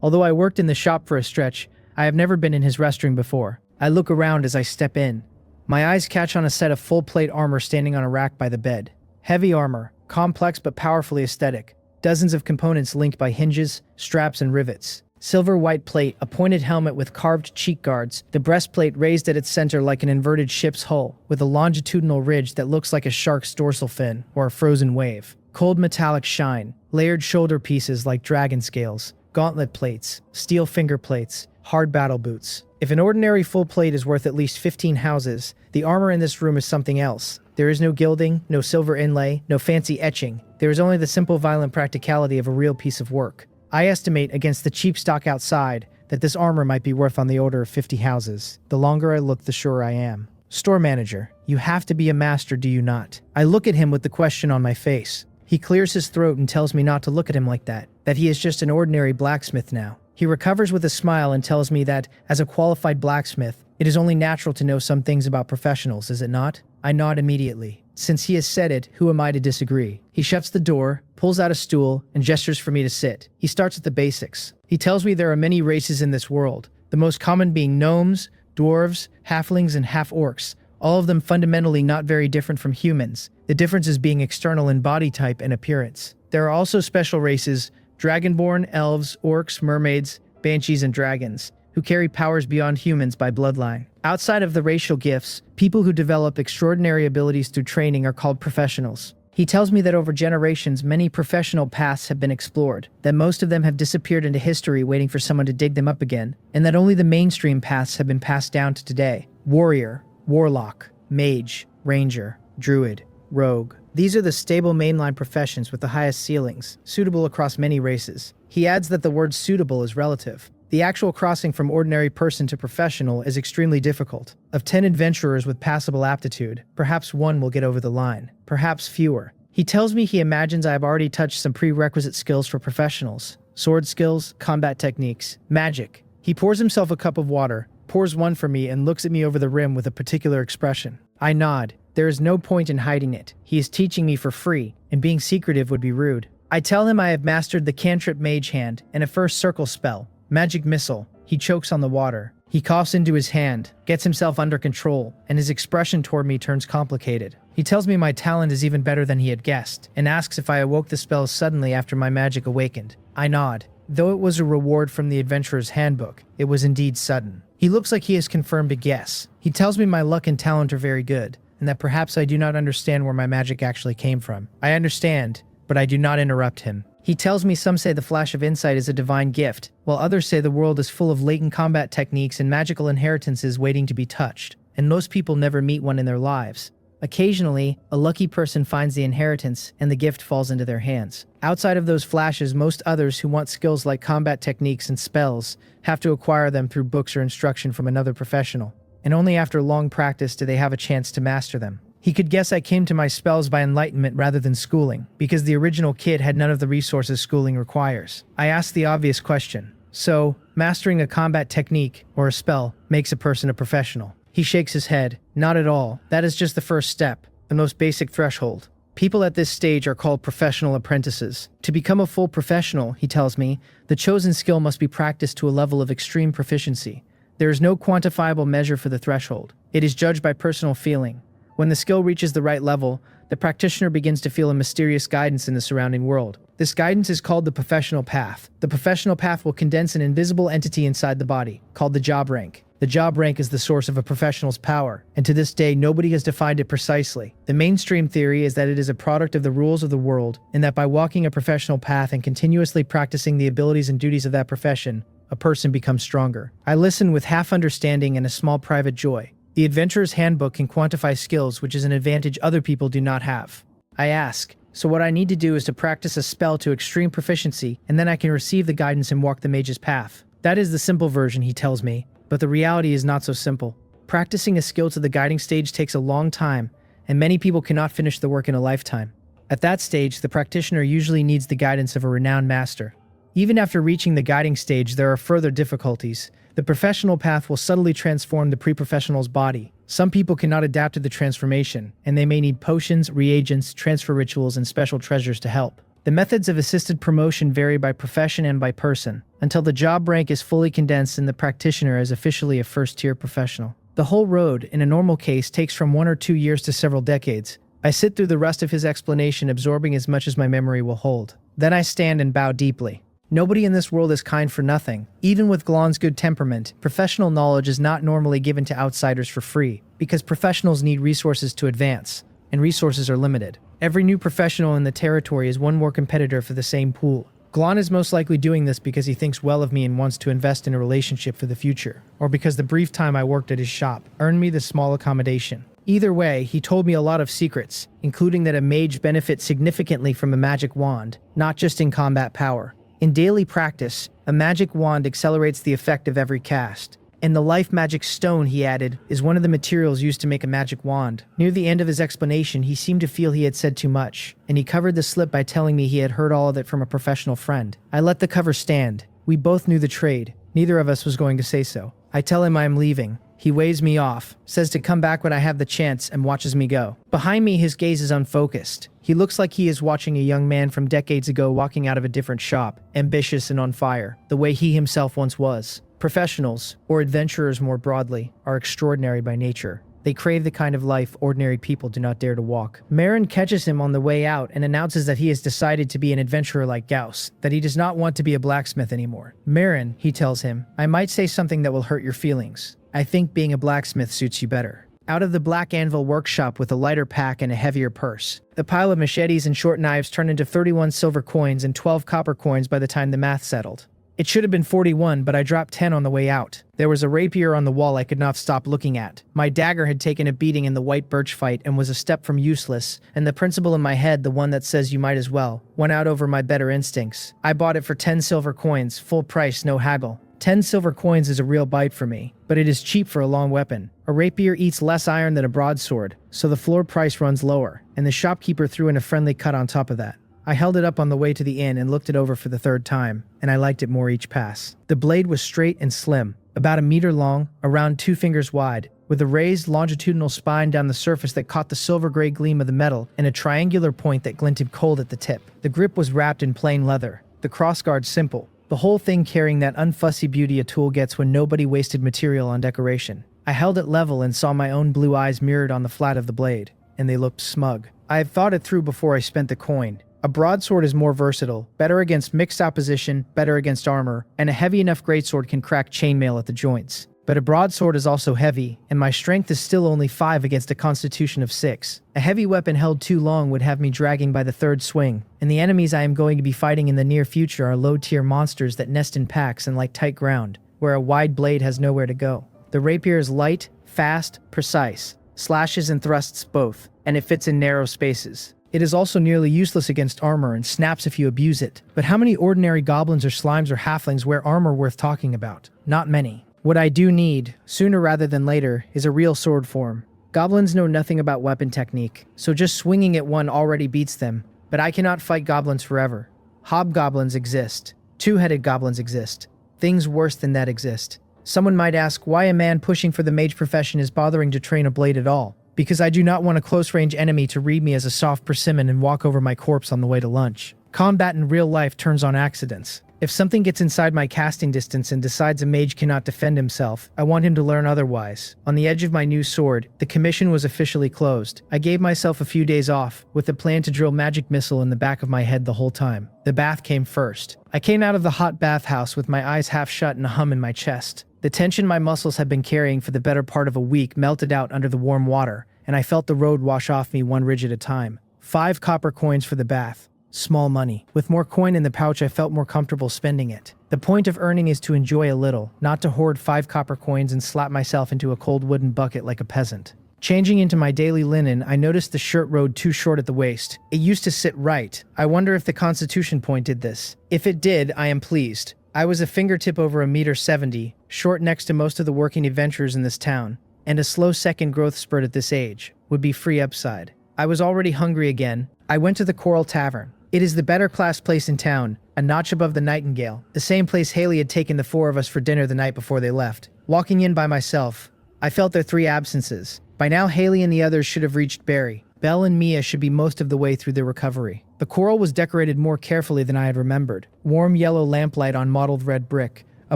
Speaker 1: Although I worked in the shop for a stretch, I have never been in his restroom before. I look around as I step in. My eyes catch on a set of full-plate armor standing on a rack by the bed. Heavy armor, complex but powerfully aesthetic. Dozens of components linked by hinges, straps, and rivets. Silver-white plate, a pointed helmet with carved cheek guards, the breastplate raised at its center like an inverted ship's hull, with a longitudinal ridge that looks like a shark's dorsal fin or a frozen wave. Cold metallic shine, layered shoulder pieces like dragon scales, gauntlet plates, steel finger plates, hard battle boots. If an ordinary full plate is worth at least 15 houses, the armor in this room is something else. There is no gilding, no silver inlay, no fancy etching. There is only the simple violent practicality of a real piece of work. I estimate against the cheap stock outside that this armor might be worth on the order of 50 houses. The longer I look, the surer I am. Store manager, you have to be a master, do you not? I look at him with the question on my face. He clears his throat and tells me not to look at him like that he is just an ordinary blacksmith now. He recovers with a smile and tells me that, as a qualified blacksmith, it is only natural to know some things about professionals, is it not? I nod immediately. Since he has said it, who am I to disagree? He shuts the door, pulls out a stool, and gestures for me to sit. He starts at the basics. He tells me there are many races in this world, the most common being gnomes, dwarves, halflings, and half-orcs, all of them fundamentally not very different from humans, the differences being external in body type and appearance. There are also special races, dragonborn, elves, orcs, mermaids, banshees, and dragons, who carry powers beyond humans by bloodline. Outside of the racial gifts, people who develop extraordinary abilities through training are called professionals. He tells me that over generations, many professional paths have been explored, that most of them have disappeared into history waiting for someone to dig them up again, and that only the mainstream paths have been passed down to today. Warrior, warlock, mage, ranger, druid, rogue. These are the stable mainline professions with the highest ceilings, suitable across many races. He adds that the word suitable is relative. The actual crossing from ordinary person to professional is extremely difficult. Of 10 adventurers with passable aptitude, perhaps one will get over the line, perhaps fewer. He tells me he imagines I have already touched some prerequisite skills for professionals. Sword skills, combat techniques, magic. He pours himself a cup of water, pours one for me, and looks at me over the rim with a particular expression. I nod. There is no point in hiding it. He is teaching me for free, and being secretive would be rude. I tell him I have mastered the cantrip Mage Hand and a first circle spell, Magic Missile. He chokes on the water. He coughs into his hand, gets himself under control, and his expression toward me turns complicated. He tells me my talent is even better than he had guessed, and asks if I awoke the spell suddenly after my magic awakened. I nod. Though it was a reward from the Adventurer's Handbook, it was indeed sudden. He looks like he has confirmed a guess. He tells me my luck and talent are very good, and that perhaps I do not understand where my magic actually came from. I understand, but I do not interrupt him. He tells me some say the flash of insight is a divine gift, while others say the world is full of latent combat techniques and magical inheritances waiting to be touched, and most people never meet one in their lives. Occasionally, a lucky person finds the inheritance and the gift falls into their hands. Outside of those flashes, most others who want skills like combat techniques and spells have to acquire them through books or instruction from another professional, and only after long practice do they have a chance to master them. He could guess I came to my spells by enlightenment rather than schooling, because the original kid had none of the resources schooling requires. I asked the obvious question. So, mastering a combat technique or a spell makes a person a professional. He shakes his head. Not at all. That is just the first step, the most basic threshold. People at this stage are called professional apprentices. To become a full professional, he tells me, the chosen skill must be practiced to a level of extreme proficiency. There is no quantifiable measure for the threshold. It is judged by personal feeling. When the skill reaches the right level, the practitioner begins to feel a mysterious guidance in the surrounding world. This guidance is called the professional path. The professional path will condense an invisible entity inside the body, called the job rank. The job rank is the source of a professional's power, and to this day nobody has defined it precisely. The mainstream theory is that it is a product of the rules of the world, and that by walking a professional path and continuously practicing the abilities and duties of that profession, a person becomes stronger. I listen with half understanding and a small private joy. The Adventurer's Handbook can quantify skills, which is an advantage other people do not have. I ask, so what I need to do is to practice a spell to extreme proficiency, and then I can receive the guidance and walk the mage's path. That is the simple version, he tells me, but the reality is not so simple. Practicing a skill to the guiding stage takes a long time, and many people cannot finish the work in a lifetime. At that stage, the practitioner usually needs the guidance of a renowned master. Even after reaching the guiding stage, there are further difficulties. The professional path will subtly transform the pre-professional's body. Some people cannot adapt to the transformation, and they may need potions, reagents, transfer rituals, and special treasures to help. The methods of assisted promotion vary by profession and by person, until the job rank is fully condensed and the practitioner is officially a first-tier professional. The whole road, in a normal case, takes from 1 or 2 years to several decades. I sit through the rest of his explanation, absorbing as much as my memory will hold. Then I stand and bow deeply. Nobody in this world is kind for nothing. Even with Glon's good temperament, professional knowledge is not normally given to outsiders for free, because professionals need resources to advance, and resources are limited. Every new professional in the territory is one more competitor for the same pool. Glon is most likely doing this because he thinks well of me and wants to invest in a relationship for the future, or because the brief time I worked at his shop earned me the small accommodation. Either way, he told me a lot of secrets, including that a mage benefits significantly from a magic wand, not just in combat power. In daily practice, a magic wand accelerates the effect of every cast. And the life magic stone, he added, is one of the materials used to make a magic wand. Near the end of his explanation, he seemed to feel he had said too much, and he covered the slip by telling me he had heard all of it from a professional friend. I let the cover stand. We both knew the trade. Neither of us was going to say so. I tell him I am leaving. He waves me off, says to come back when I have the chance, and watches me go. Behind me, his gaze is unfocused. He looks like he is watching a young man from decades ago walking out of a different shop, ambitious and on fire, the way he himself once was. Professionals, or adventurers more broadly, are extraordinary by nature. They crave the kind of life ordinary people do not dare to walk. Marin catches him on the way out and announces that he has decided to be an adventurer like Gauss, that he does not want to be a blacksmith anymore. Marin, he tells him, I might say something that will hurt your feelings. I think being a blacksmith suits you better. Out of the Black Anvil workshop with a lighter pack and a heavier purse. The pile of machetes and short knives turned into 31 silver coins and 12 copper coins by the time the math settled. It should have been 41, but I dropped 10 on the way out. There was a rapier on the wall I could not stop looking at. My dagger had taken a beating in the white birch fight and was a step from useless, and the principle in my head, the one that says you might as well, went out over my better instincts. I bought it for 10 silver coins, full price, no haggle. 10 silver coins is a real bite for me, but it is cheap for a long weapon. A rapier eats less iron than a broadsword, so the floor price runs lower, and the shopkeeper threw in a friendly cut on top of that. I held it up on the way to the inn and looked it over for the third time, and I liked it more each pass. The blade was straight and slim, about 1 meter long, around 2 fingers wide, with a raised longitudinal spine down the surface that caught the silver-gray gleam of the metal and a triangular point that glinted cold at the tip. The grip was wrapped in plain leather, the crossguard simple, the whole thing carrying that unfussy beauty a tool gets when nobody wasted material on decoration. I held it level and saw my own blue eyes mirrored on the flat of the blade, and they looked smug. I had thought it through before I spent the coin. A broadsword is more versatile, better against mixed opposition, better against armor, and a heavy enough greatsword can crack chainmail at the joints. But a broadsword is also heavy, and my strength is still only 5 against a constitution of 6. A heavy weapon held too long would have me dragging by the third swing, and the enemies I am going to be fighting in the near future are low-tier monsters that nest in packs and like tight ground, where a wide blade has nowhere to go. The rapier is light, fast, precise, slashes and thrusts both, and it fits in narrow spaces. It is also nearly useless against armor and snaps if you abuse it. But how many ordinary goblins or slimes or halflings wear armor worth talking about? Not many. What I do need, sooner rather than later, is a real sword form. Goblins know nothing about weapon technique, so just swinging at one already beats them. But I cannot fight goblins forever. Hobgoblins exist. Two-headed goblins exist. Things worse than that exist. Someone might ask why a man pushing for the mage profession is bothering to train a blade at all. Because I do not want a close-range enemy to read me as a soft persimmon and walk over my corpse on the way to lunch. Combat in real life turns on accidents. If something gets inside my casting distance and decides a mage cannot defend himself, I want him to learn otherwise. On the edge of my new sword, the commission was officially closed. I gave myself a few days off, with the plan to drill magic missile in the back of my head the whole time. The bath came first. I came out of the hot bathhouse with my eyes half shut and a hum in my chest. The tension my muscles had been carrying for the better part of a week melted out under the warm water, and I felt the road wash off me one ridge at a time. 5 copper coins for the bath. Small money. With more coin in the pouch, I felt more comfortable spending it. The point of earning is to enjoy a little, not to hoard 5 copper coins and slap myself into a cold wooden bucket like a peasant. Changing into my daily linen, I noticed the shirt rode too short at the waist. It used to sit right. I wonder if the Constitution point did this. If it did, I am pleased. I was a fingertip over 1.70 meters, short next to most of the working adventurers in this town, and a slow second growth spurt at this age would be free upside. I was already hungry again. I went to the Coral Tavern. It is the better class place in town, a notch above the Nightingale, the same place Haley had taken the 4 of us for dinner the night before they left. Walking in by myself, I felt their 3 absences. By now Haley and the others should have reached Barry. Belle and Mia should be most of the way through their recovery. The Coral was decorated more carefully than I had remembered. Warm yellow lamplight on mottled red brick, a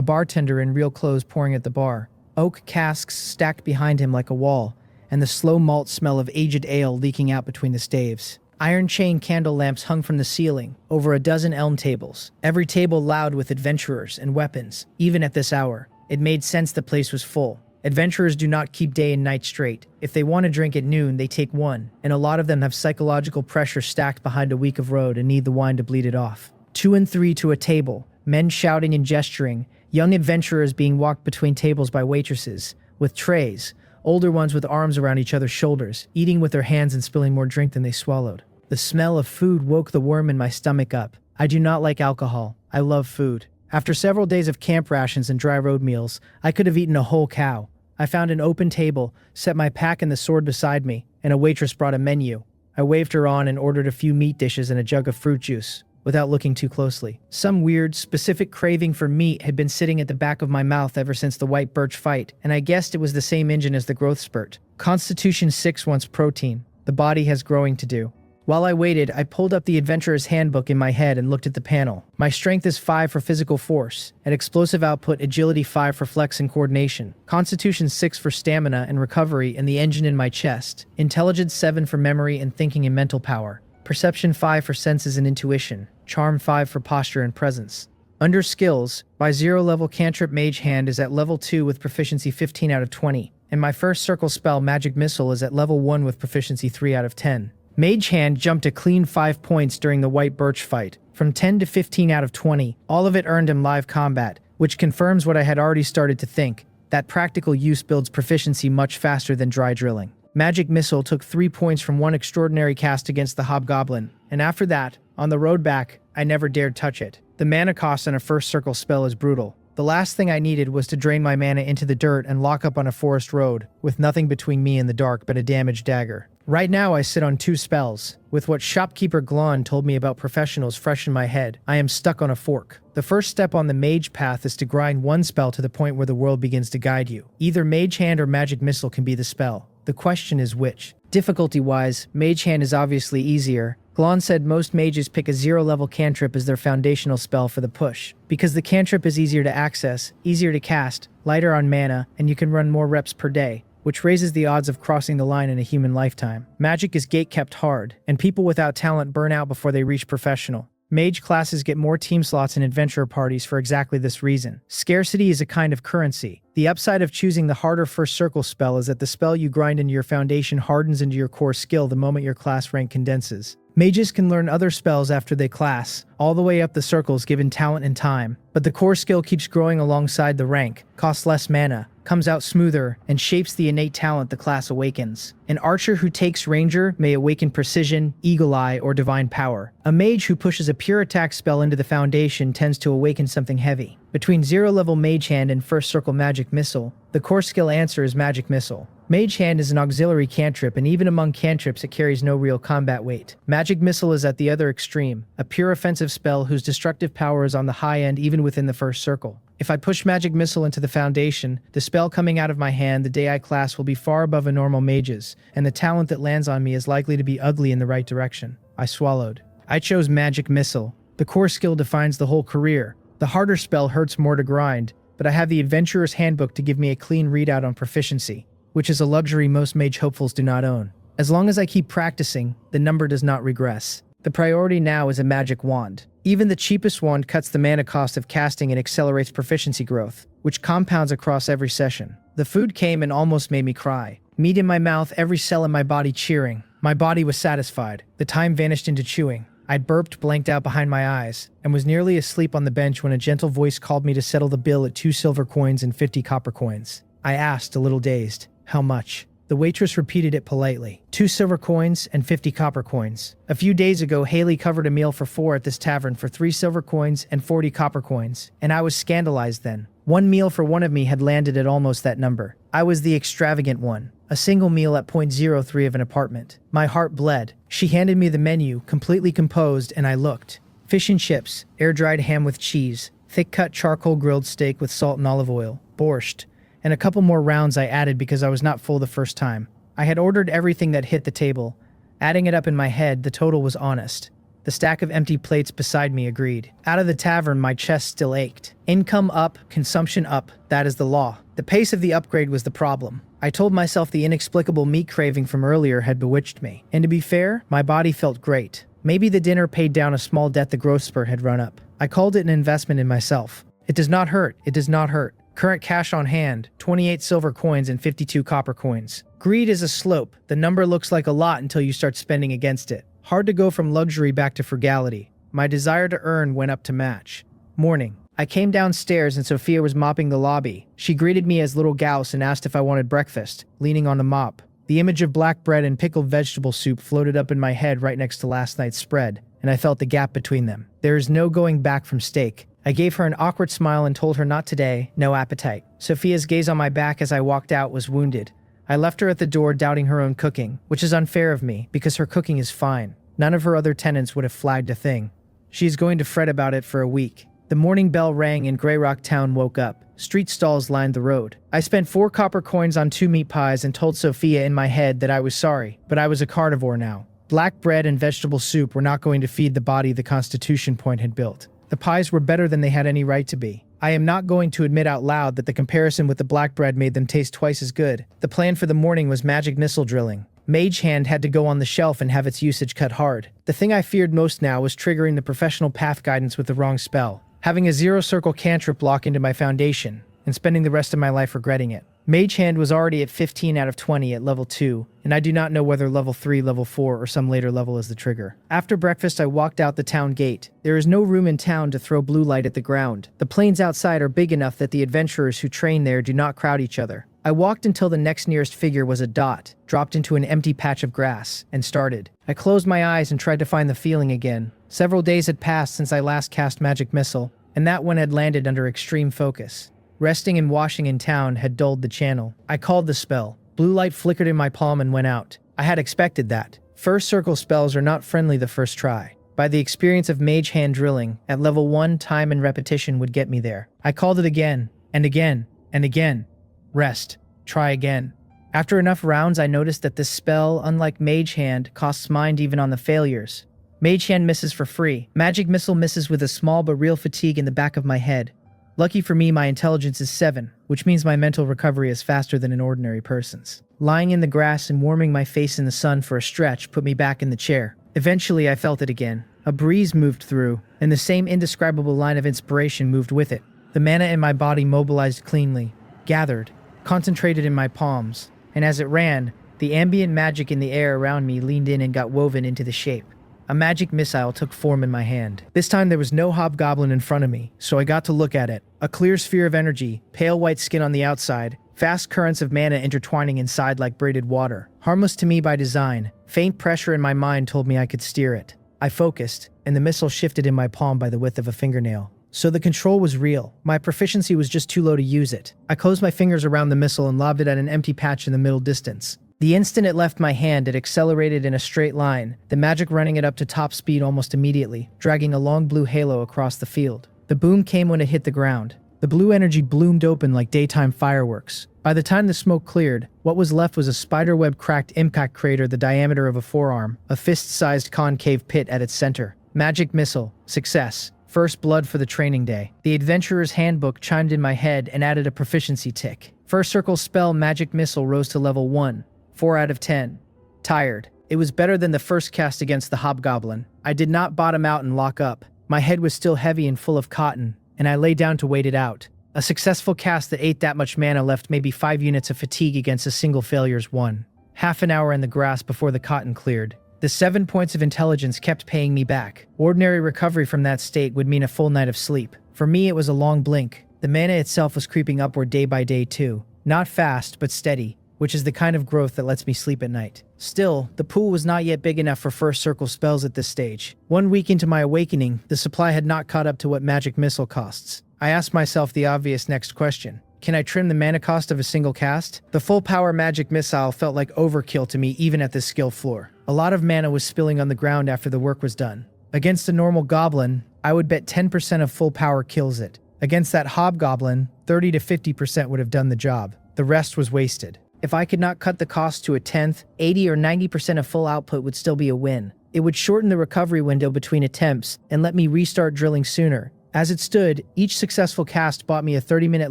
Speaker 1: bartender in real clothes pouring at the bar, oak casks stacked behind him like a wall, and the slow malt smell of aged ale leaking out between the staves. Iron chain candle lamps hung from the ceiling, over a dozen elm tables, every table loud with adventurers and weapons, even at this hour. It made sense the place was full. Adventurers do not keep day and night straight. If they want to drink at noon, they take one, and a lot of them have psychological pressure stacked behind a week of road and need the wine to bleed it off. 2 and 3 to a table, men shouting and gesturing, young adventurers being walked between tables by waitresses, with trays, older ones with arms around each other's shoulders, eating with their hands and spilling more drink than they swallowed. The smell of food woke the worm in my stomach up. I do not like alcohol. I love food. After several days of camp rations and dry road meals, I could have eaten a whole cow. I found an open table, set my pack and the sword beside me, and a waitress brought a menu. I waved her on and ordered a few meat dishes and a jug of fruit juice, without looking too closely. Some weird, specific craving for meat had been sitting at the back of my mouth ever since the white birch fight, and I guessed it was the same engine as the growth spurt. Constitution 6 wants protein. The body has growing to do. While I waited, I pulled up the Adventurer's Handbook in my head and looked at the panel. My strength is 5 for physical force, and explosive output agility 5 for flex and coordination, Constitution 6 for stamina and recovery and the engine in my chest, intelligence 7 for memory and thinking and mental power, perception 5 for senses and intuition, charm 5 for posture and presence. Under skills, my 0-level cantrip Mage Hand is at level 2 with proficiency 15 out of 20, and my first circle spell Magic Missile is at level 1 with proficiency 3 out of 10. Mage Hand jumped a clean 5 points during the white birch fight, from 10 to 15 out of 20, all of it earned in live combat, which confirms what I had already started to think, that practical use builds proficiency much faster than dry drilling. Magic Missile took 3 points from one extraordinary cast against the Hobgoblin, and after that, on the road back, I never dared touch it. The mana cost on a first circle spell is brutal. The last thing I needed was to drain my mana into the dirt and lock up on a forest road, with nothing between me and the dark but a damaged dagger. Right now I sit on 2 spells. With what shopkeeper Glon told me about professionals fresh in my head, I am stuck on a fork. The first step on the mage path is to grind 1 spell to the point where the world begins to guide you. Either Mage Hand or Magic Missile can be the spell. The question is which. Difficulty-wise, Mage Hand is obviously easier. Glon said most mages pick a 0-level cantrip as their foundational spell for the push, because the cantrip is easier to access, easier to cast, lighter on mana, and you can run more reps per day, which raises the odds of crossing the line in a human lifetime. Magic is gate-kept hard, and people without talent burn out before they reach professional. Mage classes get more team slots in adventurer parties for exactly this reason. Scarcity is a kind of currency. The The upside of choosing the harder first circle spell is that the spell you grind into your foundation hardens into your core skill the moment your class rank condenses. Mages can learn other spells after they class, all the way up the circles given talent and time, but the core skill keeps growing alongside the rank, costs less mana, comes out smoother, and shapes the innate talent the class awakens. An archer who takes ranger may awaken precision, eagle eye, or divine power. A mage who pushes a pure attack spell into the foundation tends to awaken something heavy. Between 0-level Mage Hand and First Circle Magic Missile, the core skill answer is Magic Missile. Mage Hand is an auxiliary cantrip, and even among cantrips it carries no real combat weight. Magic Missile is at the other extreme, a pure offensive spell whose destructive power is on the high end even within the first circle. If I push Magic Missile into the foundation, the spell coming out of my hand the day I class will be far above a normal mage's, and the talent that lands on me is likely to be ugly in the right direction. I swallowed. I chose Magic Missile. The core skill defines the whole career. The harder spell hurts more to grind, but I have the Adventurer's Handbook to give me a clean readout on proficiency, which is a luxury most mage hopefuls do not own. As long as I keep practicing, the number does not regress. The priority now is a magic wand. Even the cheapest wand cuts the mana cost of casting and accelerates proficiency growth, which compounds across every session. The food came and almost made me cry. Meat in my mouth, every cell in my body cheering. My body was satisfied. The time vanished into chewing. I'd burped, blanked out behind my eyes, and was nearly asleep on the bench when a gentle voice called me to settle the bill at 2 silver coins and 50 copper coins. I asked, a little dazed, "How much?" The waitress repeated it politely. 2 silver coins and 50 copper coins. A few days ago, Haley covered a meal for 4 at this tavern for 3 silver coins and 40 copper coins, and I was scandalized then. One meal for one of me had landed at almost that number. I was the extravagant one. A single meal at 0.03 of an apartment. My heart bled. She handed me the menu, completely composed, and I looked. Fish and chips, air-dried ham with cheese, thick-cut charcoal grilled steak with salt and olive oil, borscht, and a couple more rounds I added because I was not full the first time. I had ordered everything that hit the table. Adding it up in my head, the total was honest. The stack of empty plates beside me agreed. Out of the tavern, my chest still ached. Income up, consumption up, that is the law. The pace of the upgrade was the problem. I told myself the inexplicable meat craving from earlier had bewitched me. And to be fair, my body felt great. Maybe the dinner paid down a small debt the growth spurt had run up. I called it an investment in myself. It does not hurt. It does not hurt. Current cash on hand, 28 silver coins and 52 copper coins. Greed is a slope. The number looks like a lot until you start spending against it. Hard to go from luxury back to frugality. My desire to earn went up to match. Morning. I came downstairs and Sophia was mopping the lobby. She greeted me as Little Gauss and asked if I wanted breakfast, leaning on the mop. The image of black bread and pickled vegetable soup floated up in my head right next to last night's spread, and I felt the gap between them. There is no going back from steak. I gave her an awkward smile and told her not today, no appetite. Sophia's gaze on my back as I walked out was wounded. I left her at the door doubting her own cooking, which is unfair of me because her cooking is fine. None of her other tenants would have flagged a thing. She is going to fret about it for a week. The morning bell rang and Grey Rock Town woke up. Street stalls lined the road. I spent 4 copper coins on 2 meat pies and told Sophia in my head that I was sorry, but I was a carnivore now. Black bread and vegetable soup were not going to feed the body the Constitution Point had built. The pies were better than they had any right to be. I am not going to admit out loud that the comparison with the black bread made them taste twice as good. The plan for the morning was magic missile drilling. Mage Hand had to go on the shelf and have its usage cut hard. The thing I feared most now was triggering the professional path guidance with the wrong spell. Having a 0-circle cantrip block into my foundation, and spending the rest of my life regretting it. Mage Hand was already at 15 out of 20 at level 2, and I do not know whether level 3, level 4, or some later level is the trigger. After breakfast, I walked out the town gate. There is no room in town to throw blue light at the ground. The plains outside are big enough that the adventurers who train there do not crowd each other. I walked until the next nearest figure was a dot, dropped into an empty patch of grass, and started. I closed my eyes and tried to find the feeling again. Several days had passed since I last cast Magic Missile, and that one had landed under extreme focus. Resting and washing in town had dulled the channel. I called the spell. Blue light flickered in my palm and went out. I had expected that. First circle spells are not friendly the first try. By the experience of Mage Hand drilling, at level 1, time and repetition would get me there. I called it again, and again, and again. Rest. Try again. After enough rounds, I noticed that this spell, unlike Mage Hand, costs mind even on the failures. Mage Hand misses for free. Magic Missile misses with a small but real fatigue in the back of my head. Lucky for me, my intelligence is 7, which means my mental recovery is faster than an ordinary person's. Lying in the grass and warming my face in the sun for a stretch put me back in the chair. Eventually, I felt it again. A breeze moved through, and the same indescribable line of inspiration moved with it. The mana in my body mobilized cleanly, gathered, concentrated in my palms, and as it ran, the ambient magic in the air around me leaned in and got woven into the shape. A magic missile took form in my hand. This time there was no hobgoblin in front of me, so I got to look at it. A clear sphere of energy, pale white skin on the outside, fast currents of mana intertwining inside like braided water. Harmless to me by design, faint pressure in my mind told me I could steer it. I focused, and the missile shifted in my palm by the width of a fingernail. So the control was real. My proficiency was just too low to use it. I closed my fingers around the missile and lobbed it at an empty patch in the middle distance. The instant it left my hand, it accelerated in a straight line, the magic running it up to top speed almost immediately, dragging a long blue halo across the field. The boom came when it hit the ground. The blue energy bloomed open like daytime fireworks. By the time the smoke cleared, what was left was a spiderweb cracked impact crater the diameter of a forearm, a fist-sized concave pit at its center. Magic missile. Success. First blood for the training day. The Adventurer's Handbook chimed in my head and added a proficiency tick. First circle spell magic missile rose to level 1. 4 out of 10. Tired. It was better than the first cast against the hobgoblin. I did not bottom out and lock up. My head was still heavy and full of cotton, and I lay down to wait it out. A successful cast that ate that much mana left maybe 5 units of fatigue against a single failure's 1. Half an hour in the grass before the cotton cleared. The 7 points of intelligence kept paying me back. Ordinary recovery from that state would mean a full night of sleep. For me, it was a long blink. The mana itself was creeping upward day by day too. Not fast, but steady, which is the kind of growth that lets me sleep at night. Still, the pool was not yet big enough for first circle spells at this stage. 1 week into my awakening, the supply had not caught up to what magic missile costs. I asked myself the obvious next question. Can I trim the mana cost of a single cast? The full power magic missile felt like overkill to me even at this skill floor. A lot of mana was spilling on the ground after the work was done. Against a normal goblin, I would bet 10% of full power kills it. Against that hobgoblin, 30 to 50% would have done the job. The rest was wasted. If I could not cut the cost to a tenth, 80 or 90% of full output would still be a win. It would shorten the recovery window between attempts and let me restart drilling sooner. As it stood, each successful cast bought me a 30-minute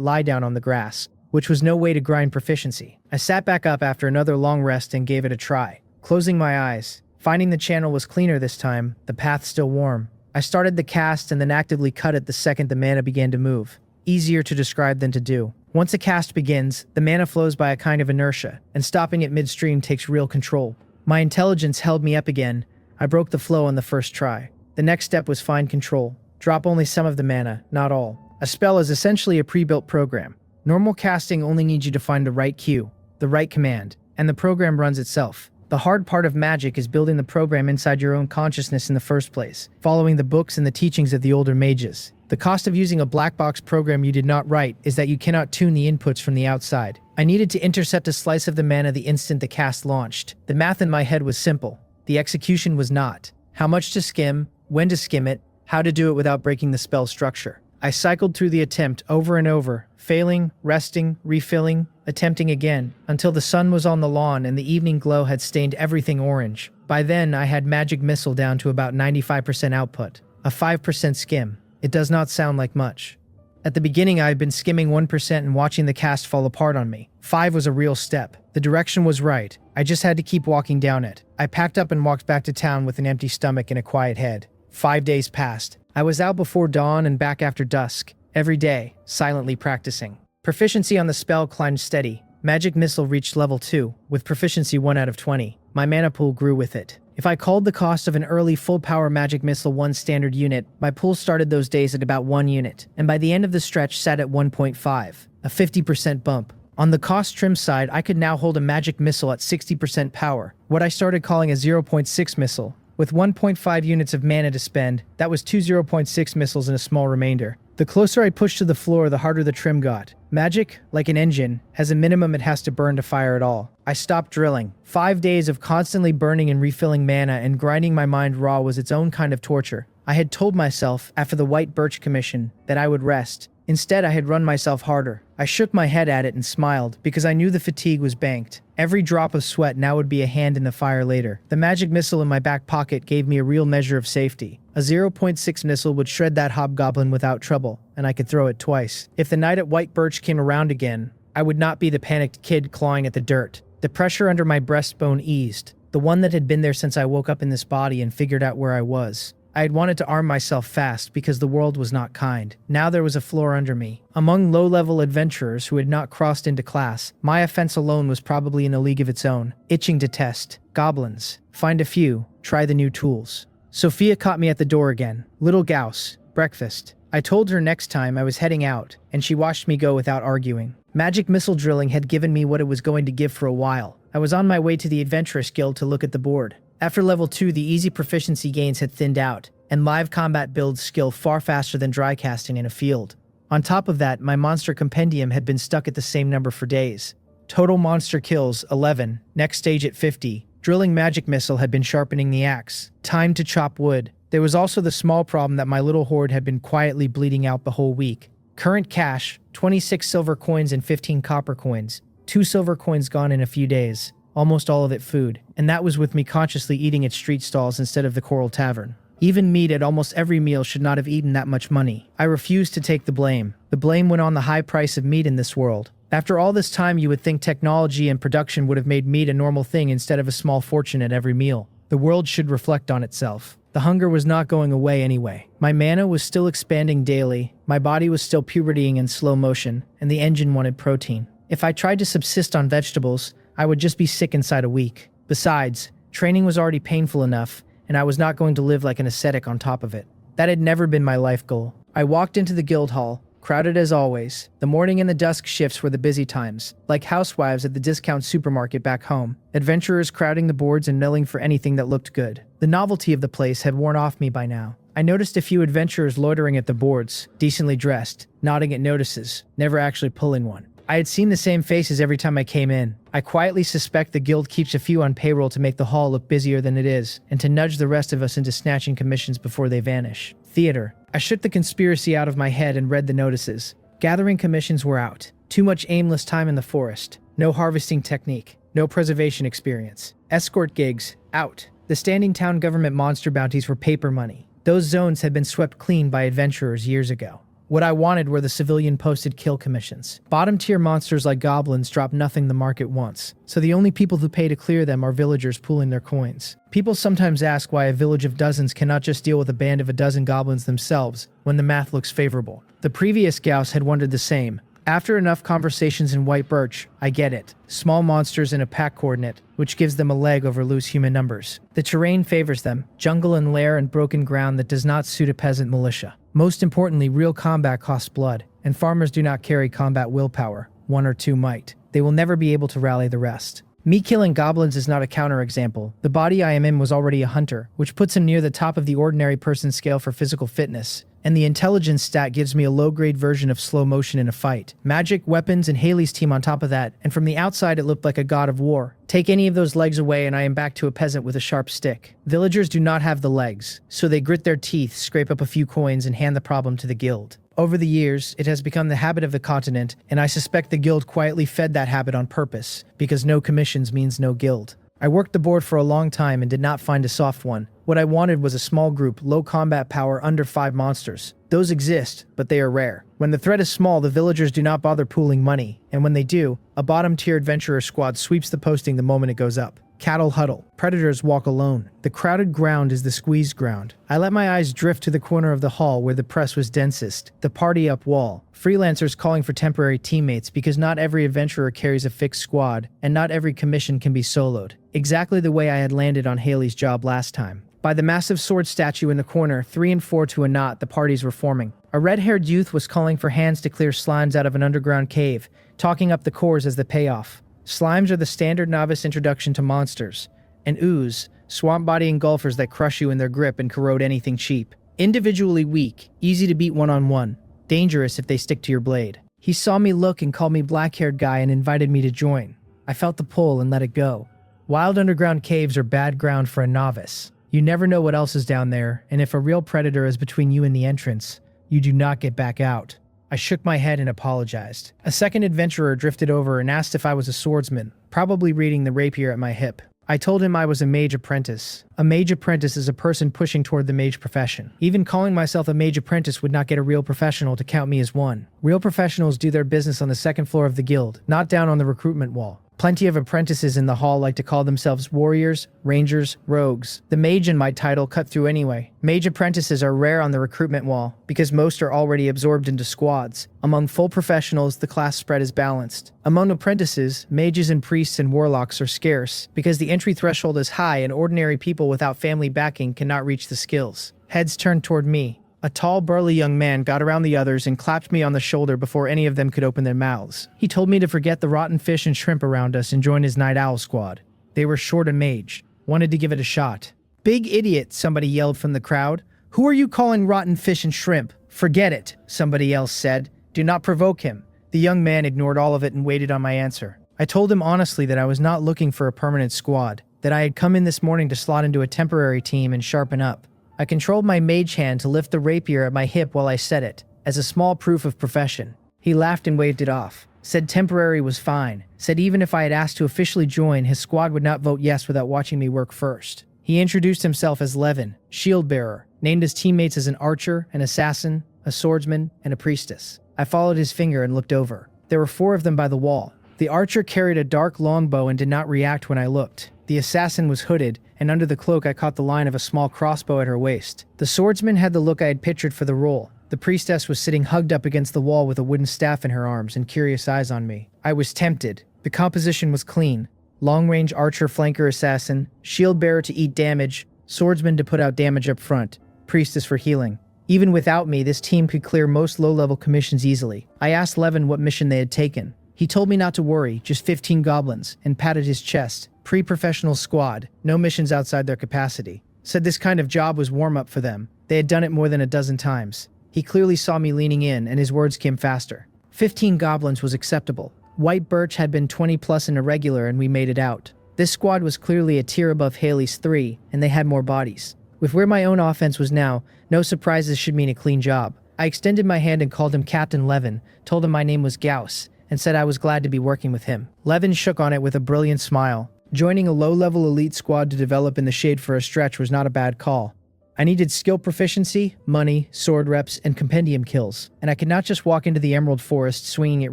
Speaker 1: lie down on the grass, which was no way to grind proficiency. I sat back up after another long rest and gave it a try. Closing my eyes, finding the channel was cleaner this time, the path still warm. I started the cast and then actively cut it the second the mana began to move. Easier to describe than to do. Once a cast begins, the mana flows by a kind of inertia, and stopping it midstream takes real control. My intelligence held me up again. I broke the flow on the first try. The next step was find control. Drop only some of the mana, not all. A spell is essentially a pre-built program. Normal casting only needs you to find the right cue, the right command, and the program runs itself. The hard part of magic is building the program inside your own consciousness in the first place, following the books and the teachings of the older mages. The cost of using a black box program you did not write is that you cannot tune the inputs from the outside. I needed to intercept a slice of the mana the instant the cast launched. The math in my head was simple. The execution was not. How much to skim, when to skim it, how to do it without breaking the spell structure. I cycled through the attempt over and over, failing, resting, refilling, attempting again, until the sun was on the lawn and the evening glow had stained everything orange. By then, I had magic missile down to about 95% output, a 5% skim. It does not sound like much. At the beginning, I had been skimming 1% and watching the cast fall apart on me. 5 was a real step. The direction was right. I just had to keep walking down it. I packed up and walked back to town with an empty stomach and a quiet head. 5 days passed. I was out before dawn and back after dusk, every day, silently practicing. Proficiency on the spell climbed steady. Magic missile reached level 2, with proficiency 1 out of 20. My mana pool grew with it. If I called the cost of an early full-power magic missile 1 standard unit, my pool started those days at about 1 unit, and by the end of the stretch sat at 1.5, a 50% bump. On the cost trim side, I could now hold a magic missile at 60% power, what I started calling a 0.6 missile. With 1.5 units of mana to spend, that was 2 0.6 missiles and a small remainder. The closer I pushed to the floor, the harder the trim got. Magic, like an engine, has a minimum it has to burn to fire at all. I stopped drilling. 5 days of constantly burning and refilling mana and grinding my mind raw was its own kind of torture. I had told myself, after the White Birch Commission, that I would rest. Instead, I had run myself harder. I shook my head at it and smiled, because I knew the fatigue was banked. Every drop of sweat now would be a hand in the fire later. The magic missile in my back pocket gave me a real measure of safety. A 0.6 missile would shred that hobgoblin without trouble, and I could throw it twice. If the night at White Birch came around again, I would not be the panicked kid clawing at the dirt. The pressure under my breastbone eased, the one that had been there since I woke up in this body and figured out where I was. I had wanted to arm myself fast because the world was not kind. Now there was a floor under me. Among low-level adventurers who had not crossed into class, my offense alone was probably in a league of its own. Itching to test. Goblins. Find a few. Try the new tools. Sophia caught me at the door again. Little Gauss. Breakfast. I told her next time I was heading out, and she watched me go without arguing. Magic missile drilling had given me what it was going to give for a while. I was on my way to the Adventurous Guild to look at the board. After level 2, the easy proficiency gains had thinned out, and live combat builds skill far faster than dry casting in a field. On top of that, my monster compendium had been stuck at the same number for days. Total monster kills, 11. Next stage at 50. Drilling magic missile had been sharpening the axe. Time to chop wood. There was also the small problem that my little horde had been quietly bleeding out the whole week. Current cash, 26 silver coins and 15 copper coins. 2 silver coins gone in a few days. Almost all of it food. And that was with me consciously eating at street stalls instead of the Coral Tavern. Even meat at almost every meal should not have eaten that much money. I refused to take the blame. The blame went on the high price of meat in this world. After all this time, you would think technology and production would have made meat a normal thing instead of a small fortune at every meal. The world should reflect on itself. The hunger was not going away anyway. My mana was still expanding daily, my body was still pubertying in slow motion, and the engine wanted protein. If I tried to subsist on vegetables, I would just be sick inside a week. Besides, training was already painful enough, and I was not going to live like an ascetic on top of it. That had never been my life goal. I walked into the guild hall, crowded as always. The morning and the dusk shifts were the busy times, like housewives at the discount supermarket back home, adventurers crowding the boards and milling for anything that looked good. The novelty of the place had worn off me by now. I noticed a few adventurers loitering at the boards, decently dressed, nodding at notices, never actually pulling one. I had seen the same faces every time I came in. I quietly suspect the guild keeps a few on payroll to make the hall look busier than it is, and to nudge the rest of us into snatching commissions before they vanish. Theater. I shook the conspiracy out of my head and read the notices. Gathering commissions were out. Too much aimless time in the forest. No harvesting technique. No preservation experience. Escort gigs. Out. The standing town government monster bounties were paper money. Those zones had been swept clean by adventurers years ago. What I wanted were the civilian posted kill commissions. Bottom-tier monsters like goblins drop nothing the market wants, so the only people who pay to clear them are villagers pooling their coins. People sometimes ask why a village of dozens cannot just deal with a band of a dozen goblins themselves when the math looks favorable. The previous Gauss had wondered the same. After enough conversations in White Birch, I get it. Small monsters in a pack coordinate, which gives them a leg over loose human numbers. The terrain favors them, jungle and lair and broken ground that does not suit a peasant militia. Most importantly, real combat costs blood, and farmers do not carry combat willpower. 1 or 2 might. They will never be able to rally the rest. Me killing goblins is not a counterexample. The body I am in was already a hunter, which puts him near the top of the ordinary person's scale for physical fitness. And the intelligence stat gives me a low-grade version of slow motion in a fight. Magic, weapons, and Haley's team on top of that, and from the outside it looked like a god of war. Take any of those legs away and I am back to a peasant with a sharp stick. Villagers do not have the legs, so they grit their teeth, scrape up a few coins, and hand the problem to the guild. Over the years, it has become the habit of the continent, and I suspect the guild quietly fed that habit on purpose, because no commissions means no guild. I worked the board for a long time and did not find a soft one. What I wanted was a small group, low combat power, under 5 monsters. Those exist, but they are rare. When the threat is small, the villagers do not bother pooling money, and when they do, a bottom-tier adventurer squad sweeps the posting the moment it goes up. Cattle huddle. Predators walk alone. The crowded ground is the squeezed ground. I let my eyes drift to the corner of the hall where the press was densest, the party up wall. Freelancers calling for temporary teammates because not every adventurer carries a fixed squad, and not every commission can be soloed. Exactly the way I had landed on Haley's job last time. By the massive sword statue in the corner, 3 and 4 to a knot, the parties were forming. A red-haired youth was calling for hands to clear slimes out of an underground cave, talking up the cores as the payoff. Slimes are the standard novice introduction to monsters. And ooze, swamp body engulfers that crush you in their grip and corrode anything cheap. Individually weak, easy to beat one-on-one. Dangerous if they stick to your blade. He saw me look and called me black-haired guy and invited me to join. I felt the pull and let it go. Wild underground caves are bad ground for a novice. You never know what else is down there, and if a real predator is between you and the entrance, you do not get back out. I shook my head and apologized. A second adventurer drifted over and asked if I was a swordsman, probably reading the rapier at my hip. I told him I was a mage apprentice. A mage apprentice is a person pushing toward the mage profession. Even calling myself a mage apprentice would not get a real professional to count me as one. Real professionals do their business on the second floor of the guild, not down on the recruitment wall. Plenty of apprentices in the hall like to call themselves warriors, rangers, rogues. The mage in my title cut through anyway. Mage apprentices are rare on the recruitment wall because most are already absorbed into squads. Among full professionals, the class spread is balanced. Among apprentices, mages and priests and warlocks are scarce because the entry threshold is high and ordinary people without family backing cannot reach the skills. Heads turned toward me. A tall, burly young man got around the others and clapped me on the shoulder before any of them could open their mouths. He told me to forget the rotten fish and shrimp around us and join his night owl squad. They were short and mage. Wanted to give it a shot. "Big idiot," somebody yelled from the crowd. "Who are you calling rotten fish and shrimp?" "Forget it," somebody else said. "Do not provoke him." The young man ignored all of it and waited on my answer. I told him honestly that I was not looking for a permanent squad, that I had come in this morning to slot into a temporary team and sharpen up. I controlled my mage hand to lift the rapier at my hip while I said it, as a small proof of profession. He laughed and waved it off. Said temporary was fine. Said even if I had asked to officially join, his squad would not vote yes without watching me work first. He introduced himself as Levin, shield bearer, named his teammates as an archer, an assassin, a swordsman, and a priestess. I followed his finger and looked over. There were 4 of them by the wall. The archer carried a dark longbow and did not react when I looked. The assassin was hooded, and under the cloak I caught the line of a small crossbow at her waist. The swordsman had the look I had pictured for the role. The priestess was sitting hugged up against the wall with a wooden staff in her arms and curious eyes on me. I was tempted. The composition was clean. Long-range archer, flanker, assassin, shield bearer to eat damage, swordsman to put out damage up front, priestess for healing. Even without me, this team could clear most low-level commissions easily. I asked Levin what mission they had taken. He told me not to worry, just 15 goblins, and patted his chest. Pre-professional squad, no missions outside their capacity. Said this kind of job was warm-up for them. They had done it more than a dozen times. He clearly saw me leaning in, and his words came faster. 15 goblins was acceptable. White Birch had been 20 plus and irregular, and we made it out. This squad was clearly a tier above Haley's 3, and they had more bodies. With where my own offense was now, no surprises should mean a clean job. I extended my hand and called him Captain Levin, told him my name was Gauss, and said I was glad to be working with him. Levin shook on it with a brilliant smile. Joining a low-level elite squad to develop in the shade for a stretch was not a bad call. I needed skill proficiency, money, sword reps, and compendium kills, and I could not just walk into the Emerald Forest swinging at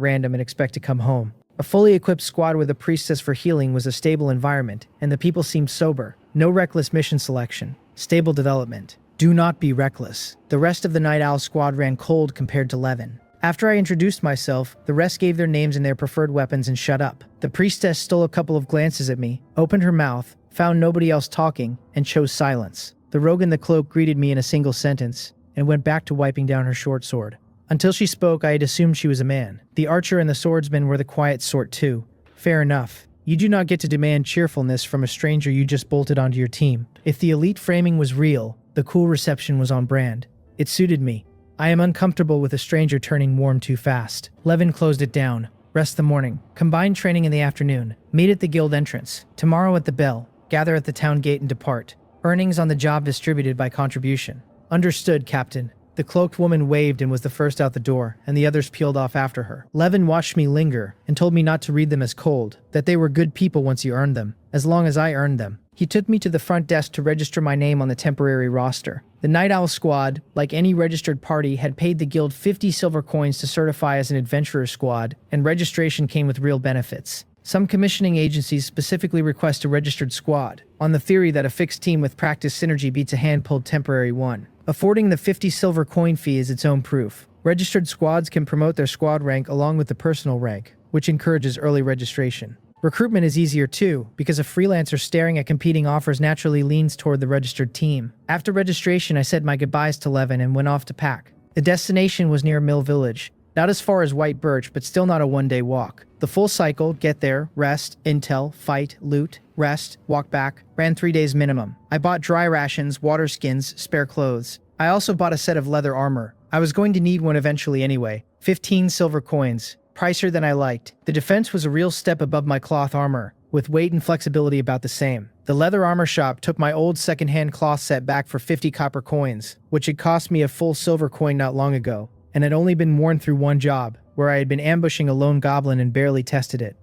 Speaker 1: random and expect to come home. A fully equipped squad with a priestess for healing was a stable environment, and the people seemed sober. No reckless mission selection. Stable development. Do not be reckless. The rest of the Night Owl squad ran cold compared to Levin. After I introduced myself, the rest gave their names and their preferred weapons and shut up. The priestess stole a couple of glances at me, opened her mouth, found nobody else talking, and chose silence. The rogue in the cloak greeted me in a single sentence, and went back to wiping down her short sword. Until she spoke, I had assumed she was a man. The archer and the swordsman were the quiet sort too. Fair enough. You do not get to demand cheerfulness from a stranger you just bolted onto your team. If the elite framing was real, the cool reception was on brand. It suited me. I am uncomfortable with a stranger turning warm too fast. Levin closed it down. Rest the morning. Combined training in the afternoon. Meet at the guild entrance. Tomorrow at the bell. Gather at the town gate and depart. Earnings on the job distributed by contribution. Understood, Captain. The cloaked woman waved and was the first out the door, and the others peeled off after her. Levin watched me linger and told me not to read them as cold, that they were good people once you earned them, as long as I earned them. He took me to the front desk to register my name on the temporary roster. The Night Owl squad, like any registered party, had paid the guild 50 silver coins to certify as an adventurer squad, and registration came with real benefits. Some commissioning agencies specifically request a registered squad, on the theory that a fixed team with practice synergy beats a hand-pulled temporary one. Affording the 50 silver coin fee is its own proof. Registered squads can promote their squad rank along with the personal rank, which encourages early registration. Recruitment is easier too, because a freelancer staring at competing offers naturally leans toward the registered team. After registration, I said my goodbyes to Levin and went off to pack. The destination was near Mill Village. Not as far as White Birch, but still not a one-day walk. The full cycle, get there, rest, intel, fight, loot, rest, walk back, ran 3 days minimum. I bought dry rations, water skins, spare clothes. I also bought a set of leather armor. I was going to need one eventually anyway. 15 silver coins. Pricier than I liked. The defense was a real step above my cloth armor, with weight and flexibility about the same. The leather armor shop took my old second-hand cloth set back for 50 copper coins, which had cost me a full silver coin not long ago, and had only been worn through one job, where I had been ambushing a lone goblin and barely tested it.